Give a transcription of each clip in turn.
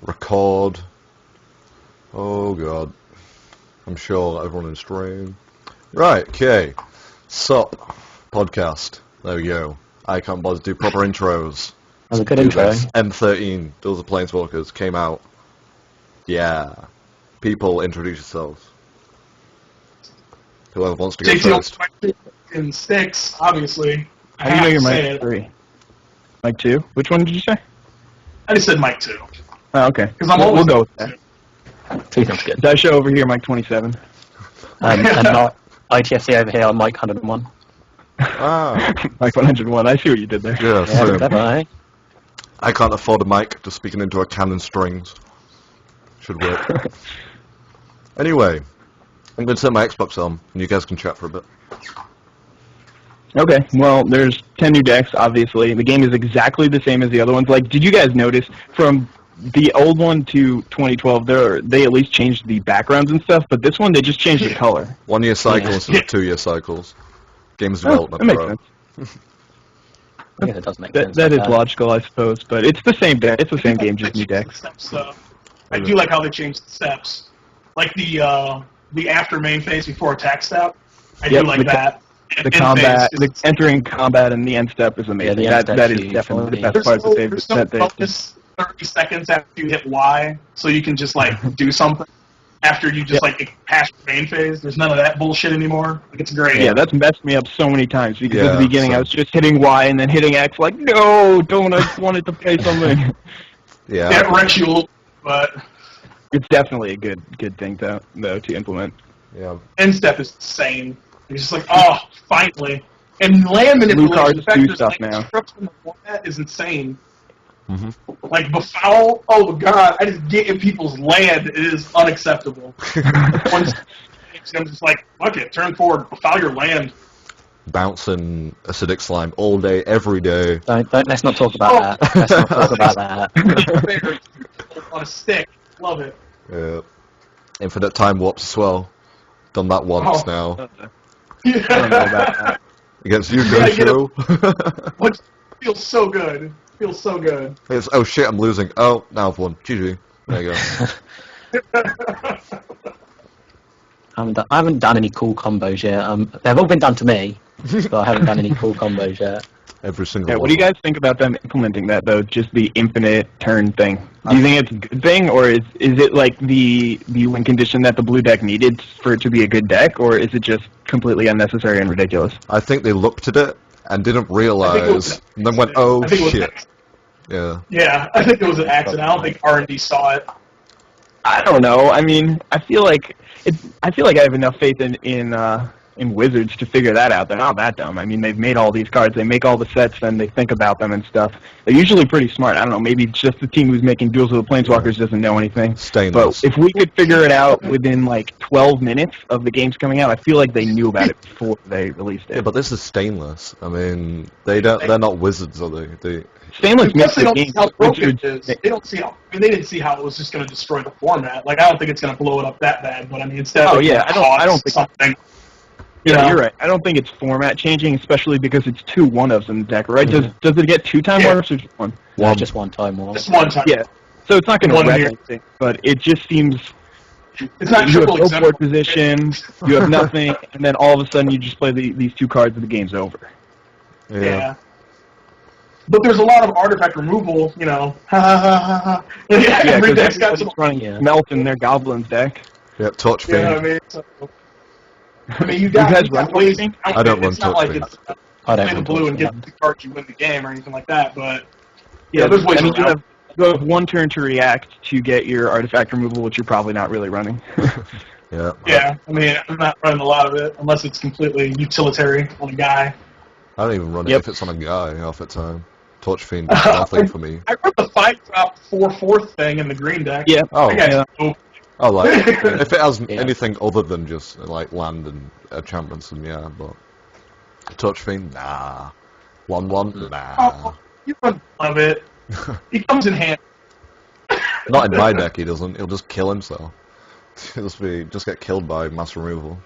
Record. Oh god. I'm sure everyone in stream. Right, okay. Sup, podcast. There we go. I can't bother to do proper intros. That was a good intro. M13, Duels of Planeswalkers, came out. Yeah. People, introduce yourselves. Whoever wants to go first. In sticks, obviously. How do you know you're Mike 3? Mike 2? Which one did you say? I just said Mike 2. Oh, okay. We'll go with that. Sounds good. IzDaisho over here, Mike 27. And not ITFC over here, I'm Mike 101. Ah. Mike 101, I see what you did there. Yeah, so Bye. I can't afford a mic, just speaking into a cannon strings. Should work. Anyway, I'm going to set my Xbox on, and you guys can chat for a bit. Okay, well, there's 10 new decks, obviously. The game is exactly the same as the other ones. Like, did you guys notice from the old one to 2012, they at least changed the backgrounds and stuff, but this one, they just changed the color. 1 year cycles instead of 2 year cycles. Games Oh, development, that makes bro. sense. Yeah, it does make sense. That is logical, I suppose, but it's the same deck. It's the same game, just new decks. I do like how they changed the steps. Like the after main phase before attack step. I do like that. The combat, the entering combat and the end step is amazing. Yeah, that is definitely the best part that they... There's 30 seconds after you hit Y, so you can just, like, do something after you just, like, pass the main phase. There's none of that bullshit anymore. Like, it's great. Yeah, that's messed me up so many times, because at the beginning I was just hitting Y and then hitting X, like, no, don't, I just wanted to play something. Yeah. That wrecks you a little, but... It's definitely a good thing, though, to implement. Yeah. End step is insane. You're just like, oh, finally. And land manipulation, cards the fact do there's stuff land now. structure in the format is insane. Mm-hmm. Like, befoul, oh my god, I just get in people's land, it is unacceptable. Once I'm just like, fuck it, turn forward, befoul your land. Bouncing acidic slime all day, every day. Let's not talk about that. Let's not talk about that. On a stick, love it. Yeah. Infinite time warps as well. Done that once now. I don't know about that. Against you, Yeah, Joe. What feels so good. Feels so good. It's, oh shit, I'm losing. Oh, now I've won. GG. There you go. I haven't done any cool combos yet. They've all been done to me, but I haven't done any cool combos yet. Every single Yeah, one. what do you guys think about them implementing that, though? Just the infinite turn thing. Do you think it's a good thing, or is it like the win condition that the blue deck needed for it to be a good deck, or is it just completely unnecessary and ridiculous? I think they looked at it and didn't realize, and then went, oh shit. Yeah. Yeah, I think it was an accident. I don't think R&D saw it. I don't know. I mean, I feel like I have enough faith in Wizards to figure that out. They're not that dumb. I mean, they've made all these cards. They make all the sets, and they think about them and stuff. They're usually pretty smart. I don't know. Maybe it's just the team who's making Duels of the Planeswalkers doesn't know anything. Stainless. But if we could figure it out within, like, 12 minutes of the games coming out, I feel like they knew about it before they released it. Yeah, but this is stainless. I mean, they're not wizards, are they? Stainless makes They the don't see game. how broken it is. They don't see how. I mean, they didn't see how it was just going to destroy the format. Like, I don't think it's going to blow it up that bad. But I mean, instead, Oh, yeah, I don't think something. Yeah, you're right. I don't think it's format changing, especially because it's 2 1-ofs in the deck, right? Does it get 2 time warps or just 1? No, just one time warp. Just one time. Yeah. So it's not going to One wreck here. anything, but it just seems It's not you have triple no exempt. board position, you have nothing, and then all of a sudden you just play these 2 cards and the game's over. Yeah. But there's a lot of artifact removal, you know. Ha ha ha ha ha. Yeah, Every because deck's got some. running Yeah. Melt in their Goblins deck. Yep, Torch You know Fiend. what I mean? So, I mean, you got, You guys you got run ways. Torch I don't run It's not Torch like Fiend. it's I don't play the run blue Torch and get Fiend. the card you win the game or anything like that. But Yeah, there's ways I mean, around. you have 1 turn to react to get your artifact removal, which you're probably not really running. Yeah. Yeah, I mean, I'm not running a lot of it unless it's completely utilitarian on a guy. I don't even run it Yep. if it's on a guy half the time. Torch Fiend does nothing for me. I run the 5-drop 4/4 thing in the green deck. Yeah. Oh, I got yeah. no- oh, like, if it has Yeah. anything other than just, like, land and enchantments, then yeah, but... Torch Fiend? Nah. 1/1? Nah. Oh, you run of it. He comes in handy. Not in my deck, he doesn't. He'll just kill himself. He'll just get killed by mass removal.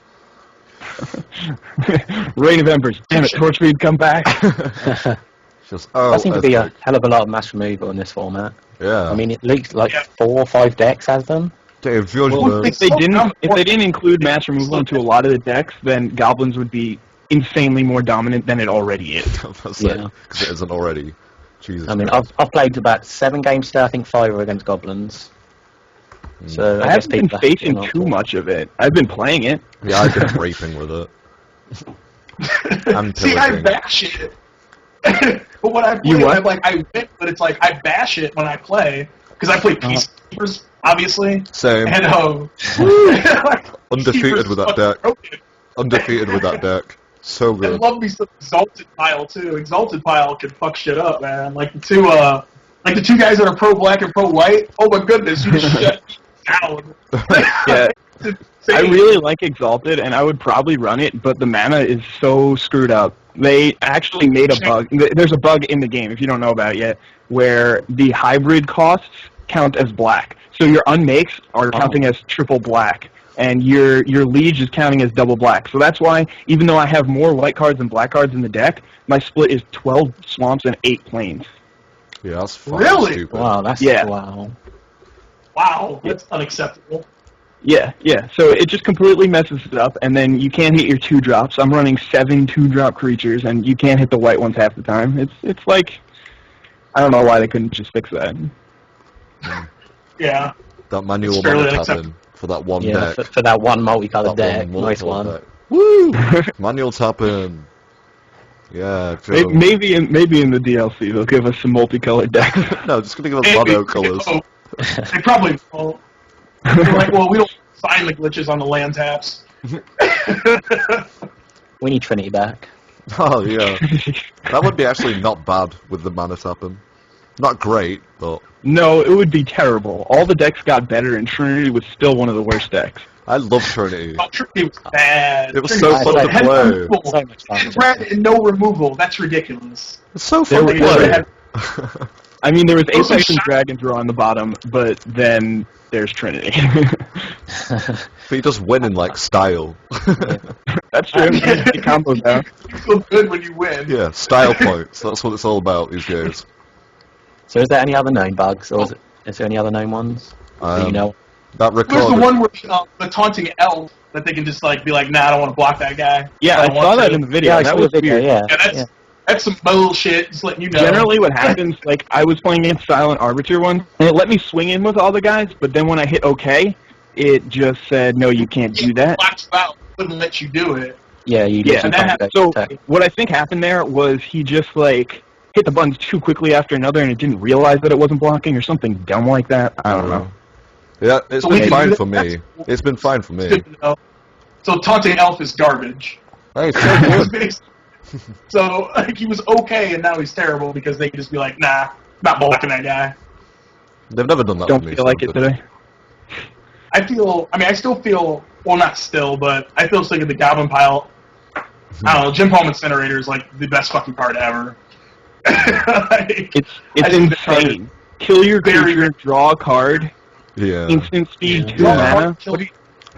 Reign of Embers. Damn it, Torchfiend, come back. Just There seems to be a earthquake. hell of a lot of mass removal in this format. Yeah. I mean, at least like Yeah. 4 or 5 decks has them. Dave, yours Well, was- if they didn't include mass removal into a lot of the decks, then goblins would be insanely more dominant than it already is. That's Yeah. because it isn't already. Jesus. I mean, Christ. I've played about 7 games today. I think 5 are against goblins. So I guess haven't been people are facing getting too off. much of it. I've been playing it. Yeah, I've been raping with it. I'm See, I pillaging. bash it. But when I play, You what? I'm like, I win, but it's like, I bash it when I play. Because I play Peacekeepers, obviously. Same. And, Undefeated with that Peacekeepers deck. broken. Undefeated with that deck. So I good. love me some Exalted Pile, too. Exalted Pile can fuck shit up, man. Like the two guys that are pro-black and pro-white, oh my goodness, you just shut me down. Yeah. It's I insane. really like Exalted, and I would probably run it, but the mana is so screwed up. They actually made a bug. There's a bug in the game, if you don't know about it yet, where the hybrid costs count as black. So your unmakes are counting as triple black, and your liege is counting as double black. So that's why, even though I have more white cards than black cards in the deck, my split is 12 swamps and 8 plains. Yeah, that's fucking Really? stupid. Wow, that's Yeah. wow. Wow, that's unacceptable. Yeah. So it just completely messes it up, and then you can't hit your 2-drops. I'm running 7 2-drop creatures, and you can't hit the white ones half the time. It's like, I don't know why they couldn't just fix that. Yeah. That manual It's fairly mana unacceptable. tapping for that one Yeah, deck. for that one multicolored That deck, nice multiple one. deck. Woo! Manual tapping. Yeah, Joe. Maybe in the DLC they'll give us some multicolored decks. No, just gonna give us mono colours. Oh, they probably won't. They're like, well, we don't find the glitches on the land taps. We need Trinity back. Oh yeah, that would be actually not bad with the mana tapping. Not great, but No, it would be terrible. All the decks got better, and Trinity was still one of the worst decks. I love Trinity. Oh, Trinity was bad. It was Trinity so fun bad. to It had play. no removal. So much fun. It ran and no removal. That's ridiculous. It's so There fun to was- play. I mean, there was Those are Apex and shot- Dragons were on the bottom, but then there's Trinity. But you just win in like style. That's true. You combo down. You feel good when you win. Yeah, style points. That's what it's all about these days. So is there any other known bugs, or is there any other known ones that you know? That There's the record. one where the taunting elf that they can just like be like, nah, I don't want to block that guy. Yeah, I don't saw want that to. in the video. Yeah, I that saw was the video. weird. Yeah, Yeah, that's some bullshit. Just letting you know. Generally, what happens, like, I was playing against Silent Arbiter one, and it let me swing in with all the guys, but then when I hit OK, it just said, no, you can't do that. Blocks you out. Wouldn't let you do it. Yeah, you Yeah, literally can't go so attack. what I think happened there was he just, like, hit the buttons too quickly after another, and it didn't realize that it wasn't blocking or something dumb like that. I don't know. Yeah, it's So we been can fine do for that. me. It's been fine for me. Good to know. So taunting elf is garbage. Hey, it's so good. So like, he was okay, and now he's terrible because they can just be like, nah, not blocking that guy. They've never done that Don't for me. feel like it today. I still feel, well, not still, but I feel sick of the Goblin Pile. I don't know, Jim Palm Incinerator is like the best fucking card ever. Like, It's I think the card is insane. Kill your very, creature, draw a card, Yeah. instant speed, Yeah. 2 Draw a mana, card, kill me.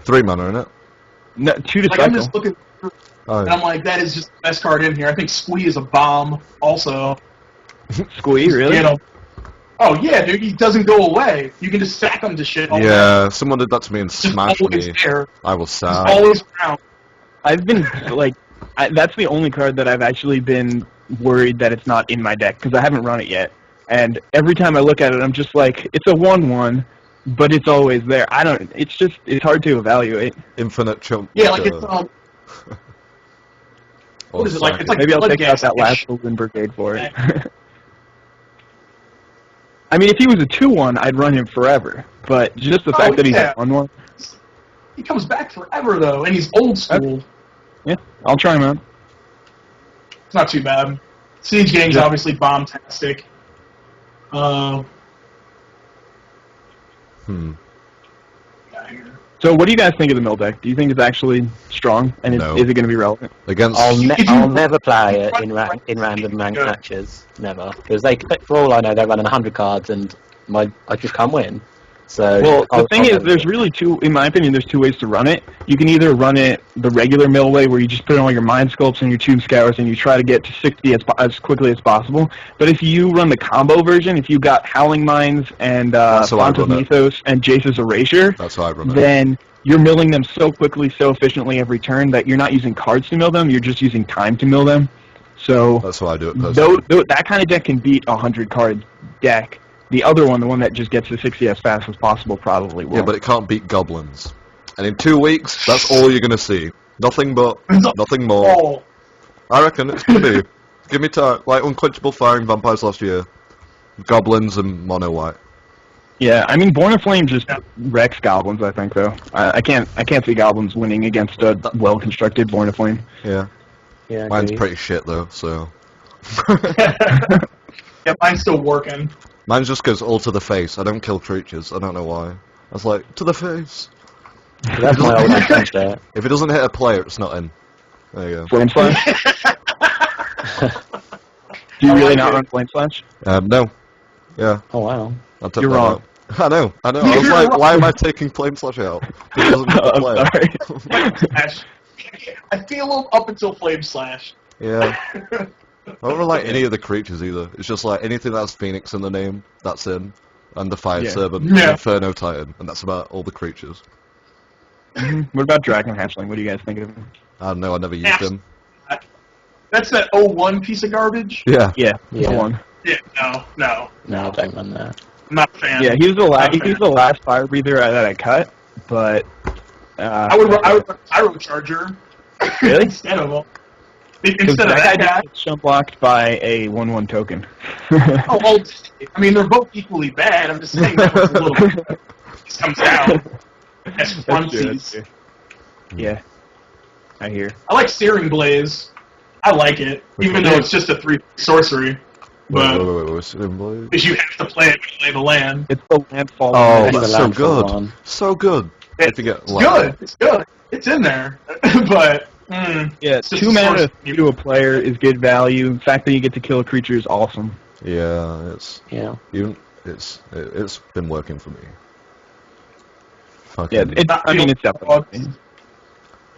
3 mana, innit? no, 2 to Like, I'm cycle. just looking through, Oh, and I'm like, that is just the best card in here. I think Squee is a bomb, also. Squee, really? You know, oh yeah, dude, he doesn't go away. You can just sack him to shit. All day. yeah, someone did that to me and Just smashed always me. there. I was He's sad. always around. I've been, like, that's the only card that I've actually been worried that it's not in my deck, because I haven't run it yet. And every time I look at it, I'm just like, it's a 1/1, but it's always there. It's hard to evaluate. Infinite chunk. Yeah, like it's or what is it like? It's like Maybe I'll blood take out that gas-ish. last Golden Brigade for it. I mean, if he was a 2/1, I'd run him forever. But just the Oh, fact that he's yeah. a 1/1, He comes back forever though, and he's old school. yeah, I'll try him out. It's not too bad. Siege Gang's Yeah. obviously bomb-tastic. Hmm. Yeah, here. So what do you guys think of the mill deck? Do you think it's actually strong, and No. is it going to be relevant? Against. I'll never play it in random matches, never, because for all I know they're running 100 cards and I just can't win. So Well, the I'll- thing I'll- is, there's really in my opinion, there's two ways to run it. You can either run it the regular mill way, where you just put in all your Mind Sculpts and your Tomb Scours, and you try to get to 60 as quickly as possible. But if you run the combo version, if you've got Howling Mines and That's how I Font of run it. Mythos and Jace's Erasure, That's how I run it. then you're milling them so quickly, so efficiently every turn that you're not using cards to mill them, you're just using time to mill them. So That's how I do it personally. that kind of deck can beat a 100-card deck. The other one, the one that just gets to 60 as fast as possible, probably will. Yeah, but it can't beat goblins. And in 2 weeks, that's all you're gonna see. Nothing but, nothing more. Oh, I reckon it's gonna be. Give me time. Like Unquenchable Firing Vampires last year. Goblins and Mono White. Yeah, I mean, Born of Flame just wrecks goblins, I think, though. I can't see goblins winning against a well-constructed Born of Flame. Yeah. Yeah, Mine's agreed. pretty shit though, so. yeah, mine's still working. Mine just goes all to the face. I don't kill creatures. I don't know why. I was like, to the face. That's my old defense there. If it doesn't hit a player, it's not in. There you Flame Slash? Do you really not run Flame Slash? go. No. Yeah, Oh wow. I'll take You're that wrong. out. I know. I was You're like, wrong. why am I taking Flame Slash out? It doesn't hit the I'm player. sorry. Slash. I feel them up until Flame Slash. Yeah. I don't really like any of the creatures either. It's just like anything that has Phoenix in the name, that's in. And the Fire Yeah. Servant, Yeah. Inferno Titan, and that's about all the creatures. What about Dragon Hatchling? What do you guys think of him? I don't know, I never used Yeah. him. That's that 01 piece of garbage? Yeah. Yeah, Yeah. the one. Yeah, no. No, I don't run that. I'm not a fan. Yeah, he was the last. Okay. He was the last Fire Breather that I cut, but. I would run Pyro Charger Really? instead of him. 'Cause Instead of that that guy. gets jump blocked by a 1/1 token. Oh, well, I mean, they're both equally bad. I'm just saying that was a little. This comes out as frontsies. Yeah, I hear. I like Searing Blaze. I like it, Which even one? though it's just a 3 sorcery. But Wait, what's it in blue? because you have to play it when you lay the land. It's the landfall. Oh, That's that's the so landfall good. one. So good. It's you get It's good. It's good. It's in there. But Yeah, it's just 2 a mana source. to a player is good value. The fact that you get to kill a creature is awesome. Yeah, it's Yeah. it's been working for me. Yeah, Fucking I mean, it's definitely.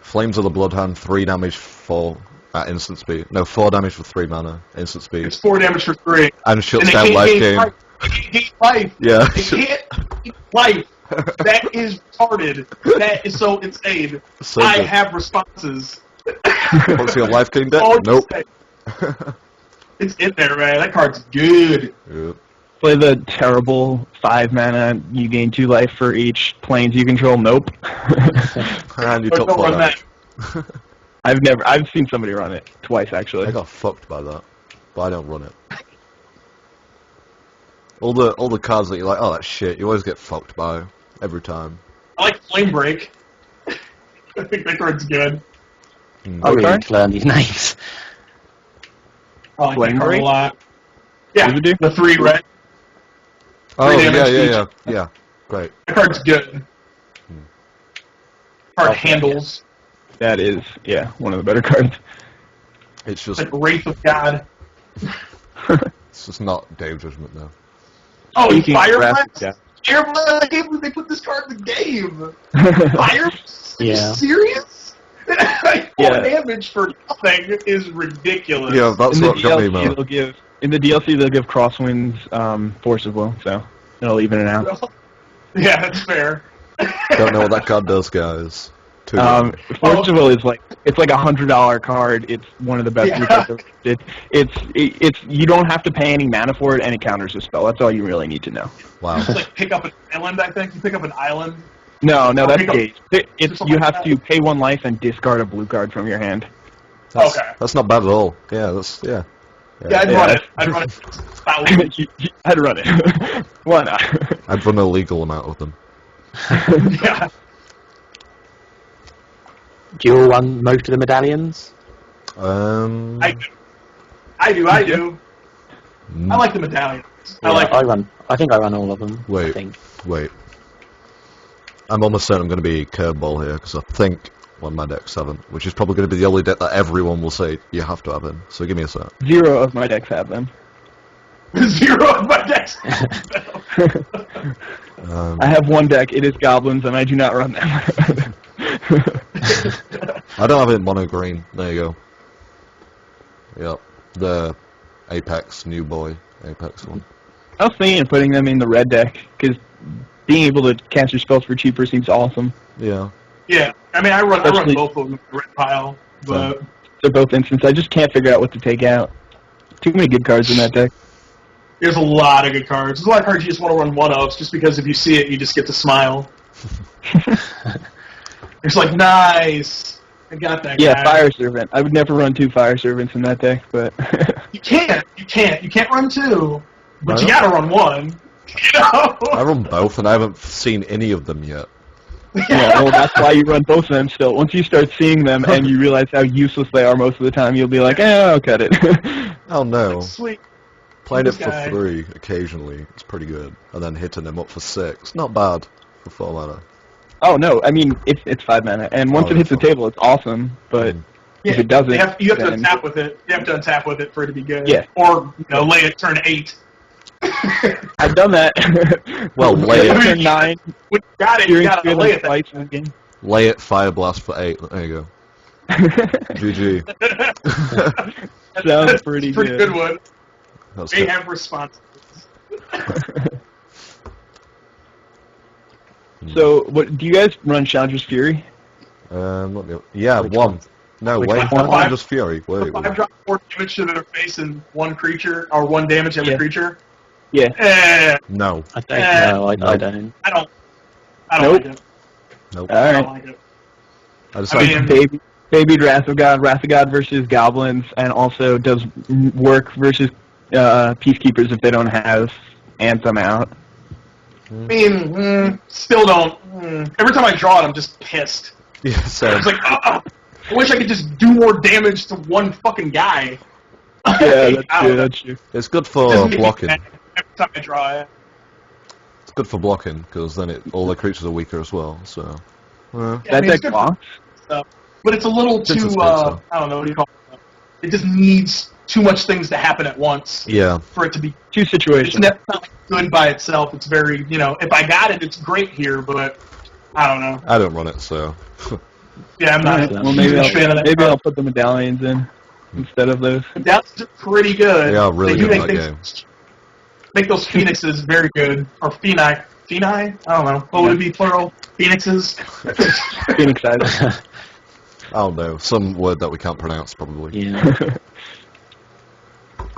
Flames of the Bloodhound, 3 damage for at instant speed. No, 4 damage for 3 mana, instant speed, It's 4 damage for 3. and shuts And they down can't life gain game. life. They can't gain life. Yeah. They can't gain life. That is retarded. That is so insane. So I good. have responses. What's your life game deck? Oh, Nope. It's in there, man. That card's good. Yep. Play the terrible 5 mana. You gain 2 life for each planes you control. Nope. And you But took don't 4 run that. damage. I've seen somebody run it twice actually. I got fucked by that, but I don't run it. All the cards that you're like, oh, that's shit, you always get fucked by every time. I like Flame Break. I think that card's good. I really Okay. need to learn these names. I like Flame that card Break? a lot. Yeah, What does it do? the 3 red. Oh, 3 yeah, damage each. yeah. Great. That card's good. Card handles. That is, yeah, one of the better cards. It's just, Like Wraith of God. it's just not Dave Judgment now. Oh, and Speaking of Fire graphic, Blast? yeah. Fire Blast, I can't believe they put this card in the game. Fire? Are you Yeah. serious? Like, 4 Yeah. damage for nothing is ridiculous. Yeah, that's In the what got me, DLC, man. they'll give Crosswinds Force of Will, so it'll even it out. Yeah, that's fair. Don't know what that card does, guys. Too Force of Will is like it's like $100 card. It's one of the best. Yeah. It's you don't have to pay any mana for it, and it counters the spell. That's all you really need to know. Wow. It's like pick up an island, I think. You pick up an island. No, that's pick up- gauge. It's you have to pay 1 life and discard a blue card from your hand. That's, Okay. That's not bad at all. Yeah, that's, yeah. Yeah, I'd Yeah. run it. I'd run it. About- I'd run it. Why not? I'd run a legal amount of them. yeah. Do you all run most of the medallions? I do. I like the medallions. I like I think I run all of them. I Wait. think. Wait. I'm almost certain I'm going to be curveball here, because I think my deck's 7, which is probably going to be the only deck that everyone will say you have to have in. So give me a sec. 0 of my decks have them. 0 of my decks. I have one deck. It is goblins, and I do not run them. I don't have it in mono green. There you go. Yep, the Apex new boy Apex one. I was thinking of putting them in the red deck because being able to cast your spells for cheaper seems awesome. Yeah. Yeah, I mean, I run Especially- both of them in the red pile, but They're both instants. I just can't figure out what to take out. Too many good cards in that deck. there's a lot of good cards. There's a lot of cards you just want to run one-ofs, just because if you see it, you just get to smile. It's like, nice, I got that Yeah, guy. Fire Servant. I would never run 2 Fire Servants in that deck, but You can't run 2, but Why you not? gotta run 1. You know? I run both, and I haven't seen any of them yet. yeah, well, that's why you run both of them still. Once you start seeing them and you realize how useless they are most of the time, you'll be like, I'll cut it. Oh no. Sweet. Playing it This for guy. 3 occasionally, it's pretty good. And then hitting them up for 6, not bad for 4 mana. Oh, no, I mean, it's 5 mana, and once Oh, it hits the that's table, it's awesome, but Yeah, if it doesn't, you have to then- untap with it. You have to untap with it for it to be good. Yeah. Or, lay it turn 8. I've done that. Well, lay it. Turn 9, When you got it, you hearing gotta lay feeling it. twice in the game. Lay it, Fire Blast for 8. There you go. GG. Sounds pretty Pretty good. good one. That's They good. have responses. So, what do you guys run Chandra's Fury? Let me, yeah, Which 1. one? No, Which wait, one? I'm just Fury. Wait, 5 drop 4 damage to their face and 1 creature, or 1 damage every Yeah. creature. Yeah. No. I don't know. I don't. I don't Nope. like it. Nope. I don't Alright. like it. I just I like, mean- Baby Wrath of God versus goblins, and also does work versus peacekeepers if they don't have Anthem out. I mean, still don't. Every time I draw it, I'm just pissed. yeah, same. It's like, I wish I could just do more damage to one fucking guy. Yeah, I don't that's know. true. That's true. It's good It for just makes me blocking. mad every time I draw it. It's good for blocking, because then all the creatures are weaker as well, so... Yeah, I That mean, it's deck good blocks. stuff, but it's a little It's a too, space, though. I don't know, what do you call it? It just needs too much things to happen at once Yeah. for it to be, Two it's situations. not good by itself. It's very, if I got it, it's great here, but I don't know. I don't run it, so... Yeah, I'm not Alright, a well, maybe huge fan of that. I'll put the medallions in instead of those. That's pretty good. They are really They do good make in that things, make those phoenixes very good. Or phoenix. I don't know. What would it be plural? Phoenixes? Phoenix Eyes. I don't know, some word that we can't pronounce, probably. Yeah.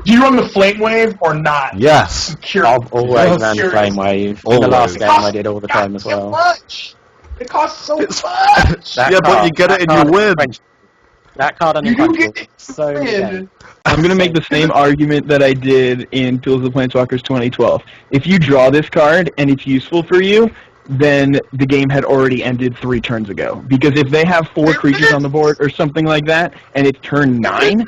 Do you run the flame wave or not? Yes! I've always Yes. ran the Serious. flame wave. In the Always. last game, I did all the time as So well. much. It costs so It's- much. That Yeah, but card- you get that it and you card win. unquenchable. That card You do unquenchable. get it. So many Win. games. I'm going to make the same argument that I did in Duels of the Planeswalkers 2012. If you draw this card and it's useful for you, then the game had already ended 3 turns ago. Because if they have 4 creatures on the board or something like that, and it's turn 9,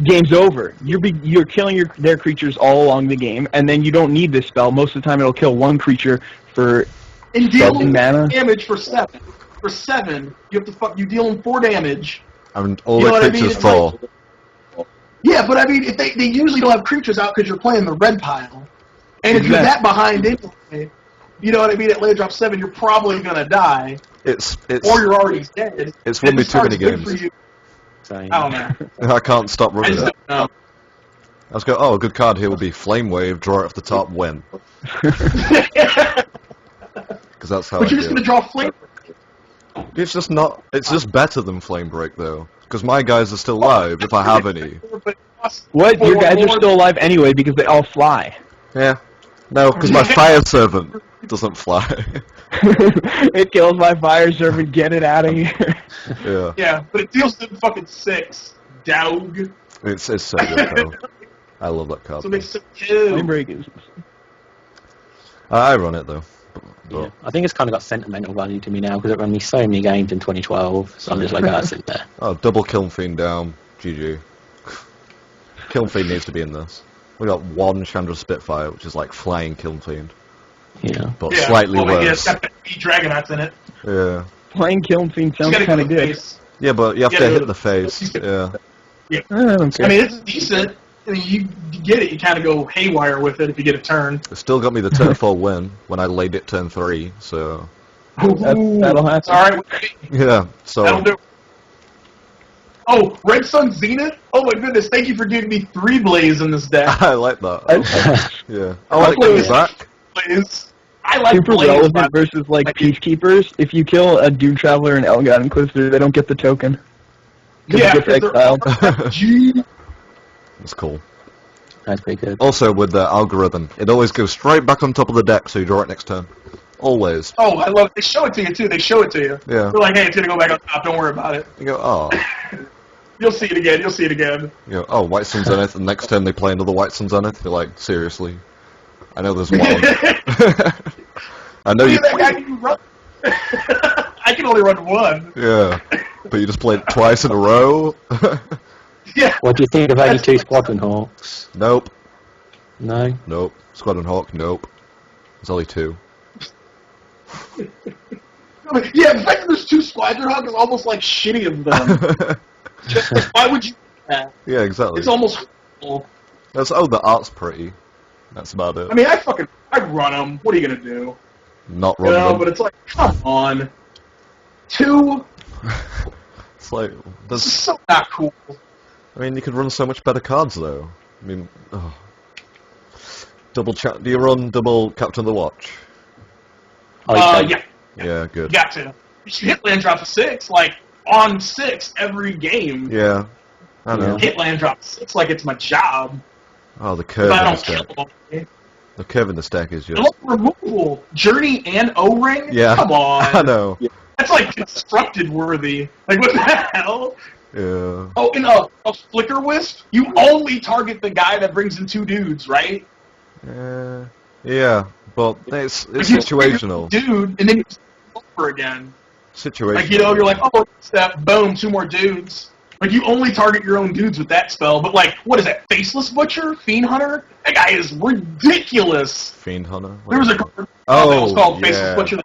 game's over. You're killing their creatures all along the game, and then you don't need this spell. Most of the time it'll kill 1 creature for And deal 7 mana. damage for 7. For 7, you have to you deal them 4 damage. And all You know the what I mean? creatures It's like- fall. Yeah, but I mean, if they usually don't have creatures out because you're playing the red pile, and if you're that behind anyway, you know what I mean. At land drop 7, you're probably gonna die, It's or you're already dead. It's And won me this too many card's good games. for you. So, I don't know. I can't stop I running just it. don't know. I was going, oh, a good card here would be Flame Wave, draw it off the top, win. Because that's how But I you're just do gonna it. draw flame. It's just not, it's just better than Flame Break, though. Because my guys are still live, if I have any. But it costs What? Your 4 guys are more. still alive anyway because they all fly. Yeah. No, because my Fire Servant doesn't fly. It kills my fire servant. Get it out of here. Yeah. Yeah, but it deals them fucking 6. Dog. It's so good, though. I love that card. So it makes it Flame 2. break is. I run it, though. yeah. I think it's kind of got sentimental value to me now because it ran me so many games in 2012. So I'm just like, that's it there. Oh, double Kiln Fiend down. GG. Kiln Fiend needs to be in this. We got 1 Chandra Spitfire, which is like flying Kiln Fiend, Yeah. but Yeah, slightly well, yeah, it's worse. got the Dragonauts in it. Yeah. Playing Kiln Fiend You sounds gotta kind of go to the good. face. Yeah, but you have Yeah, to but- hit the face. Yeah. I don't care. I mean, it's decent. I mean, you get it. You kind of go haywire with it if you get a turn. It still got me the turn 4 win when I laid it turn 3, so... That'll happen. All right. Yeah, so... That'll do. Oh, Red Sun Zenith? Oh my goodness, thank you for giving me 3 Blaze in this deck. I like that. Yeah. Oh, I Blaze. think back. Blaze. I like Super Blaze. relevant versus like Peacekeepers. If you kill a Doom Traveler and Elgato Inquisitor, they don't get the token. 'Cause Yeah, it gets exiled. Gee. That's cool. That's pretty good. Also, with the algorithm, it always goes straight back on top of the deck, so you draw it next turn. Always. Oh, I love it. They show it to you, too. They show it to you. Yeah. They're like, hey, it's going to go back on top. Don't worry about it. You go, oh. You'll see it again. You'll see it again. You go, oh, White Sun Zenith, and next turn they play another White Sun Zenith. You're like, seriously? I know there's one. I know you... That guy can run. I can only run one. Yeah. But you just played it twice in a row? Yeah. What do you think of 82 Squadron Hawks? Nope. No? Nope. Squadron Hawk, nope. There's only 2. Yeah, the fact that there's 2 Squadron Hawk is almost like shitty of them. Why would you do that? Yeah, exactly. It's almost cool. That's, oh, the art's pretty. That's about it. I mean, I run them. What are you going to do? Not You run know, them. but it's like, come on. 2? It's like, This is there's, so not cool. I mean, you could run so much better cards, though. I mean, oh. Do you run double Captain of the Watch? Yeah. Yeah, good. You got to. You should hit land drop 6, like, on 6 every game. Yeah, I know. Hit land drop 6 like it's my job. Oh, the If curve in I this don't deck. kill them. The curve in this deck is I just... love removal. Journey and O-Ring? Yeah, Come on. I know. That's like constructed worthy. Like, what the hell? Yeah. Oh, in a Flicker Wisp, you only target the guy that brings in 2 dudes, right? Yeah, but it's Like, you situational. Dude, and then you over again. Situational. Like, you know, you're like, oh, step, boom, 2 more dudes. Like, you only target your own dudes with that spell, but like, what is that, Faceless Butcher? Fiend Hunter? That guy is ridiculous. Fiend Hunter? There was a card that was Oh, called yeah. Faceless Butcher,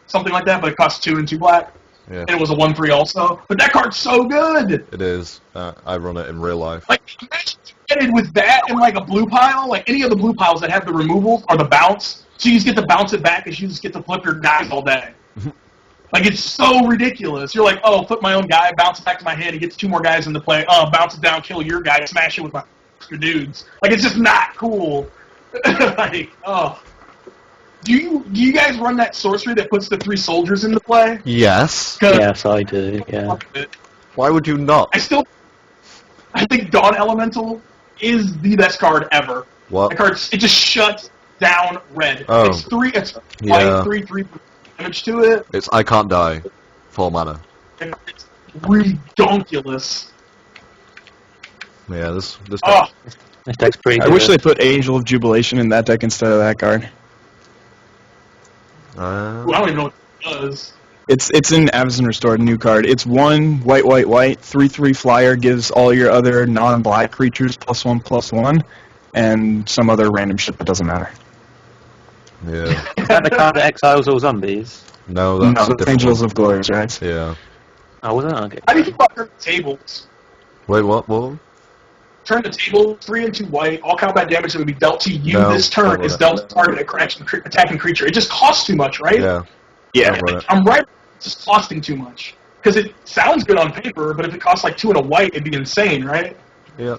something like that, but it cost 2 and 2 black. Yeah, And it was a 1/3 also. But that card's so good! it is. I run it in real life. Like, imagine getting with that and like a blue pile, like any of the blue piles that have the removals or the bounce, so you just get to bounce it back and you just get to flip your guys all day. Like, it's so ridiculous. You're like, oh, flip my own guy, bounce it back to my hand, he gets 2 more guys into play, bounce it down, kill your guy, smash it with my extra dudes. Like, it's just not cool. Like, oh. Do you guys run that sorcery that puts the 3 soldiers into play? Yes. 'Cause Yes, I do, yeah. Why would you not? I think Dawn Elemental is the best card ever. What? That card, it just shuts down red. Oh. It's Yeah. 3 damage to it, It's I can't die. 4 mana. and it's redonkulous. Yeah, this Oh, This deck's pretty I good. wish they put Angel of Jubilation in that deck instead of that card. I don't even know what it does. It's an Avacyn Restored new card. It's 1 white, 3/3 flyer, gives all your other non-black creatures +1/+1, and some other random shit that doesn't matter. Yeah. Is that the card that exiles all zombies? No, that's a No, different Angels one. of Glorious Rights. Yeah. Oh, was it? Okay. How do you think about turn the tables? Wait, what? What? Turn the table, 3 and 2 white, all combat damage that would be dealt to you No, this turn don't is run dealt to target attacking creature. It just costs too much, right? Yeah. Yeah. Don't run it. I'm right. It's just costing too much. Because it sounds good on paper, but if it costs like 2 and a white, it'd be insane, right? Yeah.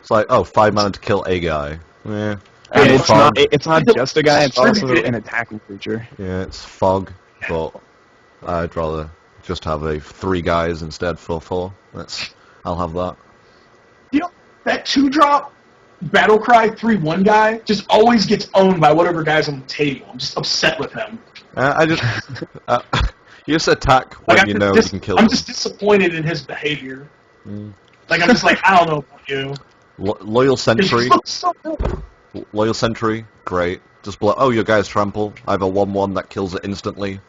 It's like, oh, 5 mana to kill a guy. Yeah. And And it's fog. not just a guy, it's also an attacking creature. Yeah, it's fog, but I'd rather just have 3 guys instead for 4. I'll have that. You know, that 2-drop Battlecry 3/1 guy just always gets owned by whatever guy's on the table. I'm just upset with him. I just you just attack when Like, you know you can kill I'm them. just disappointed in his behavior. Mm. Like, I'm just like, I don't know about you. Loyal 'Cause he Sentry, looks so good. Loyal Sentry, great. Just blow. Oh, your guy's trample. I have a 1/1 that kills it instantly.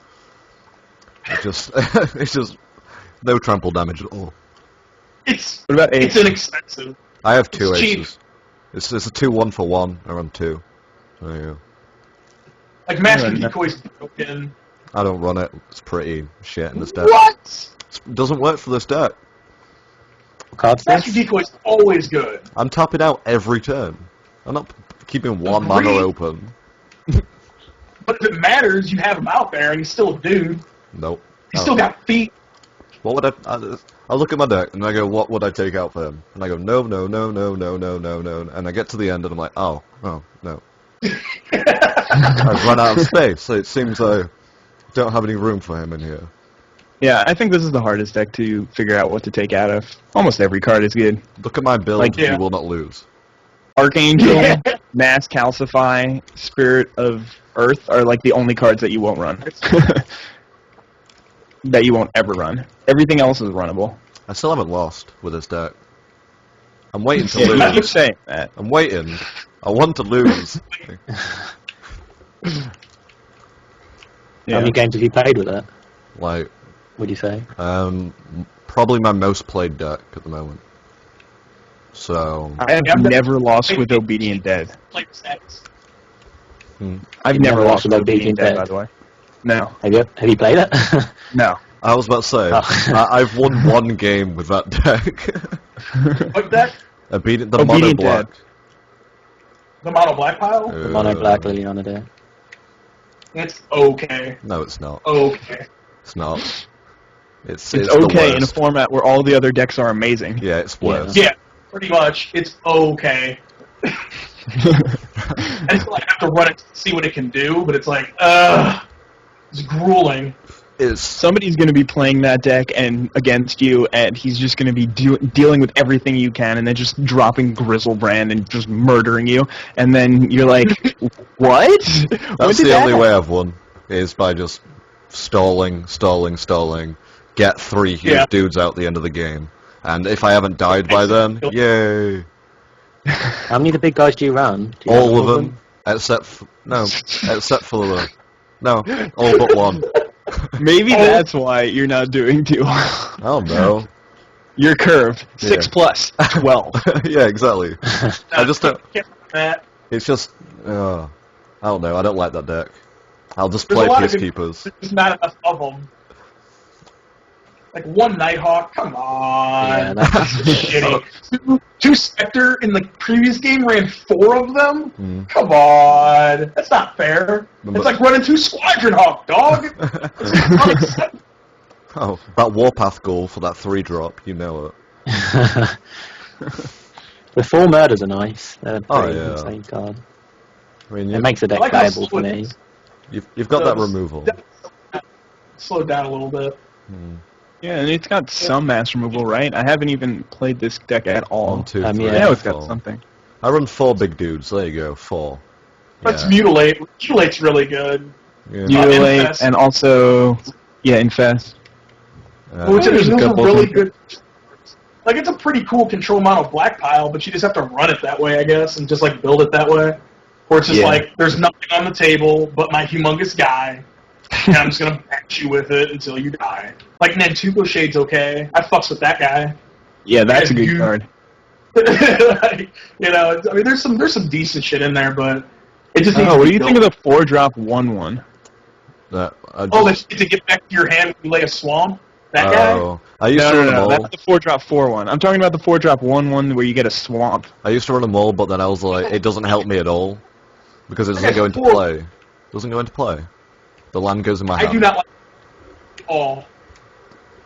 It just it's just no trample damage at all. It's What about it's Ace? inexpensive. I have 2 It's cheap. aces. It's a 2/1 for 1. I run 2. There you go. Like, Masking Yeah, Decoy's broken. I don't run it. It's pretty shit in this deck. What? It doesn't work for this deck. Cards Master this? Decoy's always good. I'm tapping out every turn. I'm not keeping one mana Agreed. open. But if it matters, you have him out there, and he's still a dude. Nope. He's Oh. still got feet. What would I look at my deck and I go, what would I take out for him? And I go, no, no, no, no, no, no, no, no. And I get to the end and I'm like, oh, no. I've run out of space. So it seems I don't have any room for him in here. Yeah, I think this is the hardest deck to figure out what to take out of. Almost every card is good. Look at my build, Like, yeah. you will not lose. Archangel, Mass Calcify, Spirit of Earth are like the only cards that you won't run. That you won't ever run. Everything else is runnable. I still haven't lost with this deck. I'm waiting to Yeah, you keep lose. saying that. I'm waiting. I want to lose. How Yeah. many games have you played with it? Like, Would you say? probably my most played deck at the moment. So, I have never lost with Obedient Dead. Like sex. I've You've never lost with Obedient Dead, by Dead? the way. No. Have you played it? No. I was about to say, Oh. I've won one game with that deck. What deck? I beat it, the Obedient mono black. The Mono Black Pile? Mono Black Liliana deck. It's okay. No, it's not. Okay. It's not. It's It's the okay in a worst. format where all the other decks are amazing. Yeah, it's Yeah. worse. Yeah, pretty much. It's okay. I just like have to run it to see what it can do, but it's like, it's grueling. It's Somebody's going to be playing that deck and against you, and he's just going to be dealing with everything you can, and then just dropping Grizzlebrand and just murdering you, and then you're like, what? that's the only way I've won is by just stalling, get 3 huge Yeah. dudes out the end of the game, and if I haven't died by then, yay! How many of the big guys do you run? Do you All run of them, except for the all but one. Maybe that's why you're not doing too well. I don't know. You're curved. 6 Yeah. plus 12. Yeah, exactly. I just don't. Can't run that. It's just, I don't know. I don't like that deck. I'll just There's play a lot of good- Peacekeepers. There's not enough of them. Like one Nighthawk, come on. Yeah, that's Shitty. Two Spectre in the previous game ran 4 of them? Mm. Come on. That's not fair. But- It's like running 2 Squadron Hawk, dog. It's unacceptable. Oh, that Warpath goal for that 3-drop, you know it. The 4 murders are nice. They're Oh, pretty yeah. insane card. I mean, It makes the I deck like how playable slow for it me. is. you've got that So- removal. Slowed down a little bit. Yeah, and it's got some mass removal, right? I haven't even played this deck at all. 1, 2, yeah. 3, I know it's got 4. something. I run 4 big dudes. There you go, 4. Let's Yeah. Mutilate. Mutilate's really good. Yeah. Mutilate, Infest. and also, yeah, Infest. Which there's a is couple really things. good. Like, it's a pretty cool control mono black pile, but you just have to run it that way, I guess, and just, like, build it that way. Or it's just Yeah. like, there's nothing on the table but my humongous guy, and I'm just gonna bash you with it until you die. Like, Nantuko Shade's okay. I fucks with that guy. Yeah, that's a good You- card. Like, you know, I mean, there's some decent shit in there, but it just needs Oh, to what be do you think built. of the 4-drop 1/1? Oh, the shit to get back to your hand when you lay a swamp? That guy? Oh, I used to run them all. That's the 4-drop 4-1. I'm talking about the 4-drop 1/1 where you get a swamp. I used to run them all, but then I was like, it doesn't help me at all because it doesn't Okay, go into 4. play. Doesn't go into play. The land goes in my I hand. do not like it at all.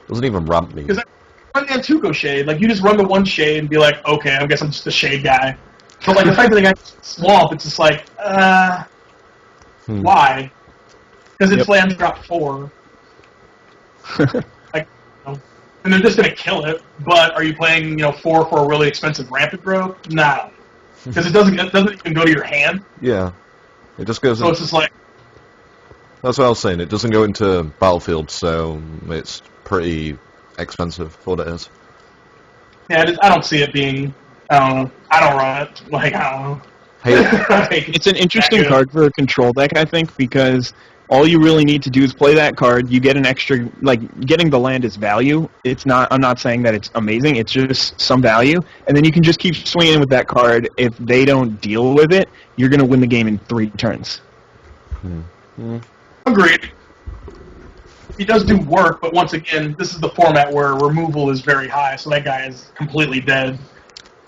Doesn't even ramp me. Because I run Nantuko Shade. Like, you just run the one Shade and be like, okay, I guess I'm just a Shade guy. But, like, the fact that I got Swamp, it's just like, why? Because it's Yep. land drop 4. Like, you know, and they're just going to kill it. But are you playing, 4 for a really expensive Rampant Growth? No. Because it doesn't even go to your hand. Yeah, it just goes. So it's just like, That's what I was saying. It doesn't go into Battlefield, so it's pretty expensive for what it is. yeah, I don't see it being, I don't know. I don't run it. Like, I don't know. Hey, It's an interesting That good. card for a control deck, I think, because all you really need to do is play that card. You get an extra, like, getting the land is value. It's not, I'm not saying that it's amazing. It's just some value. And then you can just keep swinging with that card. If they don't deal with it, you're going to win the game in 3 turns. Agreed. he does do work, but once again, this is the format where removal is very high, so that guy is completely dead.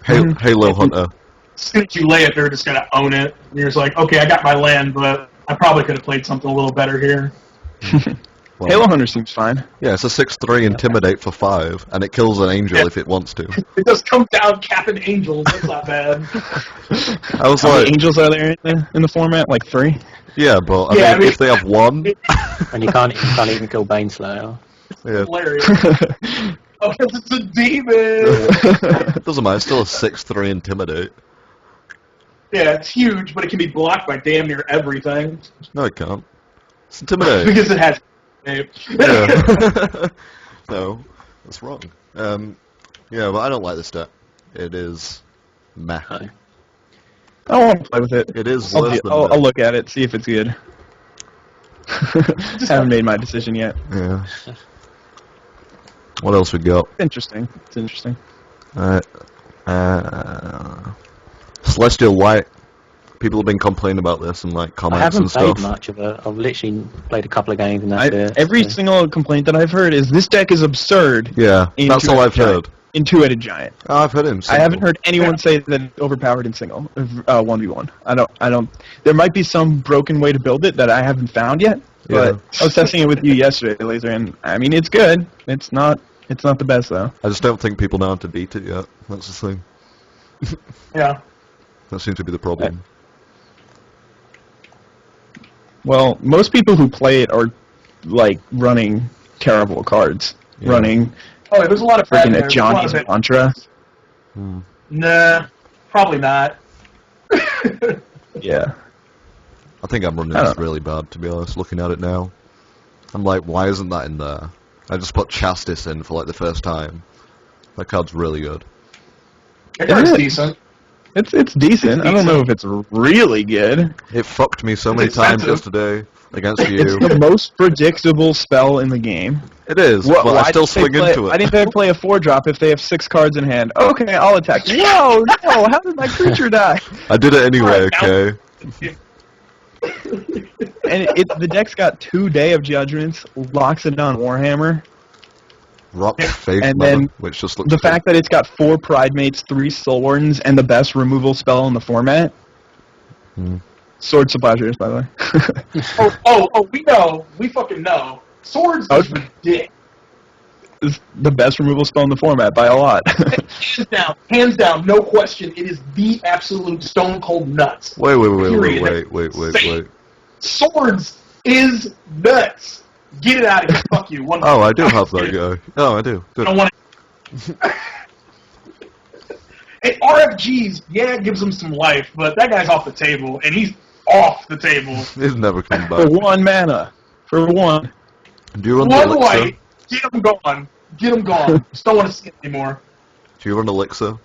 Halo Hunter. As soon as you lay it, they're just going to own it. And you're just like, okay, I got my land, but I probably could have played something a little better here. Well, Halo Hunter seems fine. yeah, it's a 6/3 intimidate for 5, and it kills an angel if it wants to. It just comes down capping angels. That's not bad. I was How many like, angels are there in the format? Like 3? yeah, but Yeah, I mean- if they have one, And you can't even kill Baneslayer. yeah, Hilarious. Oh, because it's a demon! doesn't matter. It's still a 6/3 intimidate. Yeah, it's huge, but it can be blocked by damn near everything. No, it can't. It's intimidate. Because it has... Yeah. No, that's wrong. Yeah, but I don't like this deck. It is meh. No. I want to play with it. It is I'll, worse than I'll meh. look at it, see if it's good. Haven't made my decision yet. Yeah. What else we got? Interesting. It's interesting. Alright. Celestial White. People have been complaining about this and like I comments haven't and played stuff. much of it. I've literally played a couple of games and that's it. Every so- single complaint that I've heard is this deck is absurd. Yeah, that's all I've heard. Intuited Giant. Oh, I've heard him. I haven't heard anyone say that it's overpowered in single 1v1. I don't. There might be some broken way to build it that I haven't found yet. But Yeah. I was testing it with you yesterday, Lazor, and I mean it's good. It's not the best though. I just don't think people know how to beat it yet. That's the thing. Yeah. That seems to be the problem. Well, most people who play it are like running terrible cards, Yeah. running Oh, there's a lot of bad freaking players. There's a lot Johnny's of bad- Mantra. Hmm. Nah, probably not. Yeah. I think I'm running I this don't know. really bad, to be honest, looking at it now. I'm like, why isn't that in there? I just put Chastis in for like the first time. That card's really good. That card's Isn't it? decent. It's decent. I don't know if it's really good. It fucked me so It's many times expensive. yesterday against It's you. the most predictable spell in the game. It is, What, but why I still did they swing play, into it. Why didn't they play a 4-drop if they have 6 cards in hand? Okay, I'll attack. No, how did my creature die? I did it anyway, Alright, now- okay? And the deck's got 2 Day of Judgments, locks it on Warhammer. Rock Faith And Mother, then which just looks The good. fact that it's got 4 Pride Mates, 3 Soul Wardens, and the best removal spell in the format. Hmm. Sword Suppliers, by the way. We know. We fucking know. Swords is Okay. ridiculous. It's the best removal spell in the format by a lot. Hands down, no question. It is the absolute stone cold nuts. Wait. Insane. Swords is nuts. Get it out of here. Fuck you. One Oh, I do have that guy. Oh, I do. I Good. don't want it. Hey, RFGs, yeah, it gives him some life, but that guy's off the table, and he's off the table. He's never come For back. 1 mana. For 1. Do you run the One Elixir? white, get him gone. Get him gone. Just don't want to see it anymore. Do you run Elixir?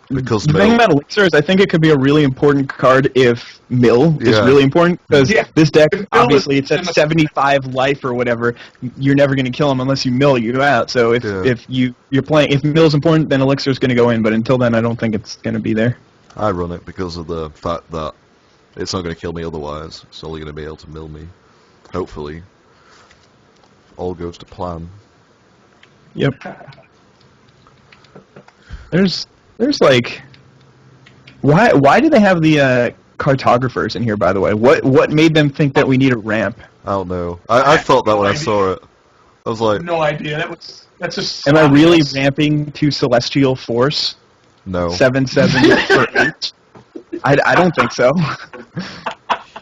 Because The thing Mill. about Elixir is I think it could be a really important card if Mill is Yeah. really important, because Yeah. this deck, If Mill obviously, is it's at in the- 75 life or whatever. You're never going to kill him unless you Mill you out. So if Yeah. if you're playing, if Mill's important, then Elixir's going to go in, but until then, I don't think it's going to be there. I run it because of the fact that it's not going to kill me otherwise. It's only going to be able to mill me. Hopefully. All goes to plan. Yep. There's like, why do they have the cartographers in here? By the way, what made them think that we need a ramp? I don't know. I thought that when I saw it. I was like, No idea. That's just. Am I really sloppiness. ramping to Celestial Force? no. 7/7 for 8? I don't think so.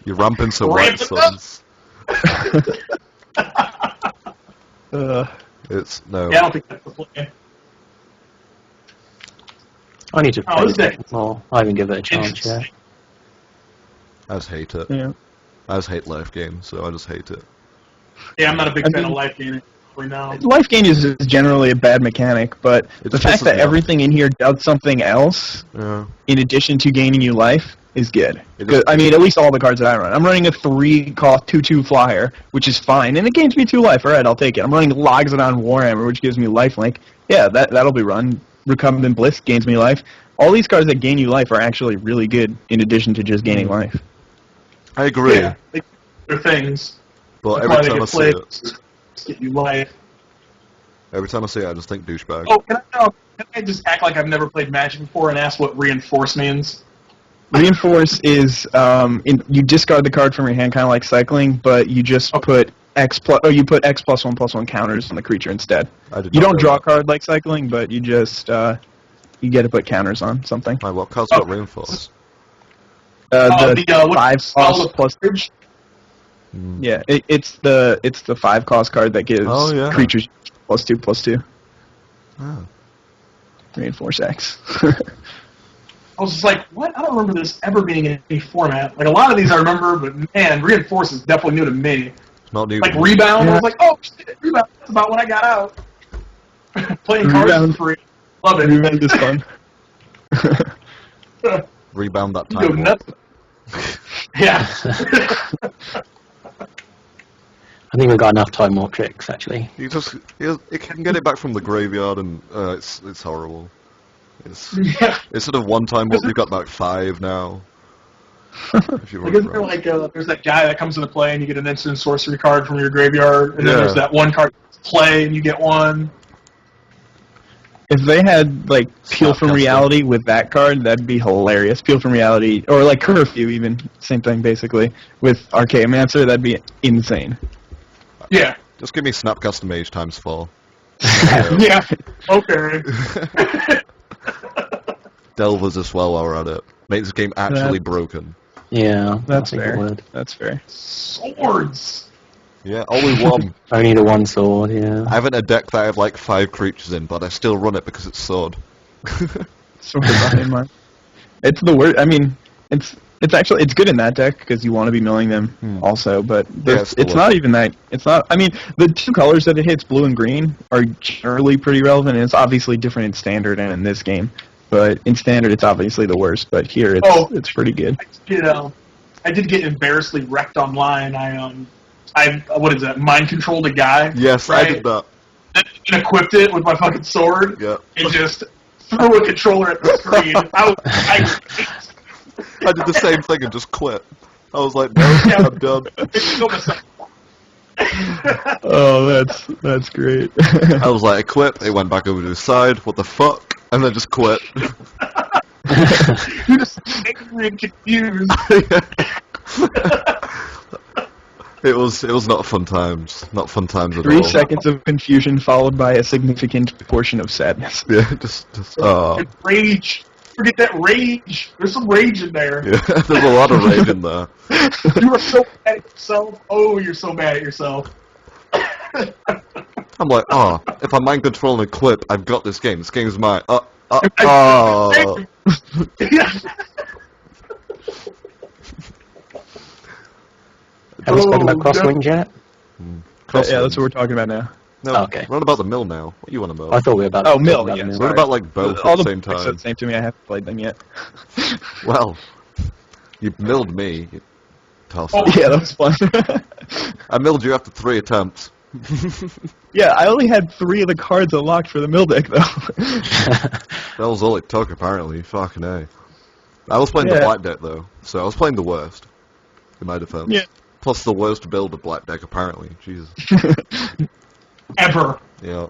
You're ramping so Ramp white it up. suns. It's, no. Yeah, I don't think that's the plan. I need to Oh, play this it deck- more. I even give it a chance, yeah. I just hate it. Yeah. I just hate life games, so I just hate it. Yeah, I'm not a big I fan mean- of life gaming right now. Life gain is generally a bad mechanic, but It the just fact pisses that me off. everything in here does something else Yeah. in addition to gaining you life is good. It 'Cause, is- I mean, at least all the cards that I run. I'm running a 3-cost 2/2 flyer, which is fine, and it gains me 2 life. All right, I'll take it. I'm running Loxodon Warhammer, which gives me lifelink. Yeah, that'll be run. Recumbent Bliss gains me life. All these cards that gain you life are actually really good in addition to just gaining life. I agree. Yeah, they're things. But That's every why they time I get see played. it, Just get you life. every time I see it, I just think douchebag. Oh, can I just act like I've never played Magic before and ask what reinforce means? Reinforce is you discard the card from your hand, kind of like cycling, but you just put you put X +1/+1 counters on the creature instead. You don't draw a card like cycling, but you just you get to put counters on something. Right, what card's got reinforce? The what- 5 cost plus. bridge? Yeah, it's the 5 cost card that gives creatures +2/+2. Oh. Reinforce X. I was just like, what? I don't remember this ever being in any format. Like, a lot of these I remember, but man, reinforce is definitely new to me. It's not new. Like, rebound, Yeah. I was like, oh, shit, rebound. That's about when I got out. Playing cards Rebound. for free. Love it. Revenge is fun. Rebound that You go time. nuts. Yeah. I think we've got enough time warp tricks, actually. You just it can get it back from the graveyard, and it's horrible. Yeah. Instead of one time, we've got like 5 now. If you Like, run it isn't there right. like there's that guy that comes into play and you get an instant sorcery card from your graveyard, and then Yeah. there's that one card play and you get one. If they had like Peel Stop from casting. Reality with that card, that'd be hilarious. Peel from Reality, or like Curfew, even same thing basically with Archaeomancer. That'd be insane. Yeah. Just give me Snapcaster Mage times 4. Yeah. Okay. Delvers as well while we're at it. Make this game actually broken. Yeah, That's I think fair. it would. That's fair. Swords. Yeah, only one. Only the one sword, yeah. I have in a deck that I have like 5 creatures in, but I still run it because it's sword. Sort of behind mine. It's the worst. I mean, it's actually good in that deck because you want to be milling them also, but Yeah, it's it's the not even that. It's not. I mean, the 2 colors that it hits, blue and green, are generally pretty relevant. And it's obviously different in standard and in this game, but in standard it's obviously the worst. But here it's pretty good. I did get embarrassingly wrecked online. I what is that? Mind controlled a guy. Yes, right? I did that. And equipped it with my fucking sword. Yeah. And just threw a controller at the screen. I did the same thing and just quit. I was like, no, I'm done. Oh, that's great. I was like, equip, it went back over to the side, what the fuck? And then just quit. You're just angry and confused. It was not fun times. Not fun times at 3 all. seconds of confusion followed by a significant portion of sadness. Yeah, just And rage. Forget that rage. There's some rage in there. yeah, there's a lot of rage in there. You are so mad at yourself. Oh, you're so mad at yourself. I'm like, if I mind control and equip, I've got this game. This game's mine. Yeah. Have we spoken about Oh, crosswings yet? Yeah, that's what we're talking about now. No, Oh, okay. What about the mill now? What you want about? I thought we were about Oh, to Mill, talk about yeah, Mill. What about like both All at the the same books are time? the same to me. I haven't played them yet. Well, you milled me. You toss Oh, it. Yeah, that was fun. I milled you after 3 attempts. Yeah, I only had 3 of the cards unlocked for the mill deck, though. That was all it took, apparently. Fucking A. I was playing the Yeah. black deck, though, so I was playing the worst, in my defense. Yeah. Plus the worst build of black deck, apparently. Jesus. Ever. Yeah.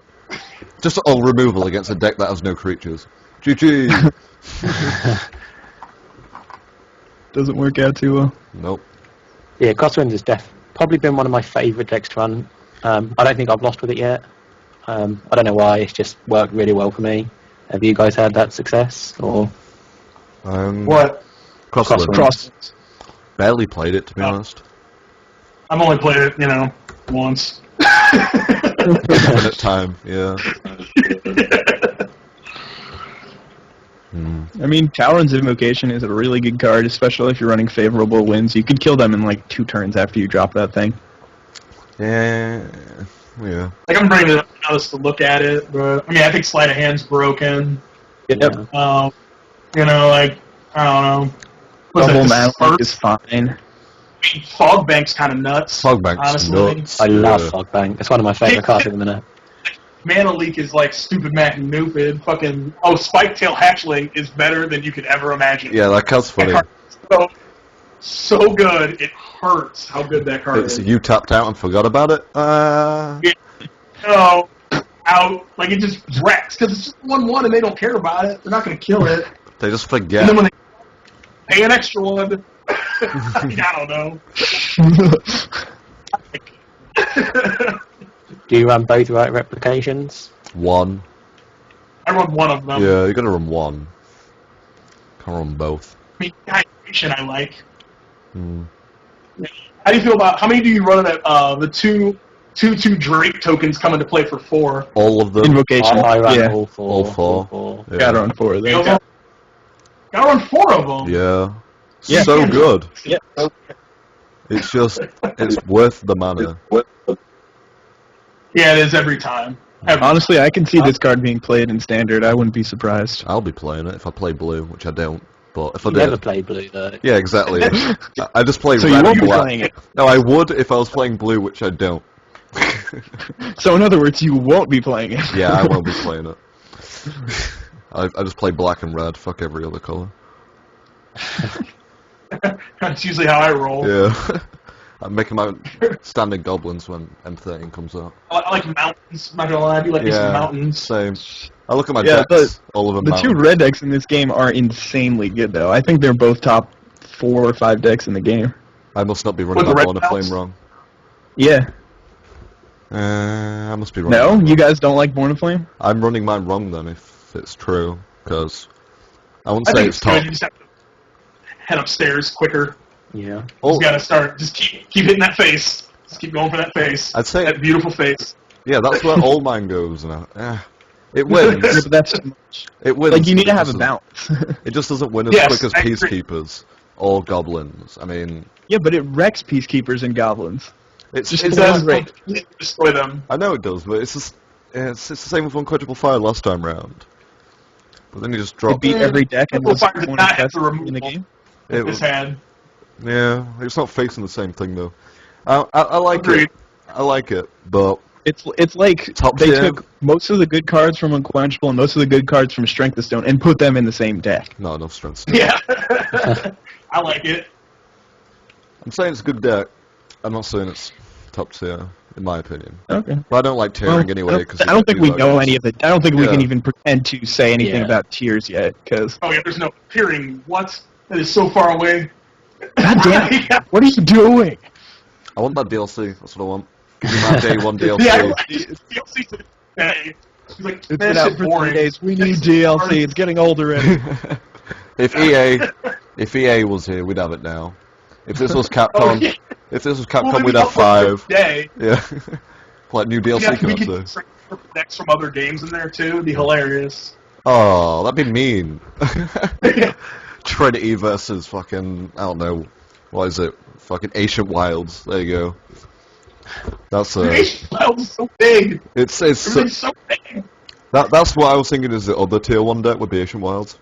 Just all removal against a deck that has no creatures. GG! Doesn't work out too well. Nope. Yeah, crosswinds has probably been one of my favourite decks to run. I don't think I've lost with it yet. I don't know why, it's just worked really well for me. Have you guys had that success? Or What? Crosswind. Cross. Barely played it, to be honest. I've only played it, once. Infinite time, yeah. I mean, Talon's Invocation is a really good card, especially if you're running favorable winds. You could kill them in like 2 turns after you drop that thing. Yeah. Yeah. Like, I'm bringing it up now just to look at it, but, I think Sleight of Hand's broken. Yep. Yeah. Like, I don't know. What's Double that, Mana is fine. Fog Bank's kind of nuts. Fogbank's honestly. nuts. I love Yeah. Fogbank. It's one of my favourite cards at the minute. Mana Leak is like stupid Mac and Nupid. Fucking Spike Tail Hatchling is better than you could ever imagine. Yeah, that card's funny. That card is so good, it hurts how good that card It's is. you tapped out and forgot about it. No, out. Like, it just wrecks, because it's just 1/1 and they don't care about it. They're not going to kill it. They just And forget. then when they pay an extra one, I don't know. Do you run both right replications? One. I run one of them. Yeah, you gotta run one. Can't run both. I mean, hydration I like. Hmm. How do you feel about, how many do you run that, the two Drake tokens come into play for 4? All of them. Invocation. I run Yeah. all 4. All four. All 4. Yeah. Gotta run 4 of You those. know, gotta run 4 of them. Yeah. Yeah. So good. Yeah. It's just, it's worth the mana. Yeah, it is every time. Honestly, I can see this card being played in Standard. I wouldn't be surprised. I'll be playing it if I play blue, which I don't. But if I You did, never play blue though. yeah, exactly. I just play So red you won't and be black. playing it. No, I would if I was playing blue, which I don't. So in other words, you won't be playing it. Yeah, I won't be playing it. I just play black and red. Fuck every other color. That's usually how I roll. Yeah. I'm making my standing goblins when M13 comes out. I like mountains, I'm not gonna lie. I do like these Yeah, mountains. same. I look at my Yeah, decks, all of them The 2 mountains. red decks in this game are insanely good, though. I think they're both top 4 or 5 decks in the game. I must not be running With that the Born red of Flame belts? wrong. Yeah. I must be running. No, that you guys don't like Born of Flame? I'm running mine wrong then, if it's true, because I wouldn't I say think it's it's good. top. You just have to head upstairs quicker. Yeah. Oh, Just gotta start. Just keep hitting that face. Just keep going for that face. I'd say, That beautiful face. yeah, that's where all mine goes now. It Yeah, wins. but that's too much. It wins. Like, you need but to it have a doesn't- balance. It just doesn't win as Yes, quick as I agree. Peacekeepers or Goblins. I mean, Yeah, but it wrecks Peacekeepers and Goblins. it's Just It it's the does one rate. completely destroy them. I know it does, but it's just it's the same with Unquenchable Fire last time round. But then you just It drop. beat every deck and Well, was Fire did one not of the have best the removal. in the game. It This was- had. Yeah, it's not facing the same thing though. I like Agreed. it. I like it, but It's like Top they tier. took most of the good cards from Unquenchable and most of the good cards from Strength of Stone and put them in the same deck. not enough strength. Yeah. I like it. I'm saying it's a good deck. I'm not saying it's top tier, in my opinion. Okay. But I don't like tiering anyway. Cause I don't think we know any of it. I don't think we Yeah. can even pretend to say anything Yeah. about tiers yet, because Oh yeah, there's no peering. What? That is so far away. God damn it, what are you doing? I want that DLC. That's what I want. Give me my day one DLC. Yeah, DLC today. He's like, It's man, been that out shit for 3 boring. days. We need DLC. It's getting old already. if EA was here, we'd have it now. If this was Oh, Capcom, yeah. if this was Well, Capcom, maybe we'd have upload 5. Day. Yeah. Like new DLC Yeah, we cards could though. get decks from other games in there too. It'd be hilarious. Oh, that'd be mean. Trinity versus fucking, I don't know, what is it? Fucking Ancient Wilds. There you go. That's Wild is so big. it's Everything's so big. that's what I was thinking is the other tier 1 deck would be Ancient Wilds.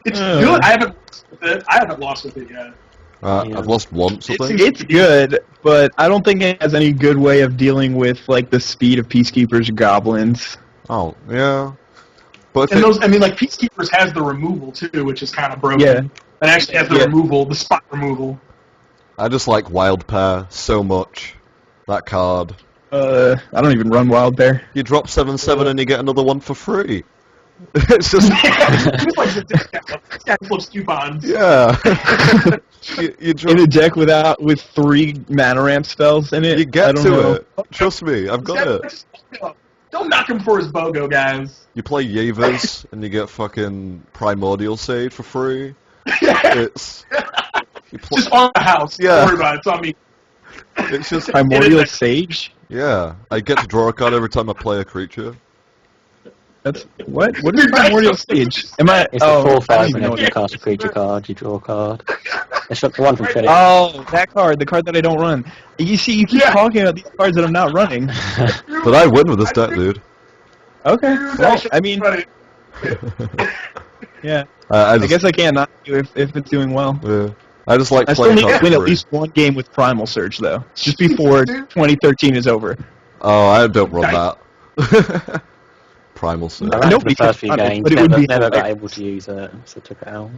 It's good. I haven't lost with it. I haven't lost with it yet. Yeah. I've lost once, I think. It's good, but I don't think it has any good way of dealing with like the speed of Peacekeepers or Goblins. Oh, yeah. But And those, I mean, like Peacekeepers has the removal too, which is kind of broken. Yeah. It actually has the Yeah. removal, the spot removal. I just like Wild Pair so much. That card. I don't even run Wild Bear. You drop 7/7 and you get another one for free. It's just It's like this guy flips coupons. yeah. you In a deck with 3 mana ramp spells in it. You I get don't to know. it. Trust me, I've got it. Don't knock him for his BOGO, guys. You play Yavers and you get fucking Primordial Sage for free. It's you play, Just on the house. Yeah. Don't worry about it. It's on me. it's just Primordial Sage? yeah. I get to draw a card every time I play a creature. That's what? What is Primordial Sage? Am I? It's a oh, 4/5 I don't even know whenever what you that cast a creature card, you draw a card. It's the one from Trinity. Oh, that card, the card that I don't run. You see, you keep Yeah. talking about these cards that I'm not running. But I win with this deck, dude. Okay. Well, I mean, Right. yeah. I I just, guess I can not do if it's doing well. yeah. I just like I still playing need to cards win for at free. least one game with Primal Surge, though. Just before 2013 is over. Oh, I don't run that. Primal Surge. I ran for Nobody the first few can run it, games, but it would be never got hilarious. able to use it, so took it out.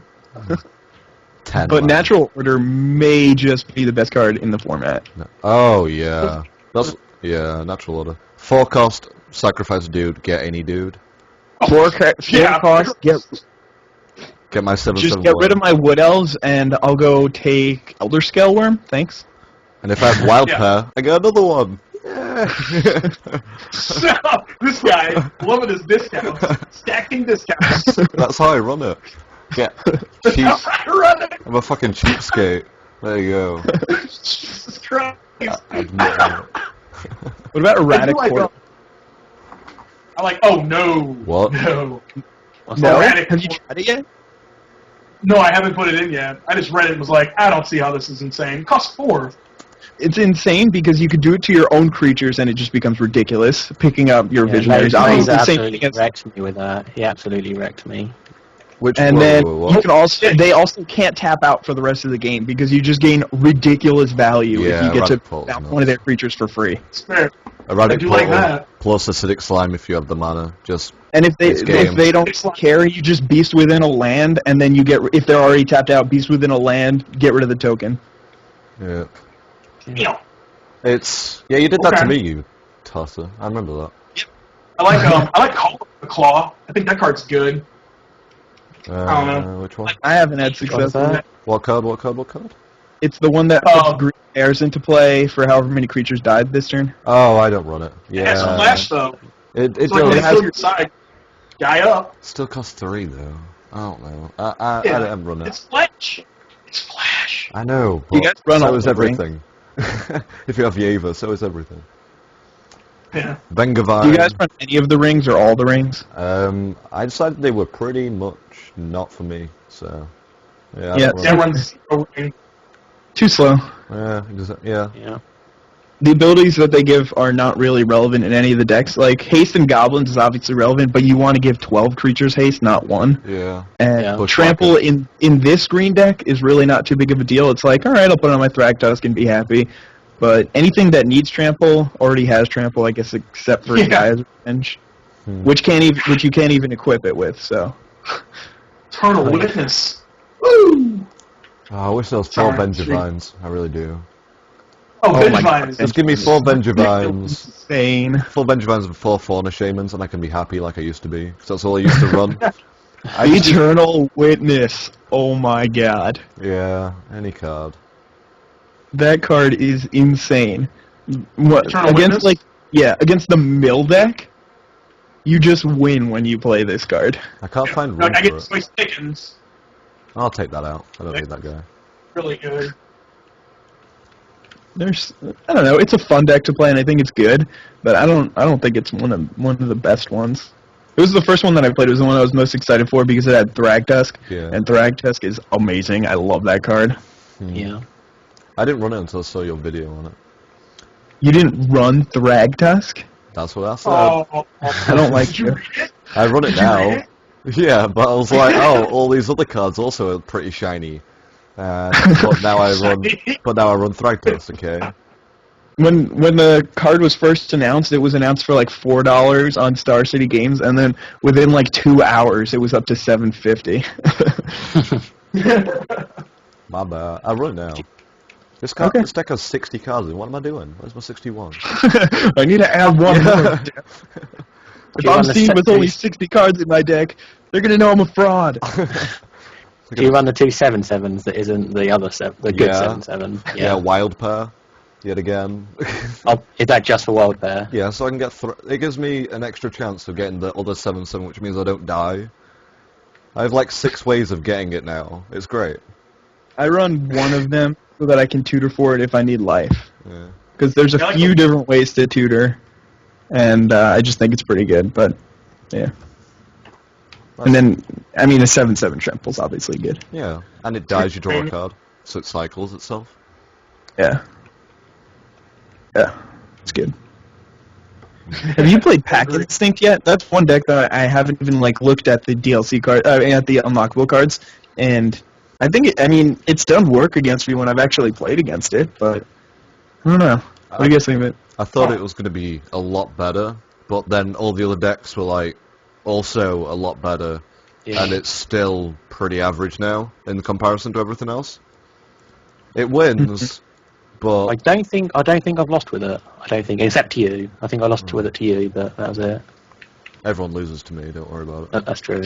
10. But man. Natural Order may just be the best card in the format. Oh, yeah. Natural order. 4 cost, sacrifice a dude, get any dude. Four Yeah. cost, Get my 7/7 just get rid of my Wood Elves, and I'll go take Elder Scale Worm. Thanks. And if I have wild Yeah. pair, I get another one. This guy, loving his discounts, stacking discounts. That's how I run it. Get cheap. Run it. I'm a fucking cheapskate. There you go. Jesus Christ. Admit it. What about Erratic I do Portal? I like, oh no. What? No. No? Erratic Have you Portal. tried it yet? No, I haven't put it in yet. I just read it and was like, I don't see how this is insane. It costs 4. It's insane because you could do it to your own creatures and it just becomes ridiculous. Picking up your visionaries. Laser Obviously, the same absolutely thing as- wrecked me with that. He absolutely wrecked me. Which And whoa, then whoa, you what? can also they also can't tap out for the rest of the game because you just gain ridiculous value if Yeah, you get to Erratic Portal's bounce nuts. one of their creatures for free. It's fair. Erratic I do like Portal that. plus acidic slime if you have the mana. Just And if It's game. they don't care, you just beast within a land, and then you get if they're already tapped out, beast within a land, get rid of the token. yeah. Yeah. It's you did that to Okay. me, you tosser. I remember that. I like Call of the Claw. I think that card's good. I don't know. Which one? I haven't had success that? with it. What card? What card? What card? It's the one that puts green airs into play for however many creatures died this turn. Oh, I don't run it. It has Yeah. flash though. It It's like does. when it you has- kill your side guy up. Still costs 3 though. I don't know. I Yeah. haven't run it. It's flash. It's flash. I know, You but guys run so all is the rings? everything. If you have Yeva, so is everything. Yeah. Vengavine. Do you guys run any of the rings or all the rings? I decided they were pretty much not for me, so yeah. I Yeah, don't That run runs zero ring. Too slow. it. Yeah. Yeah. The abilities that they give are not really relevant in any of the decks. Like, Haste and Goblins is obviously relevant, but you want to give 12 creatures haste, not 1. Yeah. And Yeah. Trample in this green deck is really not too big of a deal. It's like, alright, I'll put it on my Thragtusk and be happy. But anything that needs Trample already has Trample, I guess, except for Yeah. Gaia's Revenge, which you can't even equip it with, so... Eternal Oh, yeah. Witness. Woo! Oh, I wish there was 4 Sorry. Vengevines. I really do. Oh, Oh my Vengevine is Just give me 4 Vengevines. Insane. 4 Vengevines and 4 Fauna Shamans, and I can be happy like I used to be. 'Cause that's all I used to run. I just- Eternal Witness. Oh my god. yeah, any card. That card is insane. What, Eternal against Witness? against the mill deck, you just win when you play this card. I can't find No, room I for get it. Spice Chickens. I'll take that out. I don't need that guy. Really good. I don't know, it's a fun deck to play and I think it's good, but I don't think it's one of the best ones. It was the first one that I played. It was the one I was most excited for because it had Thragtusk, Yeah. and Thragtusk is amazing. I love that card. Yeah. I didn't run it until I saw your video on it. You didn't run Thragtusk? That's what I said. Oh, I don't like did you you. read it? I run it Did you read now. it? Yeah, but I was like, oh, all these other cards also are pretty shiny. But now I run Thragtusk, okay? When the card was first announced, it was announced for like $4 on Star City Games, and then within like 2 hours, it was up to $7.50. My bad. I run it now. This deck has 60 cards in. What am I doing? Where's my 61? I need to add one more. If you I'm run the seen set with only piece? 60 cards in my deck, they're gonna know I'm a fraud. Do you run the 2 7/7s that isn't the other the good Yeah. 7/7? Yeah, wild pair. Yet again. Oh, is that just for wild pair? Yeah, so I can get it gives me an extra chance of getting the other 7/7, which means I don't die. I have like 6 ways of getting it now. It's great. I run one of them so that I can tutor for it if I need life. Yeah. Because there's a I like few the- different ways to tutor, and I just think it's pretty good. But yeah, and then I mean a 7/7 Trample's obviously good. Yeah, and it dies, you draw a card, so it cycles itself. Yeah, yeah, it's good. Have you played Pack Instinct yet? That's one deck that I haven't even like looked at the DLC card, at the unlockable cards, and I think it's done work against me when I've actually played against it. But I don't know. What do you guys think of it? I thought it was going to be a lot better, but then all the other decks were like also a lot better, and it's still pretty average now in comparison to everything else. It wins, but I don't think I've lost with it. I don't think, except to you. I think I lost with it to you, but that was it. everyone loses to me. Don't worry about it. That's true.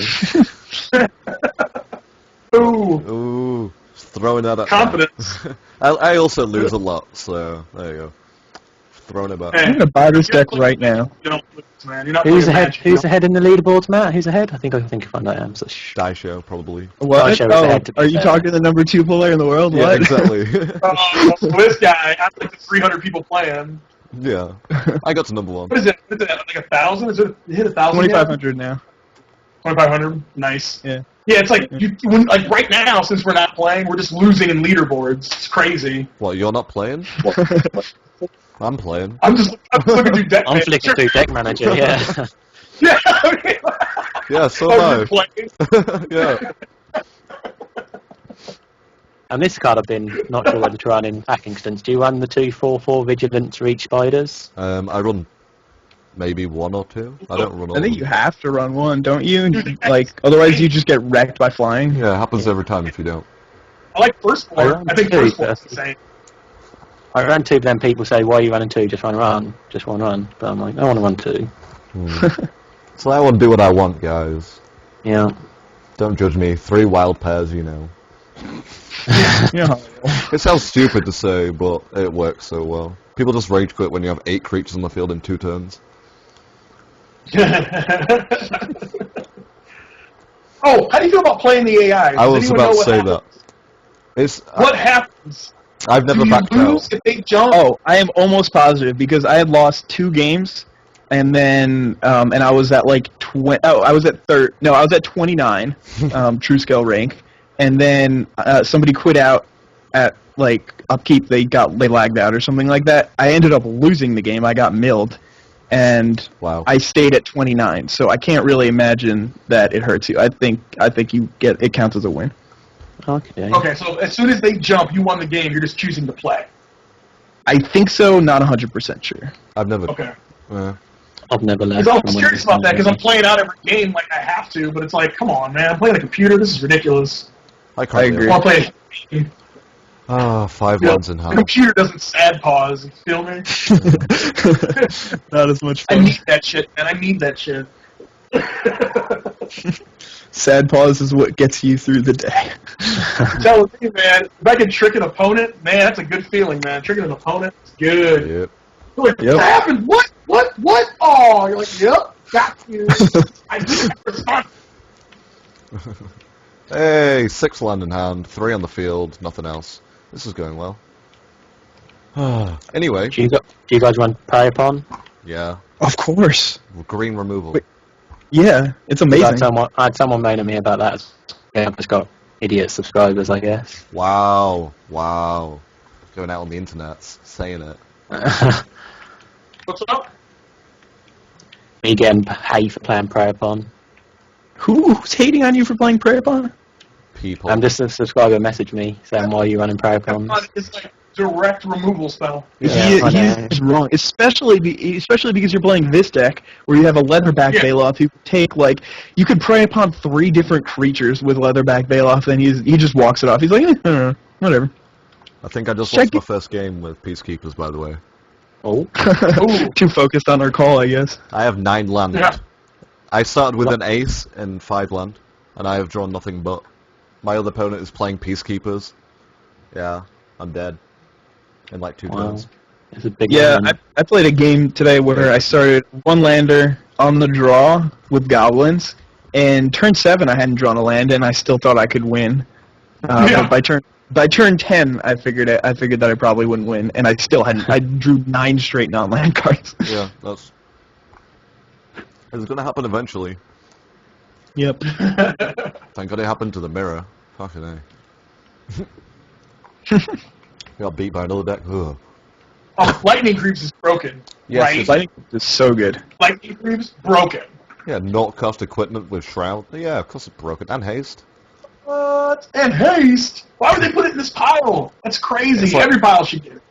Ooh, Ooh, throwing that at confidence. I also lose a lot, so there you go. Throwing it back. Hey. I'm gonna buy this deck right now. You don't lose, man. You're not Who's playing ahead? Magic. Who's ahead in the leaderboards, Matt? Who's ahead? I think I find I am. So IzDaisho, probably. What? Daisho is ahead, to be Are you fair. talking to the number 2 player in the world? Yeah, What? exactly. This guy, I have like the 300 people playing. Yeah, I got to number 1. What is it? Is it like 1,000? Is it hit 1,000? 2,500 now. 2,500. Nice. Yeah. Yeah, it's like like right now, since we're not playing, we're just losing in leaderboards. It's crazy. What, you're not playing? I'm playing. I'm just looking through deck. I'm flicking through Deck Manager. Yeah. Yeah. I mean, Yeah, so oh, am you're playing. I. Yeah. And this card I've been not sure whether to run in pack instance. Do you run the 2/4/4 Vigilance Reach Spiders? I run maybe 1 or 2. I don't run all I think of you them. have to run one, don't you? Like, otherwise you just get wrecked by flying. Yeah, it happens every time if you don't. I like first I one. run I think two, first one's but- insane. I ran 2, but then people say, "Why are you running 2? Just run, just one run." But I'm like, I want to run 2. So I want to do what I want, guys. Yeah. Don't judge me. 3 wild pairs, you know. Yeah. It sounds stupid to say, but it works so well. People just rage quit when you have 8 creatures on the field in 2 turns. Oh, how do you feel about playing the AI? I was about to say that. It's What happens? I've never Do you backed lose out. if they jump? Oh, I am almost positive because I had lost 2 games, and then and I was at like I was at 29 true scale rank, and then somebody quit out at like upkeep. They lagged out or something like that. I ended up losing the game. I got milled, and Wow. I stayed at 29. So I can't really imagine that it hurts you. I think it counts as a win. Okay. Okay, so as soon as they jump, you won the game. You're just choosing to play. I think so. Not 100% sure. I've never. Okay. I've never left. Because I'm curious about that, because I'm playing out every game like I have to, but it's like, come on, man. I'm playing a computer. This is ridiculous. I can't. I agree. I want to play a game. Ah, 5 You know, lands in the hand. computer doesn't sad pause. You feel me? Not as much I fun. need that shit, man. I need that shit. Sad pause is what gets you through the day. I'm telling you, man. If I can trick an opponent, man, that's a good feeling, man. Tricking an opponent is good. Yep. You're like, Yep. what happened? What? Oh, you're like, yep, got you. I need that response. Hey, 6 land in hand, 3 on the field, nothing else. This is going well. Anyway, Do you guys run Prey Upon? yeah, Of course. green removal. Wait. Yeah, it's I amazing. had someone moan at me about that. Yeah, I've just got idiot subscribers, I guess. Wow. Going out on the internet, saying it. What's up? Me getting paid for playing Prey Upon. Who's hating on you for playing Prey Upon? People. Just a subscriber messaged me saying, "Why are you running Prey Upon?" It's like direct removal spell. Yeah, I know. He's wrong, especially because you're playing this deck where you have a Leatherback Yeah. Bailoff who take you could prey upon 3 different creatures with Leatherback Bailoff, and he just walks it off. He's like, whatever. I think I just Check lost my it. first game with Peacekeepers, by the way. Oh, Too focused on our call, I guess. I have 9 land. Yeah. I started with an ace and 5 land, and I have drawn nothing but. My other opponent is playing Peacekeepers. Yeah, I'm dead. In like 2 wow. turns. It's a big Yeah, one. I played a game today where I started 1 lander on the draw with goblins, and turn 7 I hadn't drawn a land, and I still thought I could win. Yeah. But by turn 10 I figured that I probably wouldn't win, and I still hadn't. I drew 9 straight non-land cards. Yeah, that's... It's gonna happen eventually. Yep. Thank God it happened to the mirror. Fucking A. Got beat by another deck. Ugh. Oh, Lightning Creeps is broken. Yes, right? it's- I think it's so good. Lightning Creeps broken. Yeah, not cost equipment with Shroud. Yeah, of course it's broken. And haste. What? And haste? Why would they put it in this pile? That's crazy. It's like- Every pile should get it.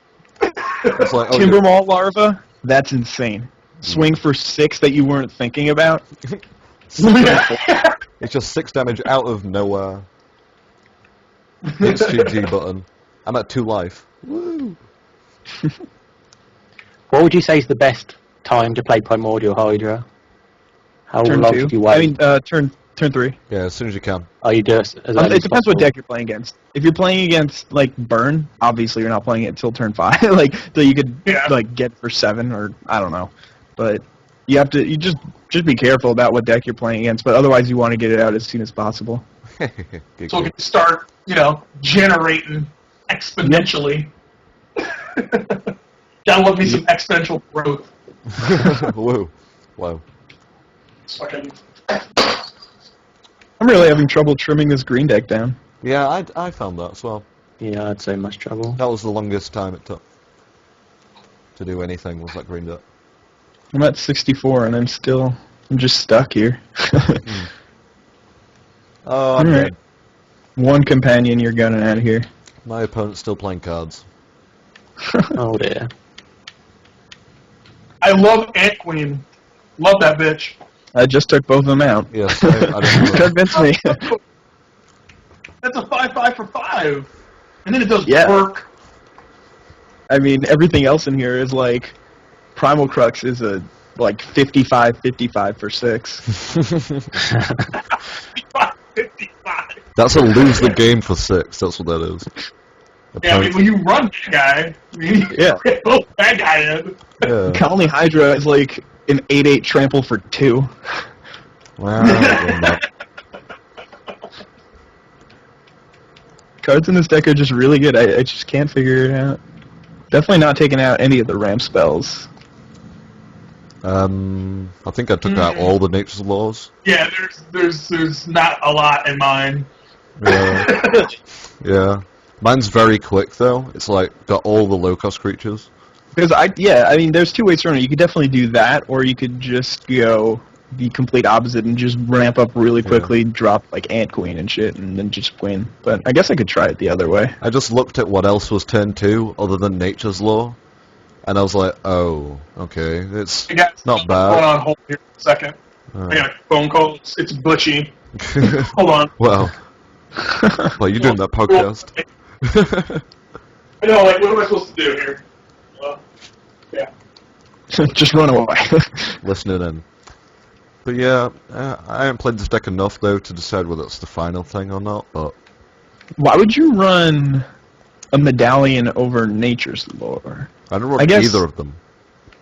It's like, oh, Timber Maul Larva, that's insane. Swing for 6 that you weren't thinking about. It's just 6 damage out of nowhere. Hits GG button. I'm at 2 life. Woo! What would you say is the best time to play Primordial Hydra? How Turn long 2. should you wait? I mean, turn 3. Yeah, as soon as you can. Oh, you do it as early It as depends possible. what deck you're playing against. If you're playing against like Burn, obviously you're not playing it until turn 5, like till you could like get for 7 or I don't know. But you have to just be careful about what deck you're playing against. But otherwise, you want to get it out as soon as possible. So we can start, generating exponentially. Gotta love me some exponential growth. Whoa. Wow. It's fucking... I'm really having trouble trimming this green deck down. Yeah, I found that as well. Yeah, I had so much trouble. That was the longest time it took to do anything with that green deck. I'm at 64 and I'm just stuck here. Oh, I'm Alright. dead. One companion you're gunning at here. My opponent's still playing cards. Oh dear. I love Ant Queen. Love that bitch. I just took both of them out. Yes, I don't know. Convince me. That's a 5/5 for 5. And then it does Yeah. work. I mean, everything else in here is like... Primal Crux is a, like, 55 for 6. 55. That's a lose the game for 6, that's what that is. Yeah, I mean, when you run that guy, Yeah. you both that guy in. Yeah. Colony Hydra is like an 8/8 trample for 2. Wow, well, no. Cards in this deck are just really good. I just can't figure it out. Definitely not taking out any of the ramp spells. I think I took out all the nature's laws. Yeah, there's not a lot in mine. Yeah. Yeah. Mine's very quick though. It's like got all the low cost creatures. Because I mean, there's 2 ways to run it. You could definitely do that, or you could just go the complete opposite and just ramp up really quickly, drop like Ant Queen and shit, and then just win. But I guess I could try it the other way. I just looked at what else was turn 2 other than nature's law, and I was like, oh, okay, it's I got not Hold bad. on, hold here for a second. I got a phone call. It's Butchy. Hold on. Well, well, you're doing that podcast. I know, like, what am I supposed to do here? Yeah. Just run away. Listening in. But yeah, I haven't played this deck enough though to decide whether it's the final thing or not. But Why would you run a medallion over Nature's Lore? I don't run I guess- either of them.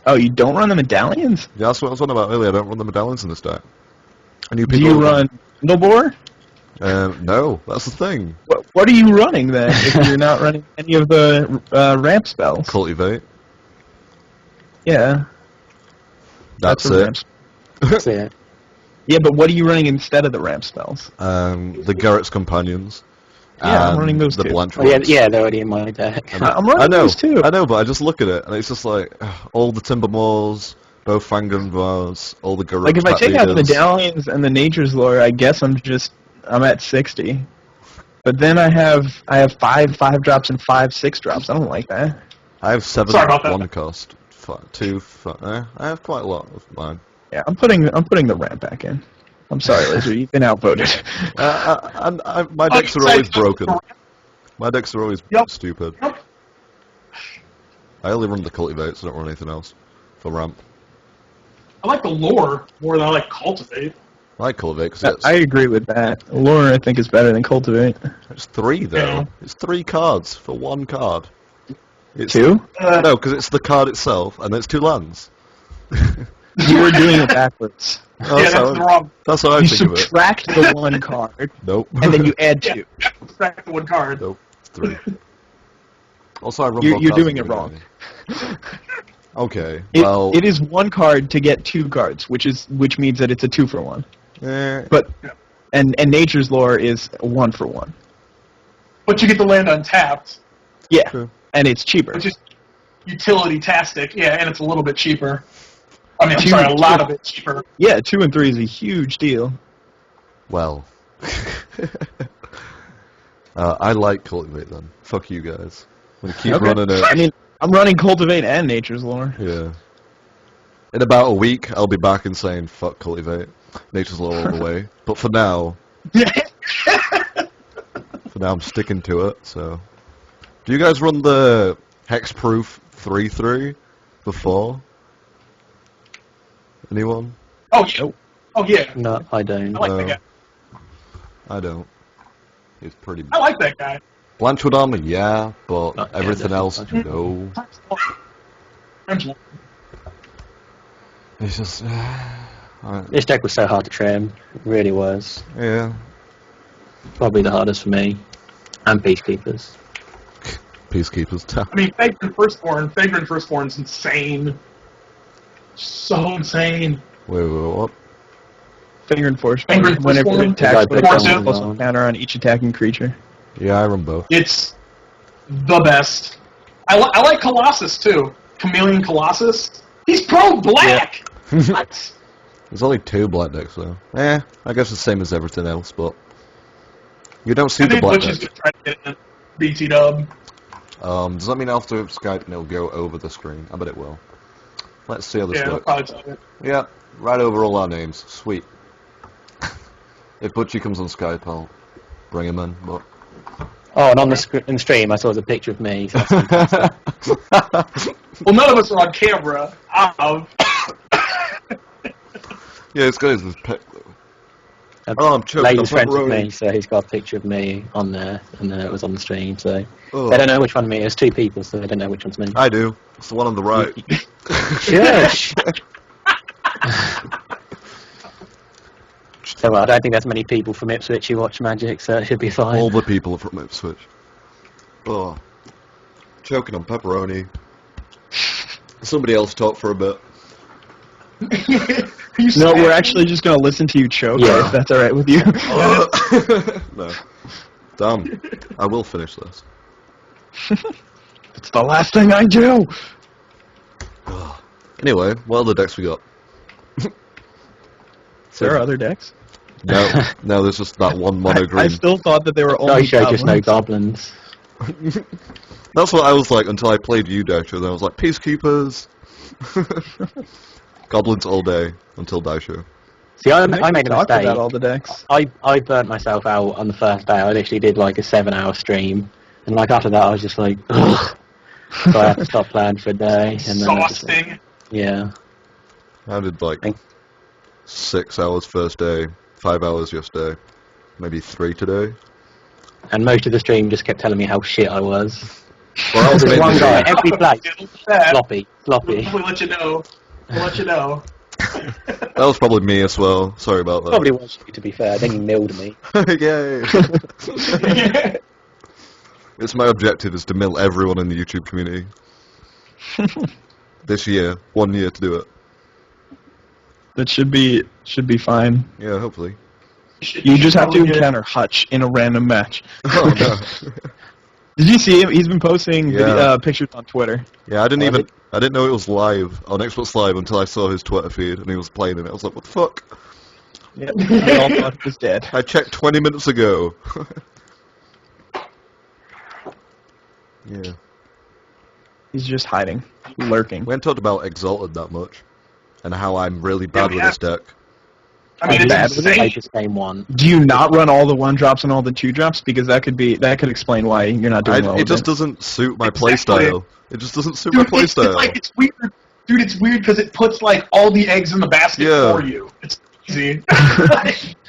Oh, you don't run the medallions? Yeah, that's what I was on about earlier. I don't run the medallions in this deck. I knew Do people you would- run Singlebore? No, that's the thing. What are you running then if you're not running any of the ramp spells? Cultivate. Yeah, That's a it. ramp. That's it. Yeah, but what are you running instead of the ramp spells? The Garrett's Companions. Yeah, I'm and running those the too. Blanche Oh, yeah, ones. yeah, they're already in my deck. I'm running I know, those too. I know, but I just look at it and it's just like all the Timbermoors, both Fangenvars, all the Garrett's Like if I take out the leaders. medallions and the Nature's Lore, I guess I'm at 60. But then I have 5 drops and 5 6 drops. I don't like that. I have 7 Sorry about that. one cost, 2. I have quite a lot of mine. Yeah, I'm putting the ramp back in. I'm sorry, Lazor, you've been outvoted. My decks are always broken. My decks are always Yep. stupid. Yep. I only run the Cultivate, so I don't run anything else for ramp. I like the lore more than I like Cultivate. I like Cultivate because I agree with that. Lore, I think, is better than Cultivate. it's 3 though. Yeah. It's 3 cards for 1 card. It's 2? No, because it's the card itself, and it's 2 lands. You were doing it backwards. Oh, Yeah, that's the wrong. that's how I You think of it. subtract the 1 card, Nope. and then you add 2. Yeah, back to one card. Nope. It's 3. Also, I run You're both cards doing in it the wrong. beginning. Okay. Well, It is 1 card to get 2 cards, which means that it's a 2 for 1. But and Nature's Lore is 1 for 1. But you get the land untapped, Yeah, True. and it's cheaper. which is utility-tastic. Yeah, and it's a little bit cheaper. I mean, I'm Two- sorry, a lot of it cheaper. Yeah, 2 and 3 is a huge deal. well. I like Cultivate then. Fuck you guys. I'm gonna keep Okay. running it. I mean, I'm running Cultivate and Nature's Lore. Yeah. In about a week, I'll be back and saying fuck Cultivate. Nature's Law all the way. But for now, I'm sticking to it. So, do you guys run the hexproof 3-3 before? Anyone? Oh, yeah. Oh, yeah. No, I don't. I like that guy. I don't. It's pretty. I like that guy. Blanchwood armor, yeah, but Yeah, everything definitely else, Blanchwood. no. It's just. This deck was so hard to trim. It really was. Yeah. Probably the hardest for me. And Peacekeepers. Peacekeepers tough. I mean, Vagrant Firstborn's insane. So insane. Wait, what? Finger and force. Finger and Whenever force it attacks, one. it Force does it. plus a counter on each attacking creature. Yeah, I run both. It's the best. I like Colossus, too. Chameleon Colossus. He's pro-black! What? There's only 2 black decks, though. I guess the same as everything else, but... You don't see I the think black Butchy's decks. gonna try to get in BT dub. Does that mean after Skype it'll go over the screen? I bet it will. Let's see how this Yeah, they'll works. probably tell you. Yeah, right over all our names. Sweet. If Butchy comes on Skype, I'll bring him in, but... Oh, and on the in the stream, I saw the picture of me. So Well, none of us are on camera. Yeah, it's got his pic. Oh, I'm choking on Lady's friends with pepperoni. me, so he's got a picture of me on there, and it was on the stream. So Oh. they don't know which one of me. There's 2 people, so they don't know which one's me. I do. It's the one on the right. Shush. So I don't think there's many people from Ipswich who watch Magic, so it should be fine. All the people from Ipswich. Oh. Choking on pepperoni. Somebody else talk for a bit. No, we're actually just going to listen to you choke, Yeah. if that's alright with you. No. Damn. I will finish this. It's the last thing I do! Anyway, what other decks we got? There are other decks? No, there's just that one mono I green. still thought that they were only Daisho just no goblins. goblins. That's what I was like until I played you, Daisho. Then I was like, Peacekeepers. Goblins all day until Daisho. See, I think made we a talked mistake. about all the decks. I burnt myself out on the first day. I literally did like a 7-hour stream, and like after that, I was just like, ugh. So I had to stop playing for a day, and then I just, Exhausting. yeah. I did like Thank- 6 hours first day, 5 hours yesterday, maybe 3 today. And most of the stream just kept telling me how shit I was. Well, that was There's one mainly guy me. every place, That, sloppy. we'll let you know. We'll let you know. That was probably me as well. Sorry about that. Probably was you, to be fair. Then he milled me. Yay! It's my objective is to mill everyone in the YouTube community. This year, 1 year to do it. That should be fine. Yeah, hopefully. You just have to encounter Hutch in a random match. Oh no. Did you see him? He's been posting Yeah. pictures on Twitter. Yeah, I didn't know it was live on Xbox Live until I saw his Twitter feed and he was playing it. I was like, what the fuck? Yeah, they all thought he was dead. I checked 20 minutes ago. Yeah. He's just hiding, lurking. We haven't talked about Exalted that much and how I'm really bad Yeah, with this deck. I mean, I'm bad it's with I insane. just game one. Do you not run all the 1-drops and all the 2-drops? Because that could explain why you're not doing well. It with just doesn't suit my Exactly. playstyle. It just doesn't suit my Dude, it's playstyle. like, it's weird. Dude, it's weird because it puts, like, all the eggs in the basket Yeah. for you. It's easy.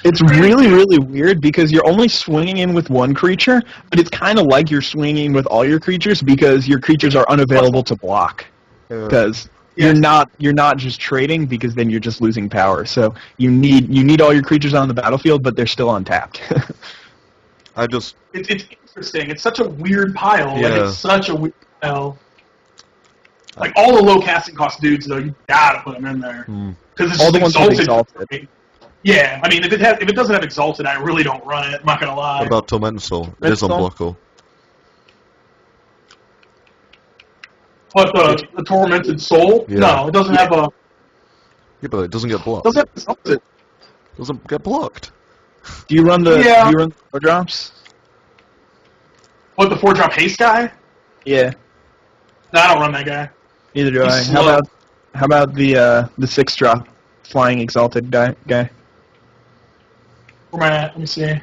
It's really, really weird because you're only swinging in with one creature, but it's kind of like you're swinging with all your creatures because your creatures are unavailable to block. Yeah. Because Yes. you're not just trading because then you're just losing power. So you need all your creatures on the battlefield, but they're still untapped. I just It's interesting. It's such a weird pile. Like, Yeah. it's such a weird pile. Like, all the low casting cost dudes, though, you gotta put them in there. Because it's All the just ones with exalted. Exalted. Yeah, I mean, if it doesn't have exalted, I really don't run it. I'm not gonna lie. what about Tormented Soul? It is Tormented unblockable. But the tormented soul, Yeah. no, it doesn't have a. Yeah, but it doesn't get blocked. Doesn't have exalted. Doesn't get blocked. Do you run the Yeah. 4-drops? What, the 4-drop haste guy? Yeah. No, I don't run that guy. Neither do He's I. slow. How about the 6-drop flying exalted guy? Where am I at? Let me see.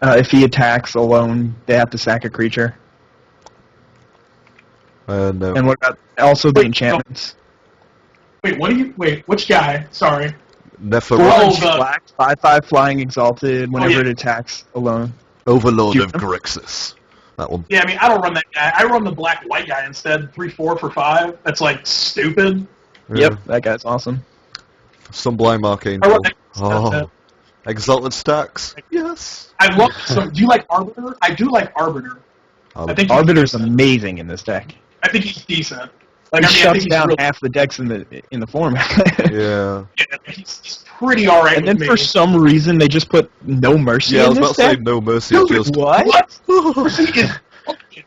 If he attacks alone, they have to sack a creature. No. And what about also the Wait, enchantments? Wait, what do you? Wait, which guy? Sorry. Nefer, Oh, 4 the- black, 5/5 flying exalted whenever yeah. it attacks alone. Overlord Do you of know? Grixis. That one. Yeah, I mean, I don't run that guy. I run the black-white guy instead. 3/4 for 5. That's like stupid. Yeah. Yep, that guy's awesome. Sublime I Archangel. run that instead. Oh. Exalted stacks. Yes. I love some. Do you like Arbiter? I do like Arbiter. I think Arbiter's amazing in this deck. I think he's decent. Like, He I shuts think he's down really, half the decks in the format. Yeah. yeah, he's pretty alright And with then me. for some reason they just put No Mercy Yeah, I in was this about to say deck. no mercy. Dude, Just What? Mercy is fucking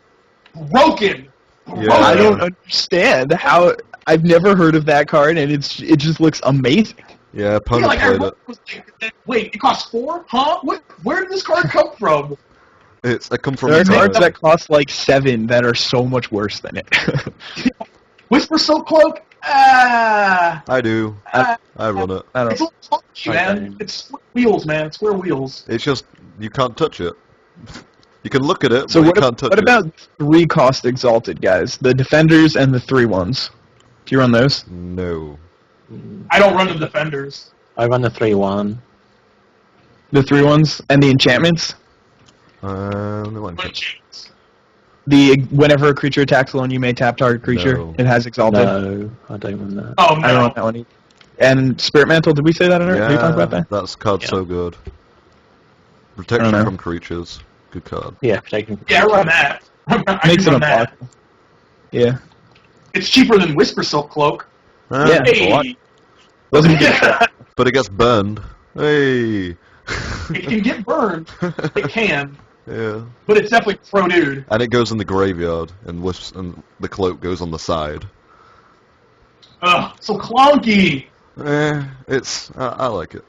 broken. Yeah. I don't understand how. I've never heard of that card, and it just looks amazing. yeah. Yeah, Opponent like I played was like, wait, it costs 4? Huh? What? Where did this card come from? it. It come from There are the cards time. that cost like 7 that are so much worse than it. Whisper Silk Cloak? Ah. I do. I run it. I It's don't. a little funky, man. Okay. It's square wheels, man. Square wheels. It's just you can't touch it. You can look at it, So but what, you can't touch what it. about 3-cost exalted guys? The defenders and the 3/1s. Do you run those? No. I don't run the defenders. I run the 3/1. The 3/1s and the enchantments. No one. Run chains. Whenever a creature attacks alone, you may tap target creature. No. It has exalted. No, I don't run that. Oh, I don't no. run that one either. And Spirit Mantle, did we say that already? Did we talk about that? That's card Yeah. so good. I Protection don't know. from creatures. Good card. Yeah, protecting. Yeah, I run that. I Makes do it run that. unblockable. Yeah. It's cheaper than Whisper Silk Cloak. Yeah. Hey. What? Doesn't get it But it gets burned. Hey. can get burned. It can. Yeah. But it's definitely pro dude. And it goes in the graveyard, and the cloak goes on the side. Ugh, so clunky. I like it.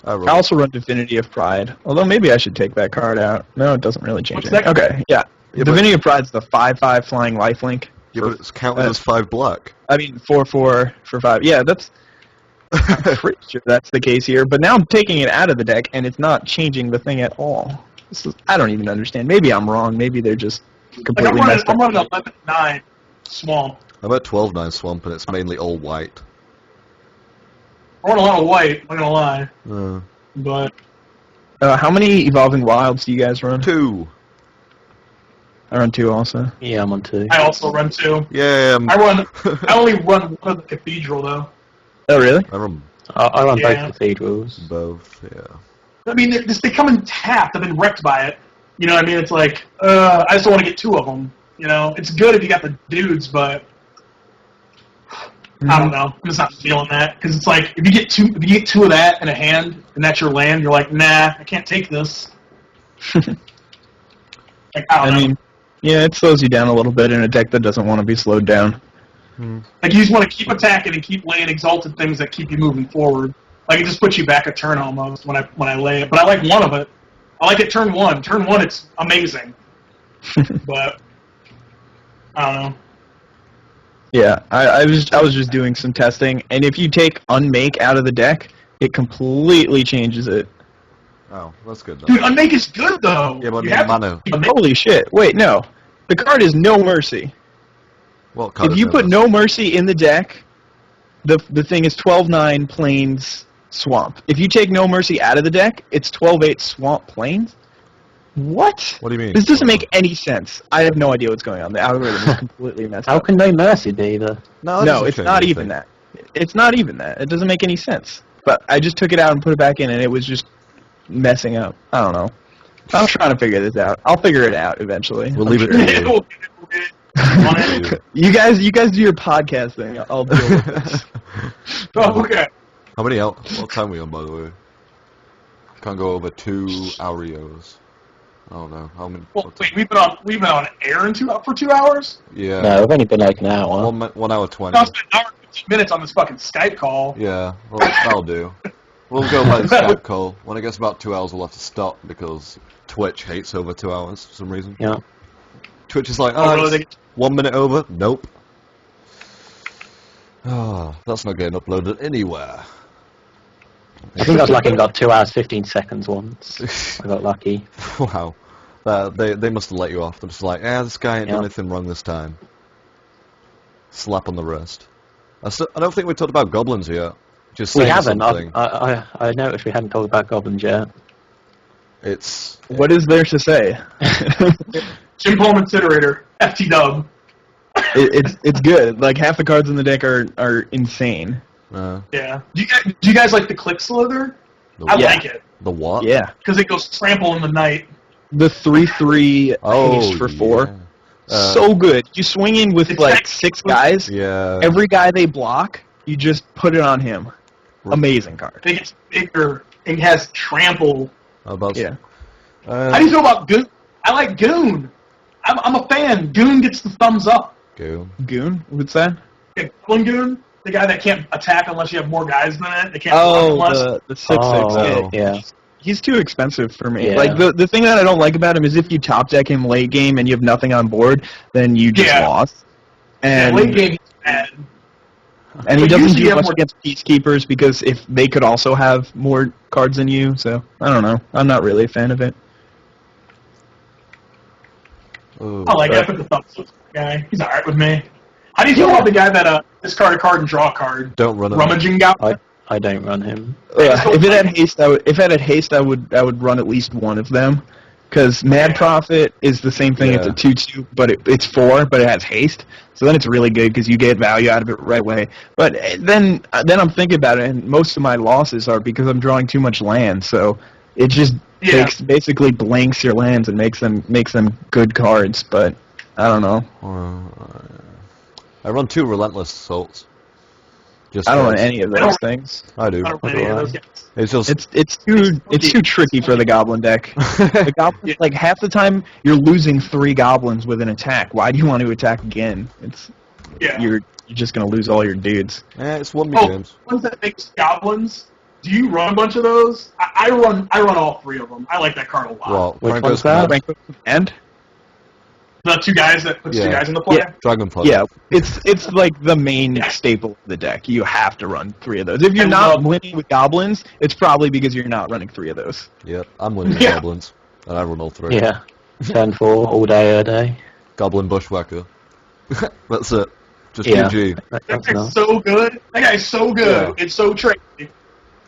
I I run it. also run Divinity of Pride. Although maybe I should take that card out. No, it doesn't really change What's it. that? Okay, yeah. Yeah, but- Divinity of Pride's the 5/5 flying lifelink. Yeah, but it's counted as 5 black. I mean, 4/4 for 5. Yeah, that's. I'm pretty sure that's the case here. But now I'm taking it out of the deck, and it's not changing the thing at all. I don't even understand. Maybe I'm wrong. Maybe they're just Like completely messed up. I'm running 11-9 Swamp. I'm at 12-9 Swamp, and it's mainly all white. I run a lot of white, I'm not gonna lie. Uh, But How many Evolving Wilds do you guys run? 2. I run 2 also. Yeah, I'm on 2. I also run 2. Yeah, I only run one of the Cathedral, though. Oh, really? I run I run Yeah. both cathedrals. both, yeah. I mean, they come in tapped. I've been wrecked by it. You know what I mean? It's like, I just don't want to get 2 of them. You know? It's good if you got the dudes, but I don't know. I'm just not feeling that. Because it's like, if you get two of that in a hand, and that's your land, you're like, nah, I can't take this. Like, I don't know. mean, yeah, it slows you down a little bit in a deck that doesn't want to be slowed down. Like, you just want to keep attacking and keep laying exalted things that keep you moving forward. Like, it just puts you back a turn almost when I lay it. But I like one of it. I like it turn 1. Turn 1, it's amazing. But I don't know. Yeah, I was just doing some testing, and if you take Unmake out of the deck, it completely changes it. Oh, that's good, though. Dude, Unmake is good, though. Yeah, but I You mean have to- mana. Holy shit! Wait, no, the card is No Mercy. What card If is you it? put No Mercy in the deck, the thing is 12/9 Plains Swamp. If you take No Mercy out of the deck, it's 12/8 Swamp Plains. What? What do you mean? This doesn't make any sense. I have no idea what's going on. The algorithm is completely messed How up. can no mercy be the? No, No, it's not even that. It's not even that. It doesn't make any sense. But I just took it out and put it back in, and it was just messing up. I don't know. I'm trying to figure this out. I'll figure it out eventually. We'll I'm leave it sure. to you. We'll get it. On it. You guys do your podcast thing. I'll deal with this. Oh, okay. How many out? What time are we on, by the way? Can't go over 2 Arios. I don't know. How many? Well, wait, we've been on air for 2 hours? Yeah. No, I've only been like an hour. 1 hour 20. No, it's been an hour and 15 minutes on this fucking Skype call. Yeah, well, that'll do. We'll go by the Skype call. When it gets about 2 hours, we'll have to stop because Twitch hates over 2 hours for some reason. Yeah. Twitch is like, Oh, oh, really? it's 1 minute over? Nope. Oh, that's not getting uploaded anywhere. I think I was lucky and got 2 hours 15 seconds once. I got lucky. Wow. They must have let you off. They're just like, this guy ain't done Yeah. anything wrong this time. Slap on the wrist. I don't think we talked about goblins yet. Just We saying haven't. something. I noticed we hadn't talked about goblins yet. It's What is there to say? Jim Palm Incinerator, FT Dub. It's good. Like half the cards in the deck are insane. Yeah. Do you guys like the Click Slither? I Yeah. like it the what? Yeah. because it goes trample in the night. The 3/3 Oh, haste for 4. yeah. So good. You swing in with It's like like- 6 guys. Yeah. Every guy they block, you just put it on him. Amazing card. It gets bigger and has trample. About Yeah. How do you feel about Goon? I like Goon. I'm a fan. Goon gets the thumbs up. Go. Goon? What's that? One Goon, the guy that can't attack unless you have more guys than it. They can't block unless. The 6/6. Oh, yeah. He's too expensive for me. Yeah. Like the thing that I don't like about him is if you top deck him late game and you have nothing on board, then you just Yeah. lost. Yeah, And late game, he's bad. and he But doesn't usually you do have much more- against peacekeepers because if they could also have more cards than you, so I don't know. I'm not really a fan of it. Ooh. I like Right. Epic the thumbs up guy. He's alright with me. How do you feel about the guy that discard a card and draw a card? Don't run it. Rummaging guy. I don't run him. If it had haste, I would run at least one of them. Because Mad Prophet is the same thing. Yeah. It's a 2/2, but it's 4, but it has haste. So then it's really good because you get value out of it right away. But then I'm thinking about it, and most of my losses are because I'm drawing too much land. So it just basically blanks your lands and makes them good cards. But I don't know. I run 2 Relentless Assaults. Just I don't run because. any of those things. I do. I don't know any of those guys. It's just It's too tricky for the goblin deck. The goblin, like half the time you're losing 3 goblins with an attack. Why do you want to attack again? Yeah. You're just gonna lose all your dudes. it's 1 Oh, games. ones that makes goblins. Do you run a bunch of those? I run all 3 of them. I like that card a lot. Well, Which Franco's one's that? Command- And The 2 guys that puts 2 Yeah. guys in the play. Yeah. Dragon Punch. yeah, it's like the main staple of the deck. You have to run 3 of those. If you're I not love- winning with goblins, it's probably because you're not running 3 of those. Yep. I'm winning the Yeah. goblins, and I run all 3. Yeah. Turn 4 all day, a day. Goblin Bushwhacker. That's it. Just Yeah. GG. That That's guy's enough. so good. That guy's so good. Yeah. It's so tricky.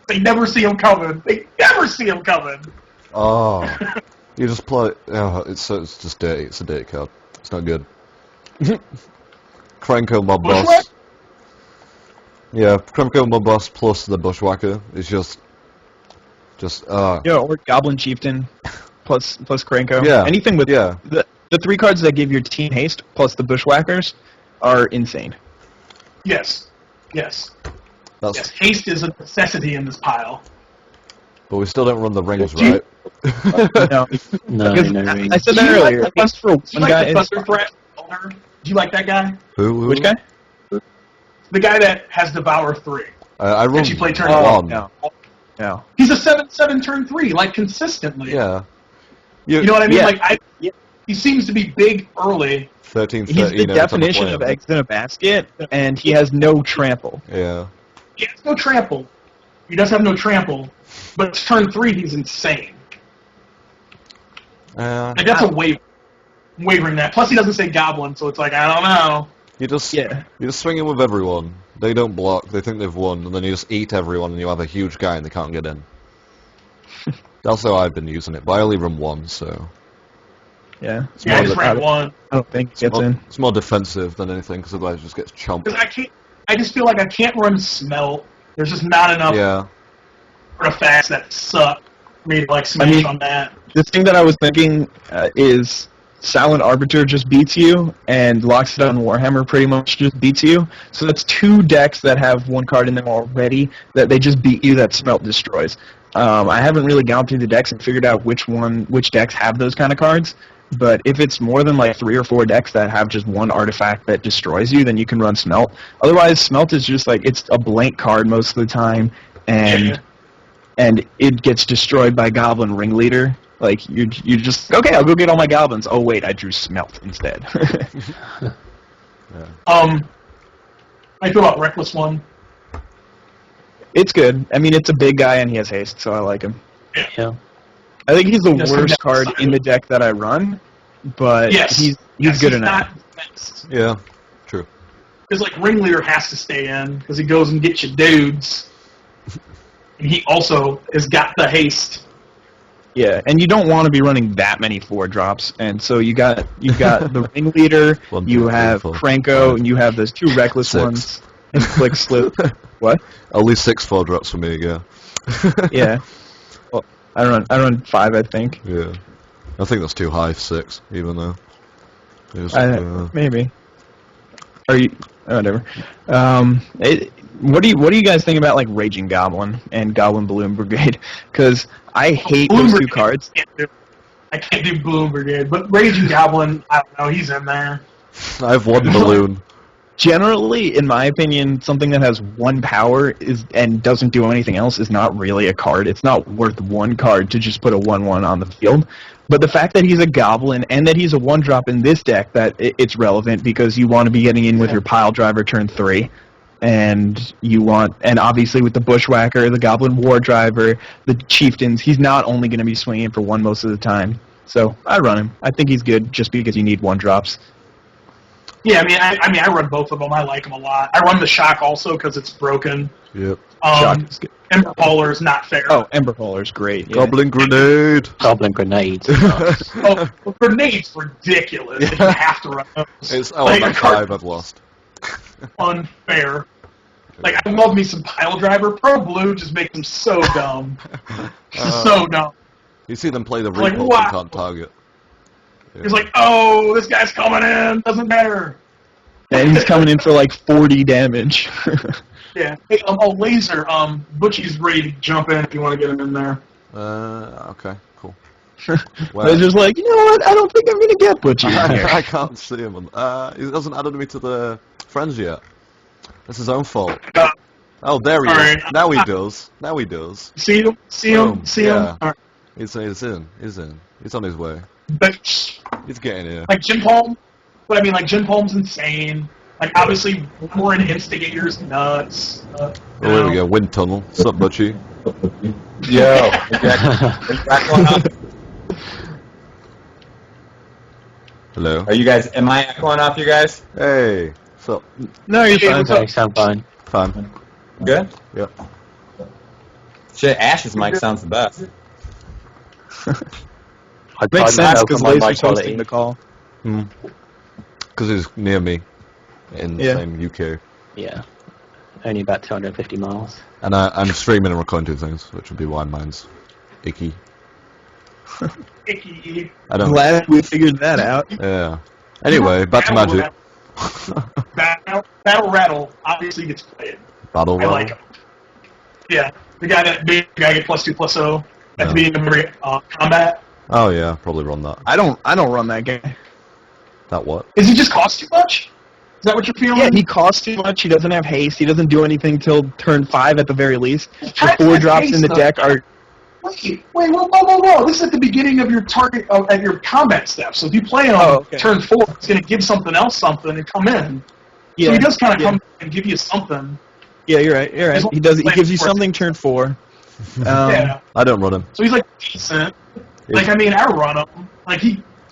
They never see him coming. They never see him coming. Oh, you just play. Oh, it's just dirty. It's a dirty card. It's not good. Cranko Mob Bushwhack? Boss. Yeah, Cranko Mob Boss plus the Bushwhacker is just. Yeah, or Goblin Chieftain plus Kranko. Yeah. Anything with Yeah. the 3 cards that give your team haste plus the Bushwhackers are insane. Yes. Yes. That's. Yes. Haste is a necessity in this pile. But we still don't run the rings, Do you- right? No, No, because no I ring. said Do that you like earlier. the Haste for Do you one like guy the is Thunder Threat owner? Do you like that guy? Who? which guy? The guy that has Devour 3. I run you play turn 1. No. No. He's a 7/7 turn 3, like consistently. Yeah. You know what I mean? Yeah. Like he seems to be big early. 13, He's 13 the every time I definition play of him. eggs in a basket, and he has no trample. Yeah. He has no trample. He does have no trample, but turn 3 he's insane. Like that's a wavering that. Plus he doesn't say goblin, so it's like I don't know. You just Yeah. you just swing in with everyone. They don't block. They think they've won, and then you just eat everyone, and you have a huge guy, and they can't get in. That's how I've been using it. But I only run 1, so Yeah. Yeah, I more just de- ran 1 I don't think it gets in. it's more defensive than anything, because otherwise it just gets chomped. because I just feel like I can't run smelt. There's just not enough Yeah. artifacts that suck for me to like smash on that. The thing that I was thinking is Silent Arbiter just beats you, and Lockstone Warhammer pretty much just beats you. So that's 2 decks that have 1 card in them already that they just beat you that Smelt destroys. I haven't really gone through the decks and figured out which decks have those kind of cards. But if it's more than like 3 or 4 decks that have just 1 artifact that destroys you, then you can run Smelt. Otherwise, Smelt is just like it's a blank card most of the time, and it gets destroyed by Goblin Ringleader. Like you just okay. I'll go get all my goblins. Oh wait, I drew Smelt instead. How you feel about Reckless One? It's good. I mean, it's a big guy and he has haste, so I like him. Yeah. I think he's the Just worst from that card in the deck that I run, but Yes. he's Yes, good enough. Yeah, true. Because like Ringleader has to stay in because he goes and gets your dudes, and he also has got the haste. Yeah, and you don't want to be running that many 4-drops, and so you've got the Ringleader, One, you two, three, have four, Franco, five. and you have those 2 reckless 6. ones, and Flick Slip. What? At least 6 4-drops for me, yeah. Yeah. Well, I run 5, I think. Yeah. I think that's too high, 6, even though. Maybe. Are you? Whatever. What do you guys think about like Raging Goblin and Goblin Balloon Brigade? Because I hate Balloon those 2 Brigade, cards. I can't do Balloon Brigade, but Raging Goblin, I don't know, he's in there. I have 1 balloon. Generally, in my opinion, something that has 1 power and doesn't do anything else is not really a card. It's not worth 1 card to just put a 1/1 on the field. But the fact that he's a goblin and that he's a 1-drop in this deck, that it's relevant because you want to be getting in with your pile driver turn 3. And obviously with the Bushwhacker, the Goblin War Driver, the Chieftains, he's not only going to be swinging for 1 most of the time. So I run him. I think he's good just because you need 1-drops. Yeah, I run both of them. I like them a lot. I run the Shock also because it's broken. Yep. Shock is good. Ember Polar is not fair. Oh, Ember Polar's great. Yeah. Goblin Grenade! Goblin grenades. Oh, well, Grenade's ridiculous. You have to run those. It's Like, element a card 5 I've lost. unfair. Like, I love me some Pile Driver. Pro Blue just makes them so dumb. So dumb. You see them play the Like, recall wow. and can't target. Yeah. It's like, oh, this guy's coming in. Doesn't matter. And he's coming in for like 40 damage. Yeah. Hey, Laser, Butchy's ready to jump in if you want to get him in there. Okay, cool. I was just like, you know what? I don't think I'm going to get Butchie in here. I can't see him. He hasn't added me to the friends yet. That's his own fault. Oh, there he is. Alright. Now he does. Now he does. See him? See him? Boom. See Yeah. him? All right. He's in. He's in. He's on his way. But, He's getting here. like, Jim Palm, but I mean, like, Jim Palm's insane. Like, obviously, more in Instigator's nuts. Oh, there we go. Wind tunnel. What's up, Butchy? Yo, back going up. Hello. Are you guys? Am I echoing off you guys? Hey. What's up? No, you're Hey, fine. what's up? Okay, sound fine. Fine. Good. Yep. Shit, Ash's mic sounds the best. I Makes tried sense to because open my Laser's quality. hosting the call. Because he's near me. In the Yeah. same UK. Yeah. Only about 250 miles. And I'm streaming and recording 2 things, which would be why mine's icky. Icky. I don't. Glad we figured that out. Yeah. Anyway, back to Magic. Battle Rattle obviously gets played. Battle I Royale. like him. Yeah, the big guy get +2/+0 at the beginning of every combat. Oh yeah, probably run that. I don't run that guy. That what? Does he just cost too much? Is that what you're feeling? Yeah, he costs too much. He doesn't have haste. He doesn't do anything till turn 5 at the very least. The Has 4-drops haste, in the though. deck are. Wait, whoa. This is at the beginning of your target, at your combat step. So if you play on okay. turn 4, it's going to give something else something and come in. Yeah, So he does kind of yeah. come and give you something. Yeah, you're right. You're right. He does. He gives you something turn 4. Yeah. I don't run him. So he's like decent. Like, I mean, I run him. Like,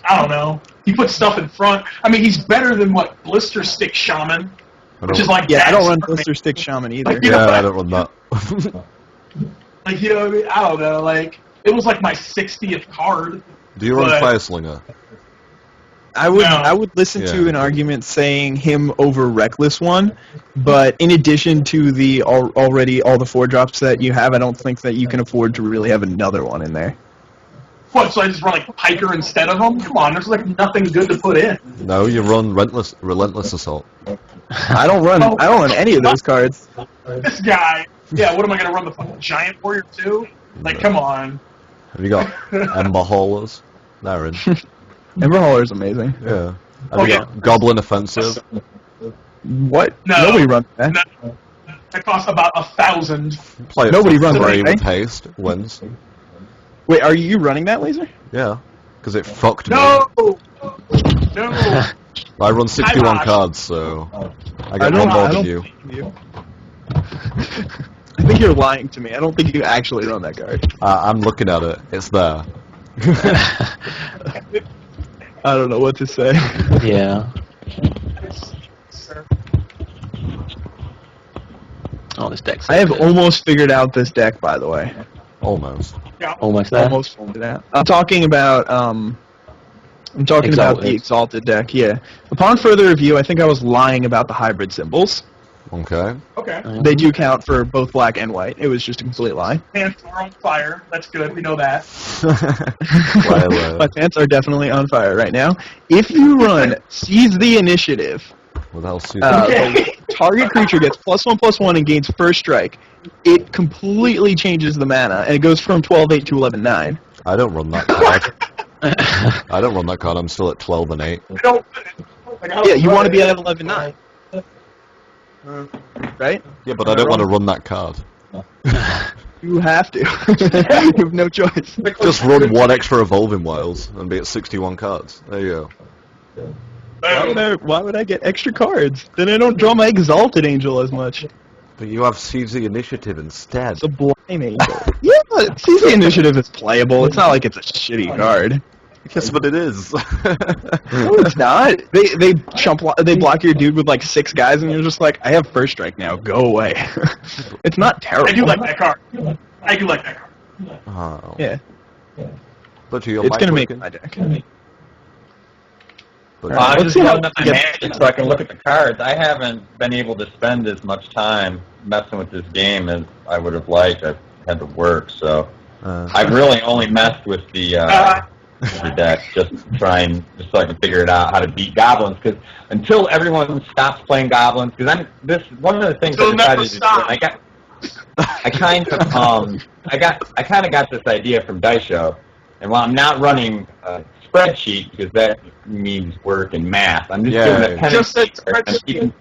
I don't know. He puts stuff in front. I mean, he's better than what Blister Stick Shaman, which is like Yeah, I don't run Dax. Blister Stick Shaman either. Like, you know, Yeah, I don't run that. Like, you know what I mean? I don't know. Like, it was like my 60th card. Do you run But- Fire Slinger? I would No. I would listen to Yeah. an argument saying him over Reckless One, but in addition to the already all the 4-drops that you have, I don't think that you can afford to really have another one in there. What, so I just run like Piker instead of him? Come on, there's like nothing good to put in. No, you run Relentless Assault. I don't run any of those cards. This guy, yeah, what am I going to run, the fucking Giant Warrior too? Like, come on. Have you got Ember Haulers? They're in. Ember Hauler is amazing. Yeah. Have Oh, you yeah. got Goblin Offensive? What? No. Nobody runs that. No, that costs about 1,000. Play it Nobody for runs free it, right? with haste. Wins. Wait, are you running that, Laser? Yeah. Because it fucked me. No! No! I run 61 Lost. cards, so I I got don't. one more I than don't you. believe you. I think you're lying to me. I don't think you actually run that card. I'm looking at it. It's there. I don't know what to say. Yeah. Oh, this deck's so I have good. almost figured out this deck, by the way. Almost. Almost there. Almost figured it out. I'm talking about Exalted. the Exalted deck, yeah. Upon further review, I think I was lying about the hybrid symbols. Okay. Okay. They do count for both black and white. It was just a complete lie. Pants are on fire. That's good. We know that. My pants are definitely on fire right now. If you run Seize the Initiative, What else? the target creature gets +1/+1 and gains first strike. It completely changes the mana, and it goes from 12/8 to 11/9. I don't run that card. I don't run that card. I'm still at 12 and 8. I don't, Yeah, you want to be at 11/9. Right? Yeah, but I don't want to run that card. You have to. You have no choice. Just run one extra Evolving Wilds and be at 61 cards. There you go. Why would I get extra cards? Then I don't draw my Exalted Angel as much. But you have Seize the Initiative instead. Sublime Angel. Yeah, but Seize the Initiative is playable. It's not like it's a shitty card. Yes, but it is. No, it's not. They block your dude with like 6 guys, and you're just like, I have first strike now. Go away. It's not terrible. I do like that card. I do like that card. Oh. Yeah, Butchy, your it's mic gonna make working? my deck. Butchy. I'm let's just see how loading up my it Magic so I can look at the cards. I haven't been able to spend as much time messing with this game as I would have liked. I've had to work, so I've really only messed with the deck just so I can figure it out how to beat goblins. Because until everyone stops playing goblins, because one of the things They'll I decided never to do. stop. I kind of got this idea from Daisho, and while I'm not running a spreadsheet because that means work and math, I'm just doing a pen Just and a paper. spreadsheet.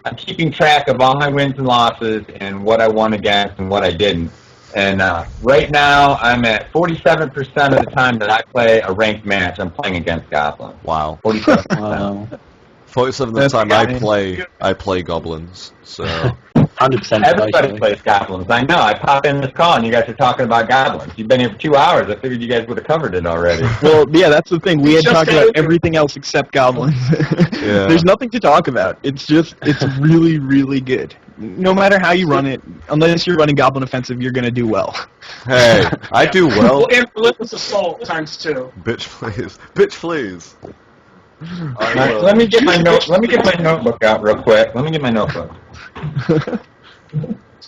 I'm keeping track of all my wins and losses and what I won against and what I didn't. And right now, I'm at 47% of the time that I play a ranked match, I'm playing against goblins. Wow. 47%. Wow. 47 of the That's time fine. I play goblins. So 100% Everybody plays goblins. I know. I pop in this call and you guys are talking about goblins. You've been here for 2 hours. I figured you guys would have covered it already. Well, yeah, that's the thing. We had Just talked gotta about do- everything else except goblins. Yeah. There's nothing to talk about. It's really, really good. No matter how you run it, unless you're running Goblin Offensive, you're going to do well. hey, I do well. Well, and Relentless Assault ×2. Bitch, please. Bitch, please. Let me get my notebook out real quick. Let me get my notebook.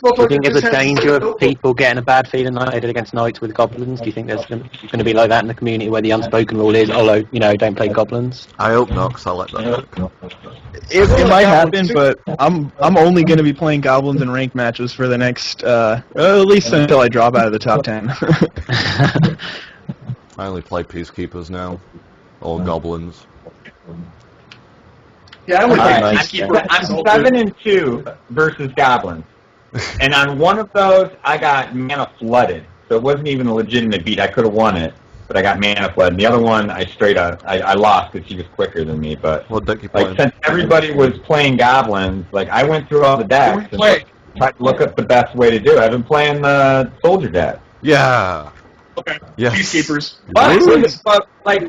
Do you think there's a danger of people getting a bad feeling like they did against Knights with goblins? Do you think there's going to be like that in the community where the unspoken rule is, don't play goblins? I hope not, because I like that book. It might happen, but I'm only going to be playing goblins in ranked matches for the next, at least until I drop out of the top 10. I only play Peacekeepers now. Or Goblins. Yeah, I would All like right, Peacekeeper. I'm 7-2 versus goblins, and on one of those I got mana flooded, so it wasn't even a legitimate beat. I could have won it, but I got mana flooded. And the other one I straight up I lost because she was quicker than me. But What deck you playing? since everybody was playing goblins, I went through all the decks and tried to look up the best way to do it. I've been playing the soldier deck. Yeah. Okay. Yes. Peacekeepers. But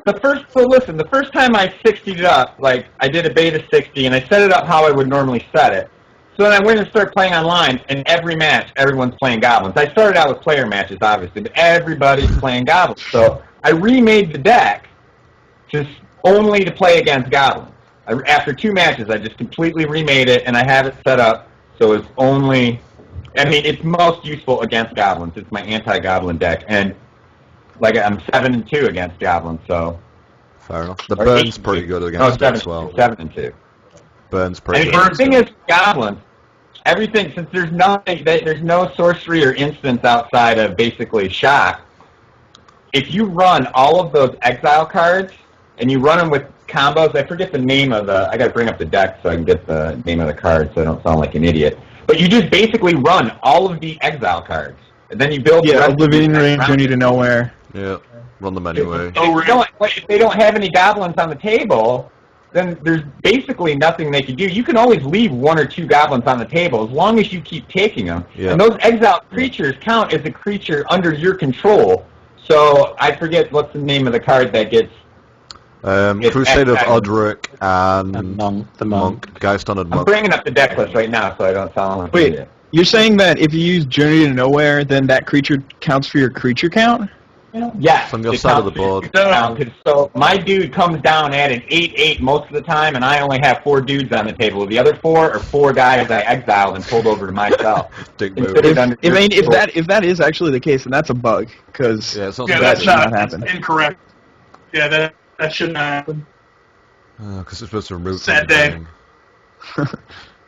the first time I 60'd it up, I did a beta 60, and I set it up how I would normally set it. So then I went and started playing online, and every match, everyone's playing goblins. I started out with player matches, obviously, but everybody's playing goblins. So I remade the deck just only to play against goblins. After 2 matches, I just completely remade it, and I have it set up so it's only... it's most useful against goblins. It's my anti-goblin deck, and... I'm 7-2 against goblins, so... Fair enough. The Or Burn's 8-2. pretty good No, against it as well. 7-2. Burn's pretty And good. the thing is, goblins, everything, since there's no sorcery or instance outside of basically shock, if you run all of those exile cards, and you run them with combos, I forget the name of I gotta bring up the deck so I can get the name of the card so I don't sound like an idiot. But you just basically run all of the exile cards. And then you build the Yeah, rest of the Oblivion deck Range, around Journey it. to Nowhere. Yeah. Run them anyway. If they don't have any goblins on the table, then there's basically nothing they can do. You can always leave 1 or 2 goblins on the table as long as you keep taking them. Yeah. And those exiled creatures count as a creature under your control. So I forget what's the name of the card that gets... Crusade of Odric and the monk. Geist Honored I'm Monk. bringing up the deck list right now so I don't sound like Wait, an idiot. you're saying that if you use Journey to Nowhere, then that creature counts for your creature count? Yes. From your it side of counts the board. for your count, 'cause so my dude comes down at an 8/8 most of the time, and I only have 4 dudes on the table. The other 4 are 4 guys I exiled and pulled over to myself. Dick move. Considered under your control. If that is actually the case, then that's a bug, because Yeah, it's not Yeah, supposed that's to. not happen. that's incorrect. Yeah, that shouldn't happen. Because it's supposed to remove Sad from the day. game.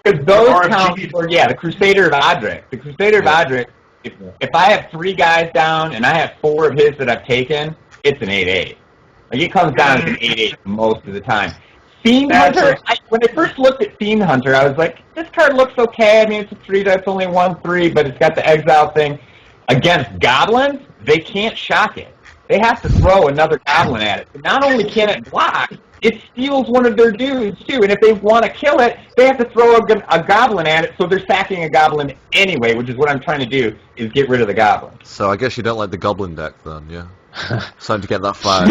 Because those RFG. count for, the Crusader of Odric. The Crusader of Odric, if I have 3 guys down and I have 4 of his that I've taken, it's an 8/8. Like, it comes down as an 8/8 most of the time. Fiend That's Hunter, when I first looked at Fiend Hunter, I was like, this card looks okay. I mean, it's a 3 that's only 1/3, but it's got the exile thing. Against goblins, they can't shock it. They have to throw another goblin at it. Not only can it block, it steals one of their dudes, too. And if they want to kill it, they have to throw a goblin at it, so they're sacking a goblin anyway, which is what I'm trying to do, is get rid of the goblin. So I guess you don't like the Goblin deck then, yeah? It's time to get that fired.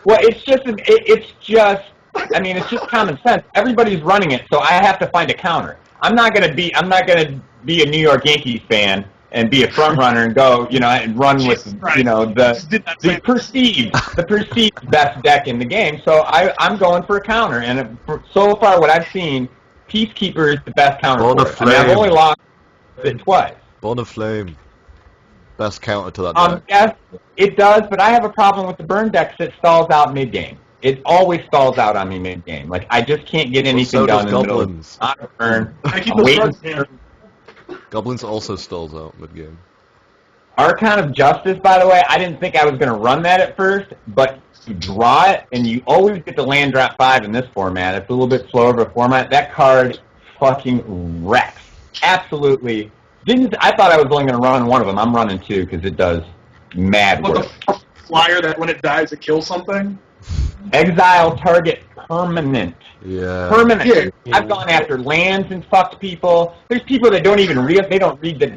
Well, it's just, I mean, it's just common sense. Everybody's running it, so I have to find a counter. I'm not gonna be a New York Yankees fan and be a front runner and go, and run with, the perceived best deck in the game. So I'm going for a counter, and so far what I've seen, Peacekeeper is the best counter Born for of it. I mean, I've Flame. only lost it twice. Born of Flame. Best counter to that deck. Yes, it does, but I have a problem with the burn deck 'cause it stalls out mid-game. It always stalls out on me mid-game. Like, I just can't get anything so done does in the middle. Goblins. Not a burn. I keep I'm those waiting. cards, yeah. Goblins also stalls out mid-game. Archon of Justice, by the way, I didn't think I was going to run that at first, but you draw it, and you always get the land drop 5 in this format. It's a little bit slower of a format. That card fucking wrecks. Absolutely. I thought I was only going to run one of them. I'm running 2 because it does mad What work. the flyer that when it dies it kills something? Exile target permanent. Yeah. Permanent. Yeah. I've gone after lands and fucked people. There's people that don't even read. They don't read they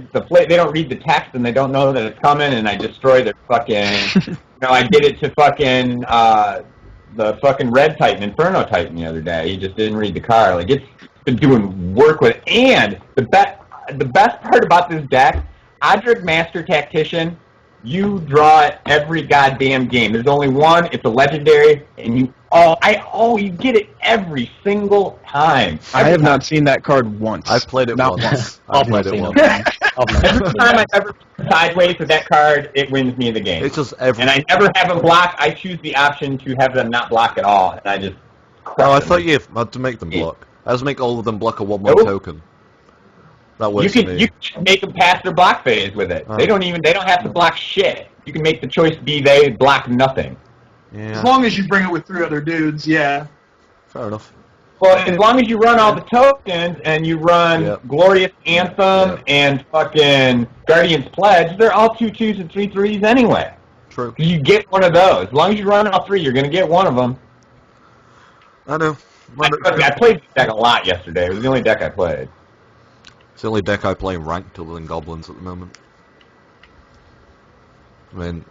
don't read the text and they don't know that it's coming. And I destroy their fucking. I did it to fucking the fucking Red Titan, Inferno Titan the other day. He just didn't read the card. Like, it's been doing work with it. And the best part about this deck, Odric Master Tactician. You draw it every goddamn game. There's only one. It's a legendary, and you get it every single time. I have not seen that card once. I've played it Not once. I've played it once. Every time I've ever played sideways with that card, it wins me the game. It's just every... And I never have them block. I choose the option to have them not block at all, and I just... Oh, I thought you had to make them block. I just make all of them block a 1/1 Nope. token. That works for me. You can make them pass their block phase with it. Oh. They don't have to block shit. You can make the choice be they block nothing. Yeah. As long as you bring it with 3 other dudes, yeah. Fair enough. Well, as long as you run all the tokens and you run Yep. Glorious Anthem Yep. and fucking Guardian's Pledge, they're all 2/2s and 3/3s anyway. True. You get one of those. As long as you run all 3, you're going to get one of them. I know. I played this deck a lot yesterday. It was the only deck I played. It's the only deck I play in ranked other than Goblins at the moment. I mean...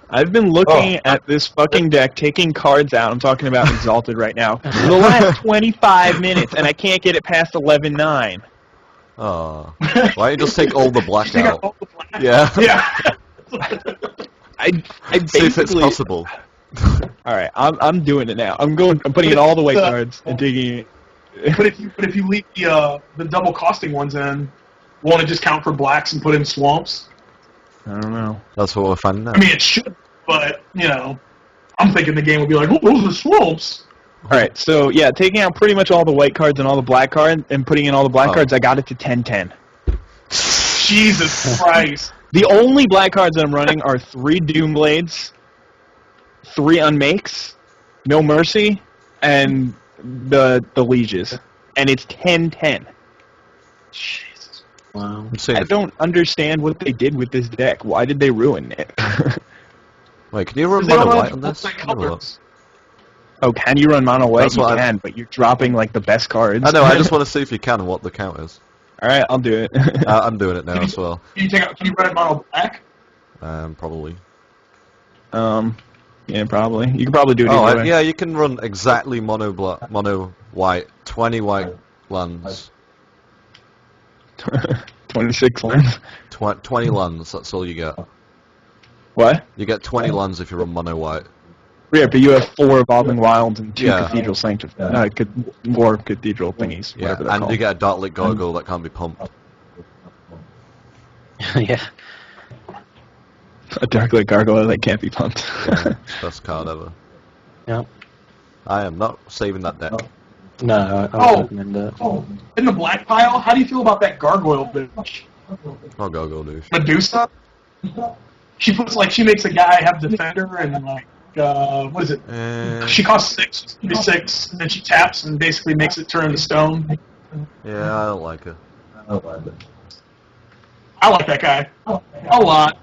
I've been looking at this fucking deck, taking cards out. I'm talking about Exalted right now. For the last 25 minutes, and I can't get it past 11-9. Why don't you just take all the black You got out? all the black. Yeah. Yeah. I See if it's basically... possible. Alright, I'm doing it now. I'm putting in all the white cards and taking it. But if you leave the double costing ones in, won't it just count for blacks and put in swamps? I don't know. That's what we're finding out. I mean, it should, but I'm thinking the game would be like, oh, those are swamps. Alright, so yeah, taking out pretty much all the white cards and all the black cards and putting in all the black cards, I got it to 10-10. Jesus Christ. The only black cards I'm running are 3 Doomblades, 3 Unmakes, No Mercy, and the Lieges. And it's 10-10. Jesus. Wow. I'm seeing I don't understand what they did with this deck. Why did they ruin it? Wait, can you run They don't mono have white on this? multiple Let me look. colors. Oh, can you run mono white? That's You what can, but you're dropping like the best cards. I know. I just want to see if you can and what the count is. All right, I'll do it. I'm doing it now as well. Can you run it mono black? Probably. Yeah, probably. You can probably do it Oh, either way. yeah, you can run exactly mono white, 20 white lands. 26 lands. 20 lands, that's all you get. What? You get 20 lands if you run mono white. Yeah, but you have 4 Evolving Wilds and 2 Yeah. Cathedral more Cathedral thingies, Yeah, whatever they're and called. you get a Darklit Gargoyle that can't be pumped. Yeah. A Darklit Gargoyle that can't be pumped. Yeah, best card ever. Yeah. I am not saving that deck. No, I Oh. would recommend it. Oh, in the black pile, how do you feel about that gargoyle bitch? Not Gargoyle douche. Medusa? She makes a guy have defender and what is it? She costs 6, and then she taps and basically makes it turn into stone. Yeah, I don't like her. I like that guy a lot.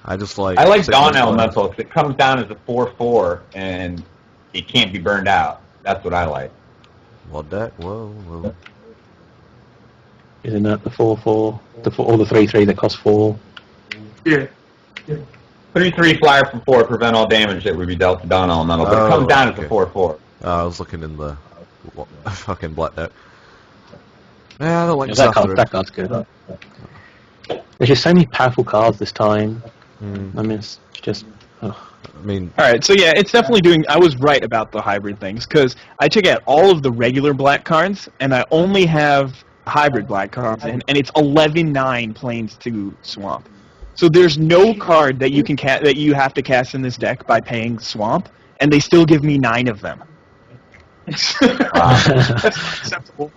I just like... I like six Dawn and five. Elemental because it comes down as a 4/4 and it can't be burned out. That's what I like. What deck? Whoa. Isn't that the 4/4? Or the 3/3 that cost 4? Yeah. 3/3 flyer from 4 prevent all damage that would be dealt to Dawn Elemental, but it comes down as a 4/4. I was looking in the fucking black deck. Yeah, I don't like Yeah, Zafir. that card's good. There's just so many powerful cards this time. Mm. I mean, it's just... ugh. I mean, Alright, so yeah, it's definitely doing... I was right about the hybrid things, because I took out all of the regular black cards, and I only have hybrid black cards in, and it's 11/9 Plains to Swamp. So there's no card that you can that you have to cast in this deck by paying Swamp, and they still give me 9 of them. That's not acceptable.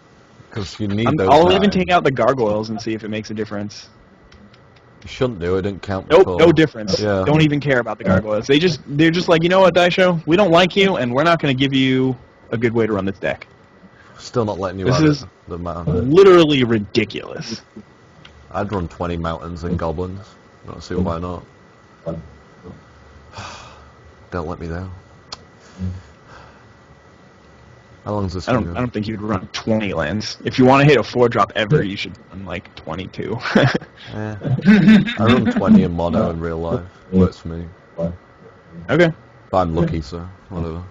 because you need those. I'll even nine. take out the gargoyles and see if it makes a difference. You shouldn't do it. Didn't count. Nope, before. no difference. Yeah. Don't even care about the gargoyles. They're just like, you know what, Daisho? We don't like you, and we're not going to give you a good way to run this deck. Still not letting you This out is- it, the mountain. Literally ridiculous. I'd run 20 mountains and goblins. I don't see why not. Don't let me down. How long is this? I don't think you'd run 20 lands. If you want to hit a 4-drop ever, you should run like 22. I run 20 in mono in real life. Works for me. Okay. But I'm lucky, so whatever.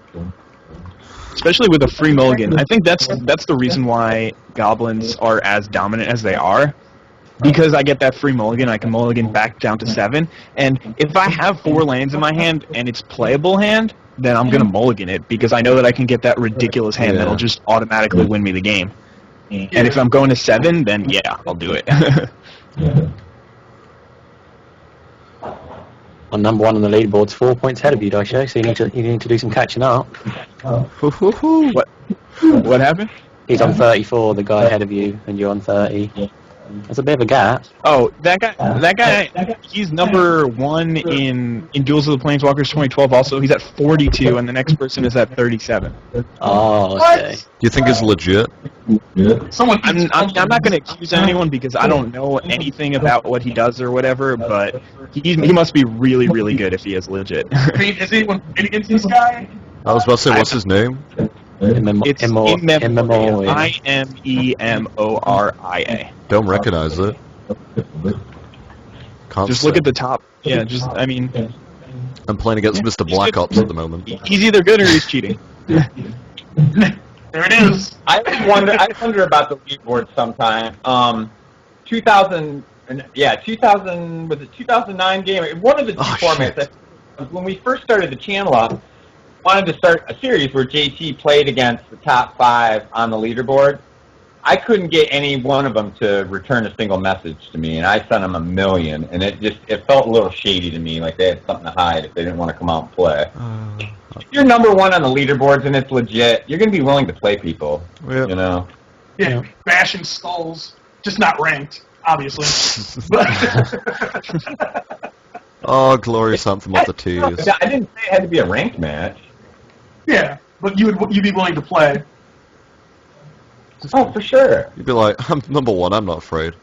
Especially with a free mulligan. I think that's the reason why goblins are as dominant as they are. Because I get that free mulligan, I can mulligan back down to 7. And if I have 4 lands in my hand and it's playable hand, then I'm going to mulligan it because I know that I can get that ridiculous hand Yeah. that'll just automatically win me the game. And if I'm going to 7, then yeah, I'll do it. I'm number 1 on the leaderboard's 4 points ahead of you, Daisho, so you need to do some catching up. What happened? He's on 34, the guy ahead of you, and you're on 30. There's a bit of a gap. Oh, that guy, he's number 1 in Duels of the Planeswalkers 2012 also. He's at 42, and the next person is at 37. Oh, What? okay. Do you think it's legit? Someone I'm not going to accuse anyone because I don't know anything about what he does or whatever, but he must be really, really good if he is legit. I mean, is anyone against this guy? I was about to say, what's his name? It's Immemorial. Imemoria. Don't recognize it. Can't Just say. look at the top. Yeah, I mean, I'm playing against Mr. Black Ops at the moment. he's either good or he's cheating. There it is. I wonder about the leaderboard sometime. 2000 was it 2009 game? One of the two formats. When we first started the channel up, wanted to start a series where JT played against the top 5 on the leaderboard. I couldn't get any one of them to return a single message to me, and I sent them a million, and it felt a little shady to me, like they had something to hide if they didn't want to come out and play. If you're number 1 on the leaderboards and it's legit, you're going to be willing to play people, Yeah. you know? Yeah, bashing skulls. Just not ranked, obviously. Oh, glorious anthem of the tees. I didn't say it had to be a ranked match. Yeah, but you'd be willing to play. Oh, for sure. You'd be like, I'm number 1, I'm not afraid.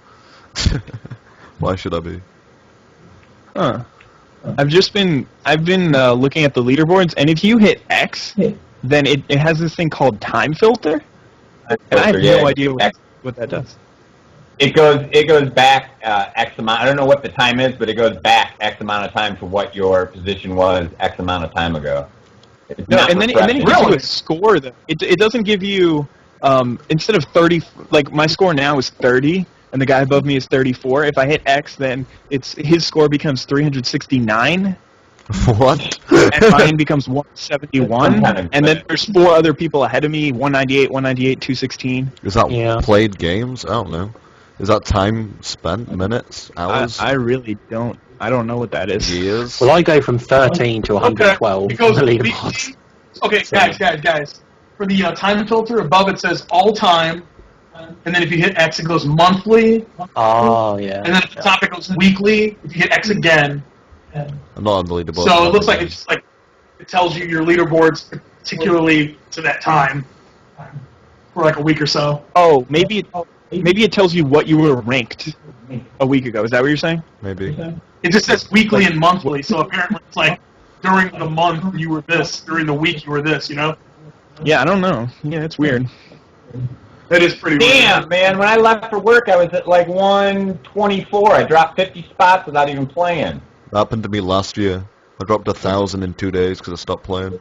Why should I be? Huh. I've been looking at the leaderboards, and if you hit X, then it has this thing called time filter, and I have no idea what that does. It goes back X amount. I don't know what the time is, but it goes back X amount of time to what your position was X amount of time ago. No, and then it gives you a score. It doesn't give you instead of 30. Like my score now is 30, and the guy above me is 34. If I hit X, then his score becomes 369. What? And mine becomes 171, and then there's 4 other people ahead of me: 198, 216. Is that played games? I don't know. Is that time spent, minutes, hours? I really don't. I don't know what that is. Years? Well, I go from 13 to 112 on the leaderboard. Okay, guys. For the time filter, above it says all time, and then if you hit X, it goes monthly. Oh, yeah. And then at the top, it goes weekly. If you hit X again. I'm not on the leaderboard. So it looks like it's just like it tells you your leaderboards particularly to that time for like a week or so. Oh, maybe it tells you what you were ranked a week ago. Is that what you're saying? Maybe. It just says weekly and monthly, so apparently it's like during the month you were this, during the week you were this, you know? Yeah, I don't know. Yeah, it's weird. That is pretty Damn, weird. man, when I left for work, I was at like 124. I dropped 50 spots without even playing. That happened to me last year. I dropped 1,000 in 2 days because I stopped playing.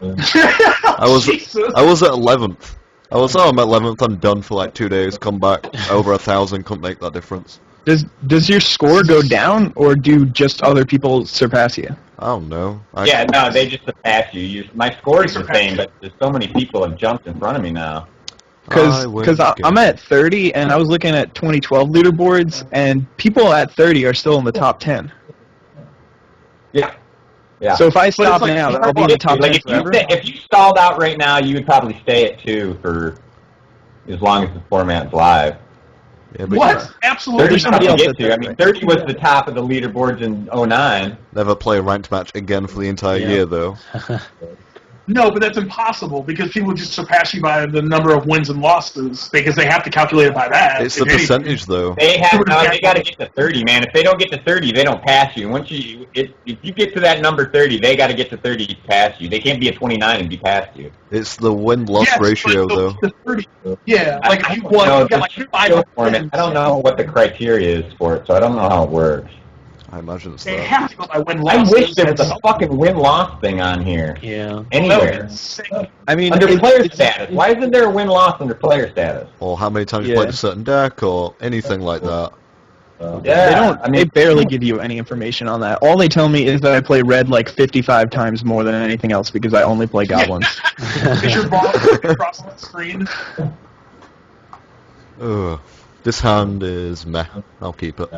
I was at 11th. I'm at 11th, I'm done for like 2 days, come back, over 1,000, couldn't make that difference. Does your score go down, or do just other people surpass you? I don't know. No, they just surpass you. My score is the same, but there's so many people have jumped in front of me now. Because I'm at 30, and I was looking at 2012 leaderboards, and people at 30 are still in the top 10. Yeah. So if I stop now, I'll be in the top 10 forever? If you stalled out right now, you would probably stay at 2 for as long as the format's live. Yeah, but What? Absolutely 30's tough not. to get to. I mean, 30 was the top of the leaderboards in 09. Never play a ranked match again for the entire year, though. No, but that's impossible because people just surpass you by the number of wins and losses because they have to calculate it by that. It's the percentage, though. They got to get to 30, man. If they don't get to 30, they don't pass you. If you get to that number 30, they got to get to 30 to pass you. They can't be at 29 and be past you. It's the win-loss ratio, though. The 30, yeah, like if you won, you got like 5 wins. I don't know what the criteria is for it, so I don't know how it works. I imagine it's They that. have to go by I win-loss. wish there was a fucking win-loss thing on here. Yeah. Anywhere. I mean, Under player status. Why isn't there a win-loss under player status? Or how many times you played a certain deck, or anything like that. They barely give you any information on that. All they tell me is that I play red like 55 times more than anything else because I only play goblins. Is your ball across the screen? Ugh. This hand is meh. I'll keep it.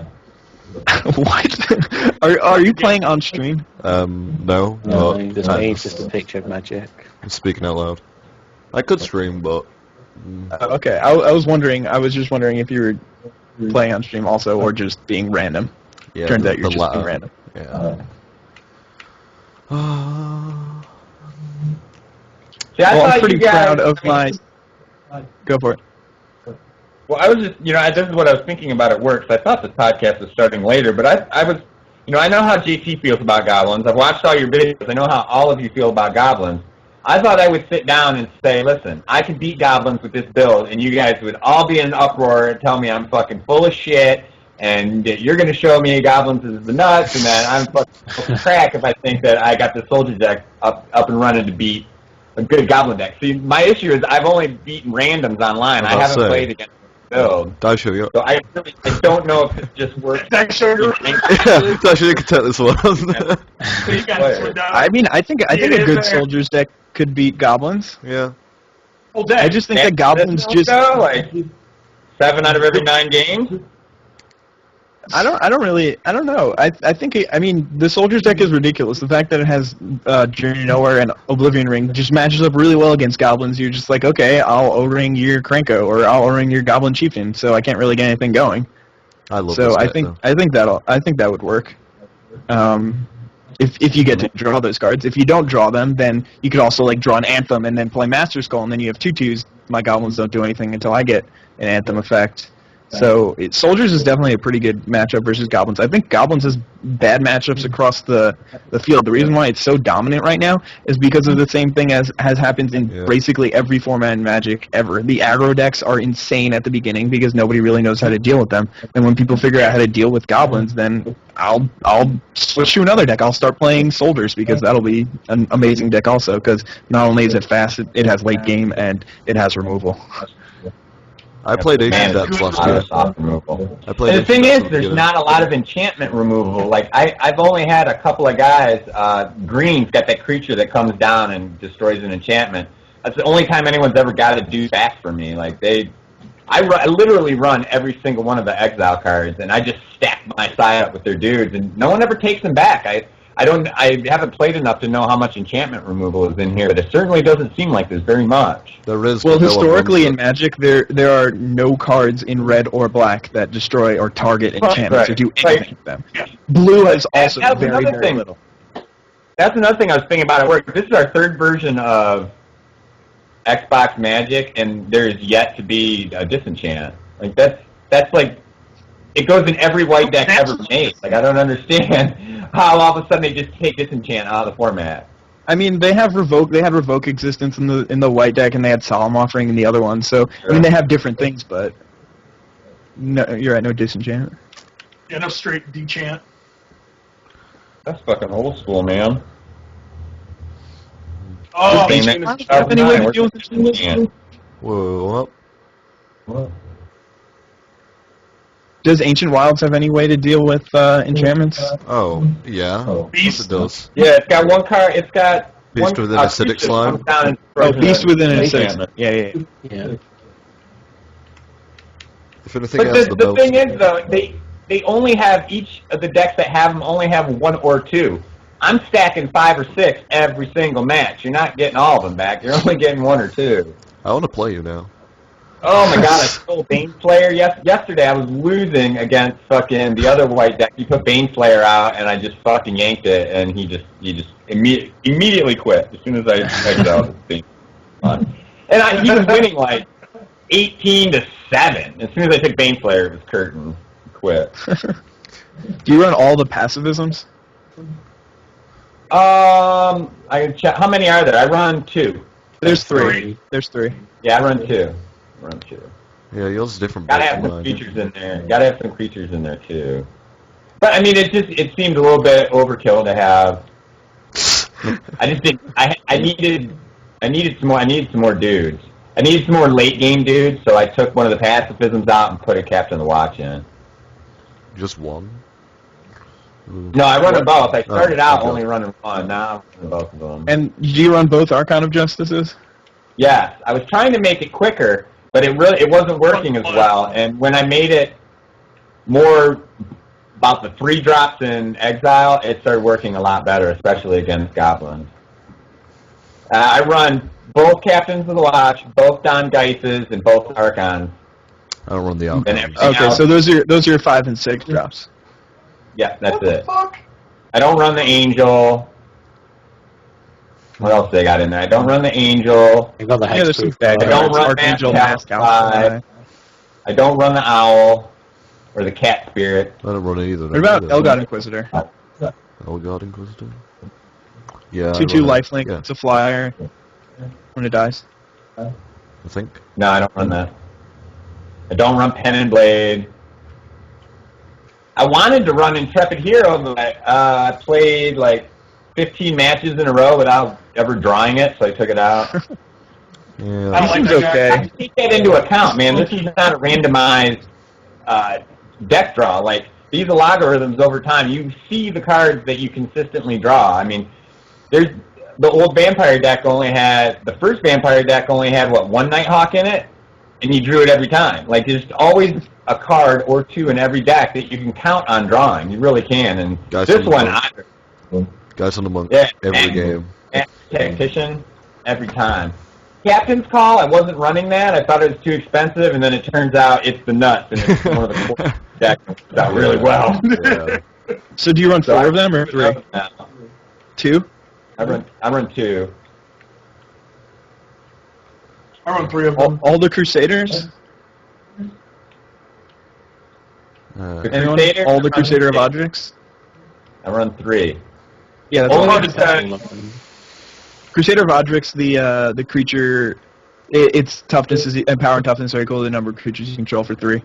What? Are you playing on stream? No. No, But this means just a picture of magic. I'm speaking out loud. I could stream, but... Okay, I was wondering. I was just wondering if you were playing on stream also, or just being random. Yeah, Turns out you're the just being latter. random. Yeah. See, I Well, thought I'm pretty you guys, proud of my... Go for it. Well, I was just, this is what I was thinking about at work. So I thought this podcast was starting later, but I was, I know how JT feels about goblins. I've watched all your videos. I know how all of you feel about goblins. I thought I would sit down and say, listen, I can beat goblins with this build, and you guys would all be in an uproar and tell me I'm fucking full of shit, and that you're going to show me goblins is the nuts, and that I'm fucking crack if I think that I got the soldier deck up and running to beat a good goblin deck. See, my issue is I've only beaten randoms online. I haven't played against build. Daisho, you. So I don't know if it just works. Daisho, you can take this one. So you got this one down. I mean, I think a good soldiers deck could beat goblins. Yeah. Full deck. I just think that goblins just... like 7 out of every 9 games. I don't know. I think the soldiers deck is ridiculous. The fact that it has Journey Nowhere and Oblivion Ring just matches up really well against goblins. You're just like, okay, I'll O-ring your Krenko or I'll O-ring your Goblin Chieftain, so I can't really get anything going. I love so this I deck, think though. I think that would work. If you get to draw those cards. If you don't draw them, then you could also like draw an Anthem and then play Master Skull, and then you have 2/2s. My goblins don't do anything until I get an Anthem effect. So Soldiers is definitely a pretty good matchup versus Goblins. I think Goblins has bad matchups across the field. The reason why it's so dominant right now is because of the same thing as has happened in basically every format in Magic ever. The aggro decks are insane at the beginning because nobody really knows how to deal with them. And when people figure out how to deal with Goblins, then I'll switch to another deck. I'll start playing Soldiers because that'll be an amazing deck also because not only is it fast, it has late game and it has removal. I played Ancient Depths last year. I played. And the thing is, there's not a lot of enchantment removal. Like I've only had a couple of guys. Green's got that creature that comes down and destroys an enchantment. That's the only time anyone's ever got to do back for me. Like I literally run every single one of the exile cards, and I just stack my side up with their dudes, and no one ever takes them back. I haven't played enough to know how much enchantment removal is in here, but it certainly doesn't seem like there's very much. There is. Well, historically in Magic, there are no cards in red or black that destroy or target enchantments or do anything with them. Blue is also very little. That's another thing I was thinking about at work. This is our third version of Xbox Magic, and there is yet to be a disenchant. Like that's like it goes in every white deck ever made. Like I don't understand how all of a sudden they just take disenchant out of the format. I mean, they have revoke. They had revoke existence in the white deck, and they had solemn offering in the other one. So I mean, they have different things, but no, you're right. No disenchant. Yeah, no straight dechant. That's fucking old school, man. Oh, Whoa. What? Does Ancient Wilds have any way to deal with enchantments? Oh, yeah. Beast. Yes, it does. Yeah, it's got one card. It's got Beast one, within acidic slime. Oh, Beast within an acidic. Yeah. If anything But has the thing is, though, they only have each of the decks that have them only have one or two. I'm stacking 5 or 6 every single match. You're not getting all of them back. You're only getting 1 or 2. I want to play you now. Oh my god, I stole Baneslayer. Yesterday I was losing against fucking the other white deck. He put Baneslayer out, and I just fucking yanked it, and he just immediately quit as soon as I exiled the thing. And he was winning like 18-7. As soon as I took Baneslayer, it was curtain. Quit. Do you run all the passivisms? I can check. How many are there? I run 2. There's 3. There's 3. Yeah, I run 2. Yeah, yours is different. Gotta have some creatures in there. Gotta have some creatures in there too. But I mean, it seemed a little bit overkill to have. I just didn't. I needed some more. I needed some more dudes. I needed some more late game dudes. So I took one of the pacifisms out and put a Captain of the Watch in. Just one? No, I run them both. I started out only running one. Now I'm running both of them. And do you run both Archon of Justices? Yes, I was trying to make it quicker, but it wasn't working as well. And when I made it more about the 3 drops in Exile, it started working a lot better, especially against Goblins. I run both Captains of the Watch, both Don Geises, and both Archons. I don't run the Archons. Okay, so those are your 5 and 6 drops. Yeah, that's What the it. fuck? I don't run the Angel. What else they got in there? I don't run the Angel. You got the Yeah, there's some Hexproof. bad I don't cards. run Archangel, Mask Mask, Outside. I don't run the Owl or the Cat Spirit. I don't run it either. What about Elgod Inquisitor? Elgod Inquisitor? Yeah. 2/2 lifelink. Yeah, It's a flyer when it dies. I think. No, I don't run that. I don't run Pen and Blade. I wanted to run Intrepid Hero, but I played like 15 matches in a row without ever drawing it, so I took it out. Yeah. I don't like Seems that guy. I okay. take that into account, man. This is not a randomized deck draw. Like, these algorithms over time, you see the cards that you consistently draw. I mean, there's the old Vampire deck the first Vampire deck only had, what, 1 Nighthawk in it? And you drew it every time. Like, there's always a card or 2 in every deck that you can count on drawing. You really can. And Guys this on the one, monk. Guys on the monk. Yeah, Every game. Tactician, every time. Captain's Call, I wasn't running that. I thought it was too expensive, and then it turns out it's the nuts, and it's one of the core decks that works out really well. Yeah. So do you run 4 of them or 3? 2? I run 2. I run 3 of them. All the Crusaders? Anyone? Crusader? All the Crusader of Odrix? I run 3. Yeah, that's All all hard I to got. say. Crusader of Odrix, the creature, its toughness is and power and toughness are equal to the number of creatures you control for 3.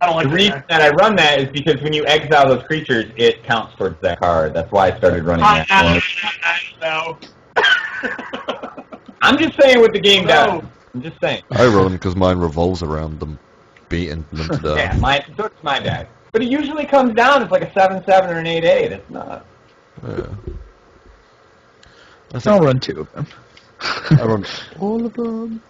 I don't like The reason that. that I run that is because when you exile those creatures, it counts towards that card. That's why I started running I that. know. I'm just saying what the game No. does. I'm just saying. I run because mine revolves around them beating them to death. Yeah, so it's my deck. But it usually comes down as like a 7/7 or an 8/8. It's not. Yeah. I'll run 2 of them. I run all of them.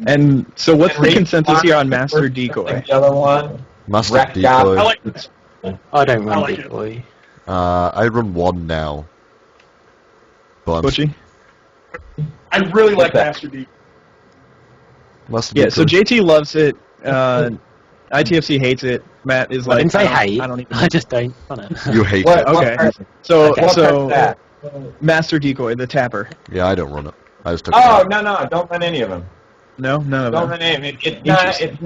And so what's And the Rage consensus here on Farm, Master Decoy? The other one. Master Wreck Decoy. I like this. I don't I run like it. decoy. I run 1 now. But I'm Butchy? I really like What's that? Master D. Master Yeah, Decoy. so JT loves it. ITFC hates it. Matt is I like, didn't say hate. I don't even. I just don't run it. You hate What? it. Okay. What So Okay. What so card's that? Master Decoy, the tapper. Yeah, I don't run it. I just took it Oh out. no! Don't run any of them. No, none of Don't them. run any of them. It's Interesting.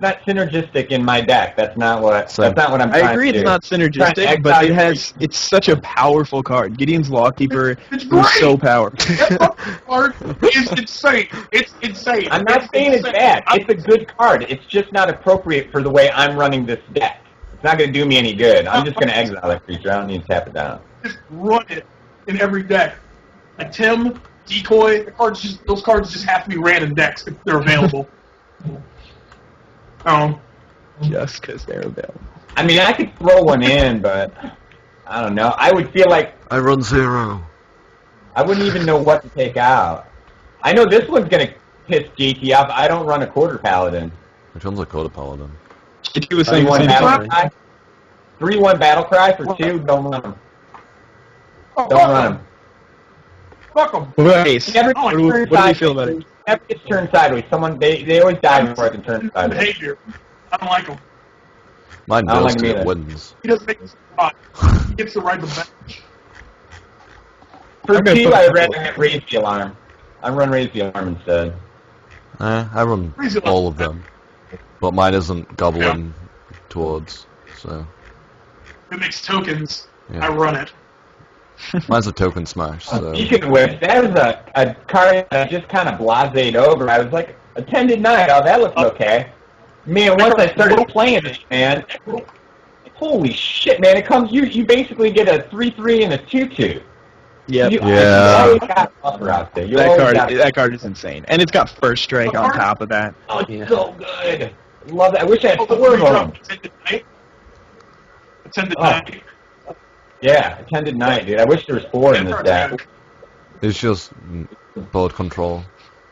not synergistic in my deck. That's not what. Same. That's not what I'm. I trying agree to it's do. not Trying to synergistic, but exile it's such a powerful card. Gideon's Lawkeeper It's is great. so powerful. That fucking card is insane. It's insane. I'm not saying it's insane. bad. I'm It's a good card. It's just not appropriate for the way I'm running this deck. It's not going to do me any good. I'm just going to exile that creature. I don't need to tap it down. just run it in every deck. Like Tim, Decoy, those cards just have to be ran in decks if they're available. Just because they're available. I mean, I could throw one in, but I don't know. I would feel like I run 0. I wouldn't even know what to take out. I know this one's going to piss JT off. I don't run a quarter paladin. Which one's a Coda Paladin? JT was saying the 3-1 same battle thing. cry. 3-1 battle cry for 2. Don't run them. Don't run them. Fuck them. What about Ace? Never What do turn we sideways. feel about it? Never gets turned sideways. They always die before I can turn sideways. Behavior. I don't like him. Mine I don't does like him till it either. wins. He doesn't make the spot. He gets to ride the bench. For I'm gonna 2, put I'd it- rather raise the alarm. I run raise the alarm instead. I run Crazy all of them. But mine isn't gobbling towards, so... It makes tokens. Yeah. I run it. Mine's a token smash, so... Speaking of which, that was a card that I just kind of blased over. I was like, Attended Night, oh, that looks okay. Man, once I started playing it, man, holy shit, man, it comes, you basically get a 3/3 and a 2/2. Yep. You Yeah. always got a buffer out there. You always got That card is insane, and it's got first strike on top of that. Oh, it's Yeah. so good. Love that. I wish I had Oh, 4 of them. Attended Night. Attended Oh. Night. Yeah, Attended Night, dude. I wish there was 4 in this deck. It's just board control.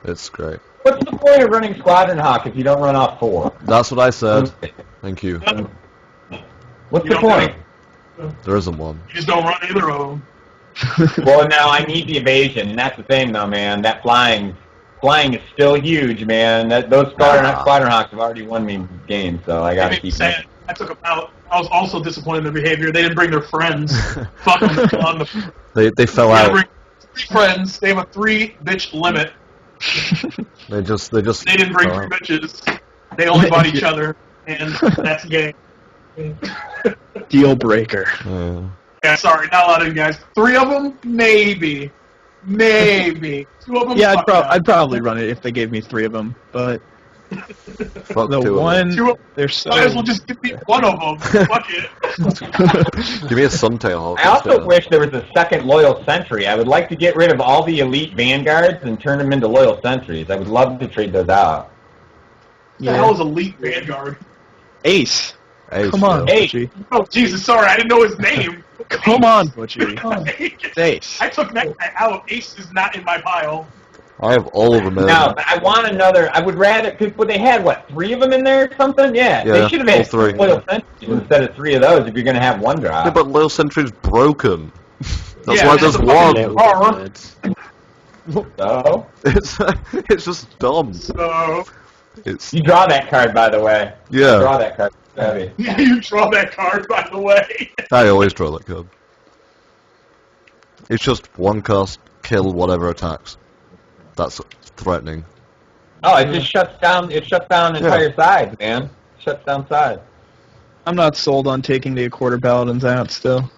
It's great. What's the point of running Squadron Hawk if you don't run off 4? That's what I said. Thank you. What's You the don't point? There isn't one. You just don't run either of them. Well, now I need the evasion, and that's the thing, though, man. That flying is still huge, man. Those Squadron Hawks have already won me games, so I gotta keep sad. I took them out. I was also disappointed in their behavior. They didn't bring their friends. Fuck them. On the, They fell they out. bring 3 friends. They have a 3 bitch limit. They just They didn't bring 3 bitches. They only bought each other, and that's gay. Deal breaker. Yeah. Yeah, sorry, not a lot of you guys. 3 of them, maybe. 2 of them. Yeah, fuck no. I'd probably run it if they gave me 3 of them, but Fuck the 2 of one, them. 2 of they're so... Might as well just give me 1 of them. Fuck it. Give me a Suntail Hawk. I also instead. wish there was a second Loyal Sentry. I would like to get rid of all the elite Vanguards and turn them into Loyal Sentries. I would love to trade those out. What the hell is Elite Vanguard? Ace. Ace, Come on, yeah. Hey. Butchie. Oh, Jesus, sorry, I didn't know his name. Come on, Butchie. It's Ace. I took that guy out. Ace is not in my pile. I have all of them in. No, but I want another. I would rather, because they had, what, 3 of them in there or something? Yeah, Yeah, they should have all had 3. Loyal Sentries instead of 3 of those if you're going to have 1 drop. Yeah, but Loyal Sentry's broken. That's Yeah, why that's there's a one. fucking- So, It's just dumb. So, It's you draw that card, by the way. You yeah. draw that card. Heavy. yeah, you draw that card, by the way. I always draw that card. It's just 1 cost, kill whatever attacks. That's threatening. Oh, it just shuts down. It shuts down entire sides, man. Shuts down sides. I'm not sold on taking the quarter paladins out still.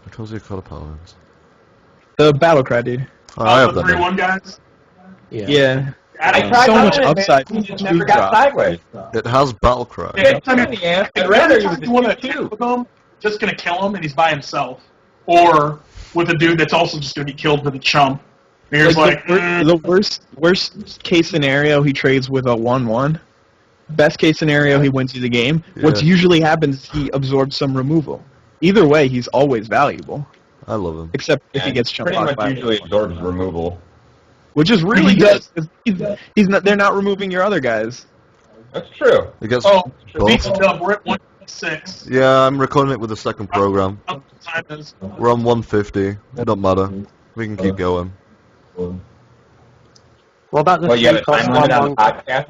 Which one's your quarter paladins? The battle cry, dude. Oh, I have the them. 3-1 guys. Yeah. I tried So much running it, upside. man. He just never got sideways. It has battle cry. Yeah, I mean, In the end, I'd I'd rather rather he was you want to a 2-2. with him, just gonna kill him, and he's by himself, or with a dude that's also just gonna be killed for the chump. And you're just like, the worst case scenario, he trades with a 1/1. Best case scenario, he wins you the game. What's Yeah. usually happens is he absorbs some removal. Either way, he's always valuable, I love him. except if he Yeah, gets chumped pretty much by usually absorbs removal. which is really He good. does. 'Cause he's not. They're not removing your other guys. That's true. It gets oh, beats both. it up. We're at 1.6. Yeah, I'm recording it with the second program. Time is. We're on 150. It don't matter. We can keep going. What about the Well, you have a 3 cost time limit on 1/1? the podcast?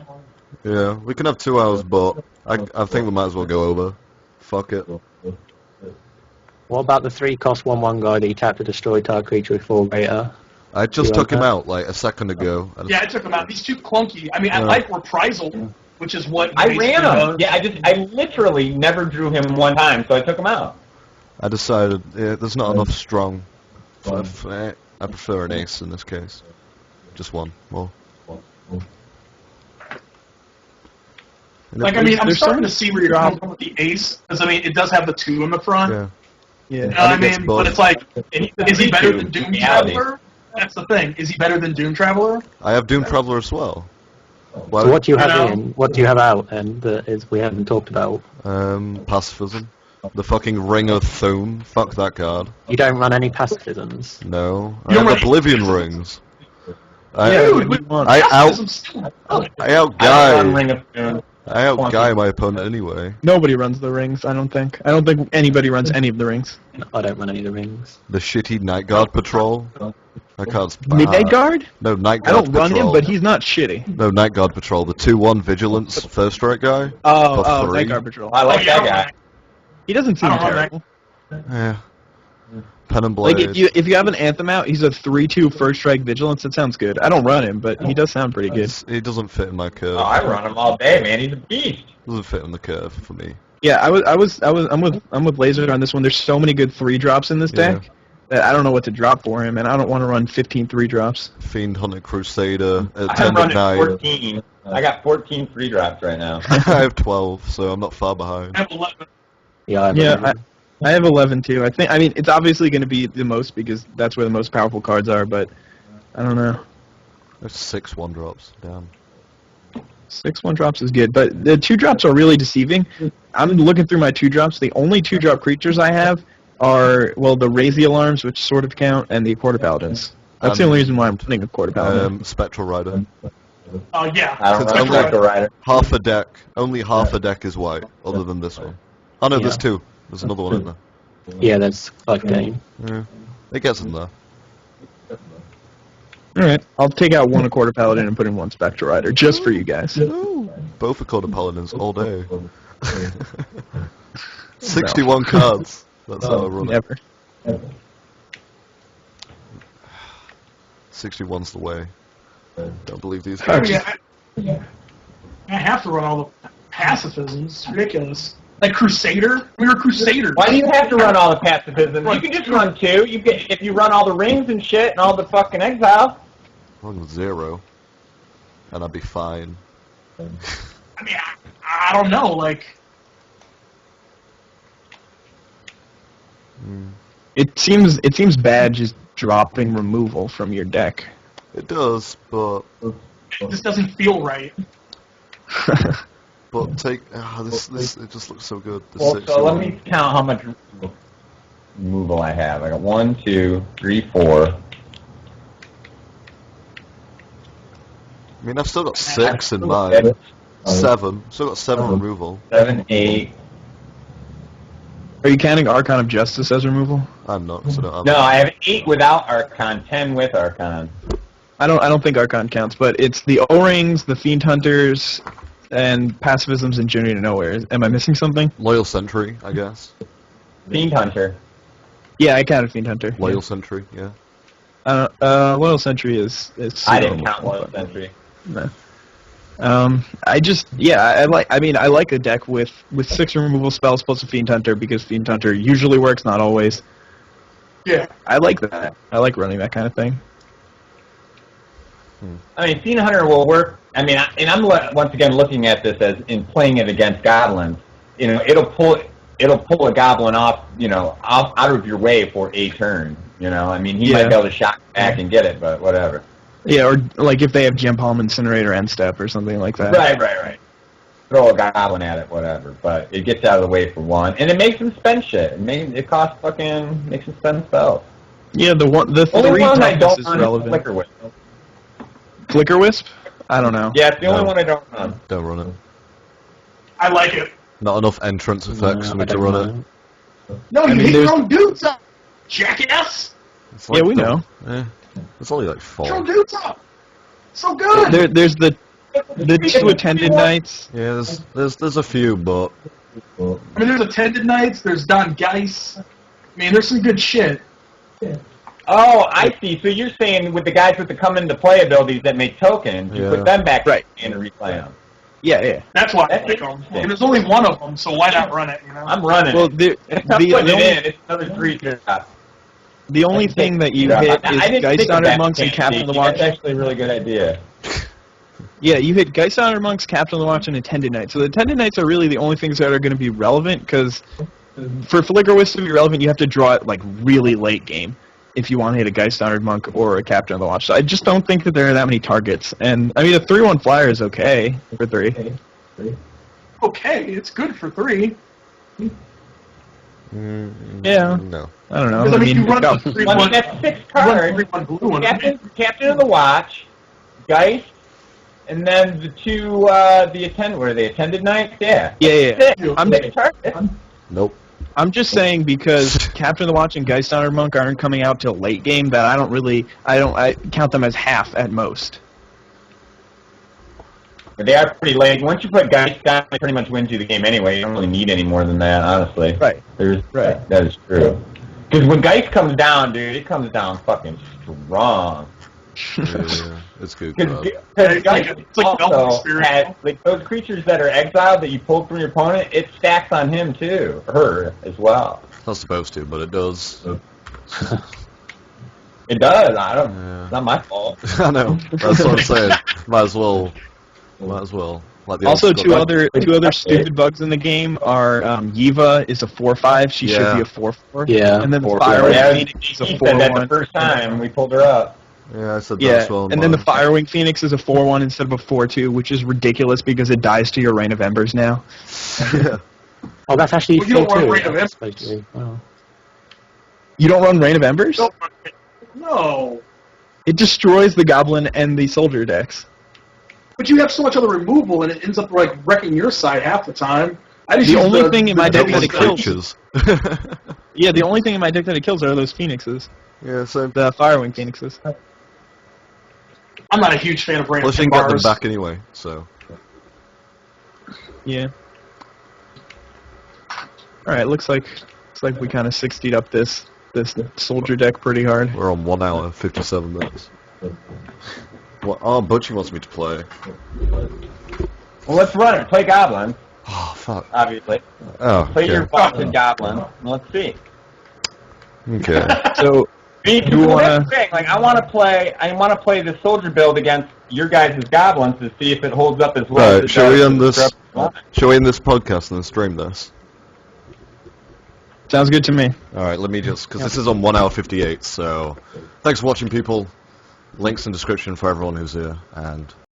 Yeah, we can have 2 hours, but I think we might as well go over. Fuck it. What about the 3 cost 1/1 guy that you tap to destroy target creature with 4 greater? I just You took like him that? out like a second ago. Yeah, I took him out. He's too clunky. I mean, I Yeah. like reprisal, which is what I basically ran him. does. Yeah, I literally never drew him one time, so I took him out. I decided there's not enough strong. I prefer an ace in this case. Just one more. And Like, if I we- mean, I'm there's starting so to see where you're coming from with the ace, because I mean, it does have the 2 in the front. yeah. Yeah. You know what I And it gets mean? both. But it's like, is he better than In Doom reality. Traveler? That's the thing. Is he better than Doom Traveler? I have Doom Traveler as well. Why So what do you have You know? in? What do you have out? And that is we haven't talked about. Pacifism. The fucking Ring of Thum. Fuck that card. You don't run any pacifisms. No. I You have already- Oblivion Rings. Dude, what do you want? I out Pacifism's still- I I run outguy Ring of Doom. my opponent anyway. Nobody runs the rings. I don't think. I don't think anybody runs any of the rings. No, I don't run any of the rings. The shitty Night Guard Patrol. That card's bad. Midnight Guard? No, Night I Guard don't run Patrol. him, but he's not shitty. No, Night Guard Patrol. The 2/1 Vigilance first strike guy. Oh, For oh, free. Night Guard Patrol. I like Oh, yeah, that guy. He doesn't seem I don't run terrible. Yeah. Pen and Blade. Like if you have an Anthem out, he's a 3/2 first strike vigilance. That sounds good. I don't run him, but he does sound pretty good. He doesn't fit in my curve. Oh, I run him all day, man. He's a beast. Doesn't fit in the curve for me. Yeah, I'm with Lazor on this one. There's so many good 3-drops in this Yeah. deck that I don't know what to drop for him, and I don't want to run 15 3-drops. Fiend Hunter Crusader, I'm Attendant running Knight. 14. I got 14 free drops right now. I have 12, so I'm not far behind. I have 11. Yeah, I have Yeah, 11. I have 11 too. I mean, it's obviously going to be the most because that's where the most powerful cards are, but I don't know. There's 6 1-drops. Damn. 6 1-drops is good, but the 2-drops are really deceiving. I'm looking through my 2-drops. The only 2-drop creatures I have are, well, the Raise the Alarms, which sort of count, and the Quarter Paladins. That's the only reason why I'm putting a Quarter Paladin. Spectral Rider. Yeah. I don't Since run only- Spectre Rider. Half a deck. Only half a deck is white, other than this one. Oh no, Yeah. there's 2. There's another one in there. Yeah, that's 15. Yeah. It gets in there. Alright, I'll take out 1 a Quarter Paladin and put in 1 Spectre Rider, just for you guys. Both are Quarter Paladins all day. 61 cards. That's how I run it. Never. 61's the way. Don't believe these Oh, guys. yeah. I have to run all the pacifisms. It's ridiculous. Like Crusader? We were Crusaders. Why do you have to run all the pacifism? You can just run 2. You get if you run all the rings and shit and all the fucking exile. Run 0. And I'd be fine. I mean, I don't know. Like, It seems bad just dropping removal from your deck. It does, but it just doesn't feel right. take this it just looks so good. The Well, 6 so let me count how much removal I have. I got 1, 2, 3, 4. I mean, I've still got 6 in mine. 7. Still got 7 removal. 7, 8. Are you counting Archon of Justice as removal? I'm not, because I don't have No, I have 8 without Archon, 10 with Archon. I don't think Archon counts, but it's the O-Rings, the Fiend Hunters, and Pacifisms and Journey to Nowhere. Am I missing something? Loyal Sentry, I guess. Fiend Hunter. Yeah, I counted Fiend Hunter. Loyal Sentry, yeah. Loyal Sentry is I didn't count Loyal Sentry. No. I like a deck with 6 removal spells plus a Fiend Hunter because Fiend Hunter usually works, not always. Yeah. I like that. I like running that kind of thing. I mean, Fiend Hunter will work. I mean, and I'm once again looking at this as in playing it against goblins. You know, it'll pull a goblin off, out of your way for a turn. You know, I mean, he might be able to shock back and get it, but whatever. Yeah, or like if they have Gem Palm, Incinerator, End Step, or something like that. Right. Throw a goblin at it, whatever. But it gets out of the way for one, and it makes him spend shit. It costs makes him spend spells. Yeah, the Only 3 one I toughness don't is run relevant. Flicker Wisp. Flicker Wisp? I don't know. Yeah, it's the only one I don't run. Don't run it. I like it. Not enough entrance effects for me to run it. No, you mean, hit your there's- own dudes up, jackass. It's Yeah, we know. It's only like Hit your own 4. dudes up. So good. There's the 2 Attended Knights. Yeah, there's a few, but I mean, there's Attended Knights. There's Don Geis. I mean, there's some good shit. Oh, I see. So you're saying with the guys with the come into play abilities that make tokens, you Yeah. put them back Right. in and replay them. Yeah. That's why I That's like them. interesting. And there's only one of them, so why not run it? I'm running. Well, it. the I'm putting only, it in. It's another 3 drops. the only thing that you Yeah, hit I is didn't Geist think of Honored that Monks and Captain of the Watch. That's actually a really good idea. Yeah, you hit Geist Honored Monks, Captain of the Watch, and Attended Knights. So the Attended Knights are really the only things that are going to be relevant, because for Flicker Wisp to be relevant, you have to draw it like really late game if you want to hit a Geist Honored Monk or a Captain of the Watch. So I just don't think that there are that many targets. And I mean, a 3/1 flyer is okay for 3. Okay, it's good for 3. Yeah. No. I don't know. Because, I mean, you run about- the 3 Well, I one, mean, that's 6 you run cards. 3/1 blue one. Captain of the Watch, Geist, and then the 2, were they Attended Knights? Yeah. Yeah. Six. I'm- Six targets. Nope. I'm just saying because Captain of the Watch and Geist Honored Monk aren't coming out till late game that I count them as half at most. But they are pretty late. Once you put Geist down, it pretty much wins you the game anyway. You don't really need any more than that, honestly. Right. Right. That is true. Because when Geist comes down, dude, it comes down fucking strong. Yeah, it's good. Because It's like Geist Velvet also Experience. has, like, those creatures that are exiled that you pulled from your opponent, it stacks on him too, her as well. It's not supposed to, but it does. It does. I don't. Yeah. It's not my fault. I know. That's what I'm saying. Might as well. Like the Also, old two other stupid bugs in the game are Yiva is a 4/5. She should Yeah. be a 4/4. Yeah. And then the 4/4. Firewing Yeah, Phoenix is a he said that the 4/1. first time we pulled her up. Yeah, I said that Yeah, as well. and then the Firewing Phoenix is a 4/1 instead of a 4/2, which is ridiculous because it dies to your Rain of Embers now. Yeah. Oh, that's actually Well, you don't full want too. Rain of That's Embers. supposed to be. Wow. You don't run Rain of Embers? No. It destroys the Goblin and the Soldier decks. But you have so much other removal, and it ends up like wrecking your side half the time. I just The use only thing in my deck that Double it kills. creatures. Yeah, the only thing in my deck that it kills are those Phoenixes. Yeah, same. The Firewing Phoenixes. I'm not a huge fan of Rain Plus of you can get them Embers. back anyway, so. Yeah. Alright, looks like we kind of 60'd up this Soldier deck pretty hard. We're on 1 hour, 57 minutes. Well, oh, Butchy wants me to play. Well, let's run it. Play Goblin, Oh, fuck. obviously. Oh, Play your okay. Boston Goblin. Let's see. Okay. So, See, Do you well, wanna- that's the thing. Like, I want to play the soldier build against your guys' goblins to see if it holds up as well. Right, as it shall we does end with this? the Scrub. Shall we end this podcast and then stream this? sounds good to me. Alright, let me just, because this is on 1 hour 58, so thanks for watching, people. Links in description for everyone who's here, and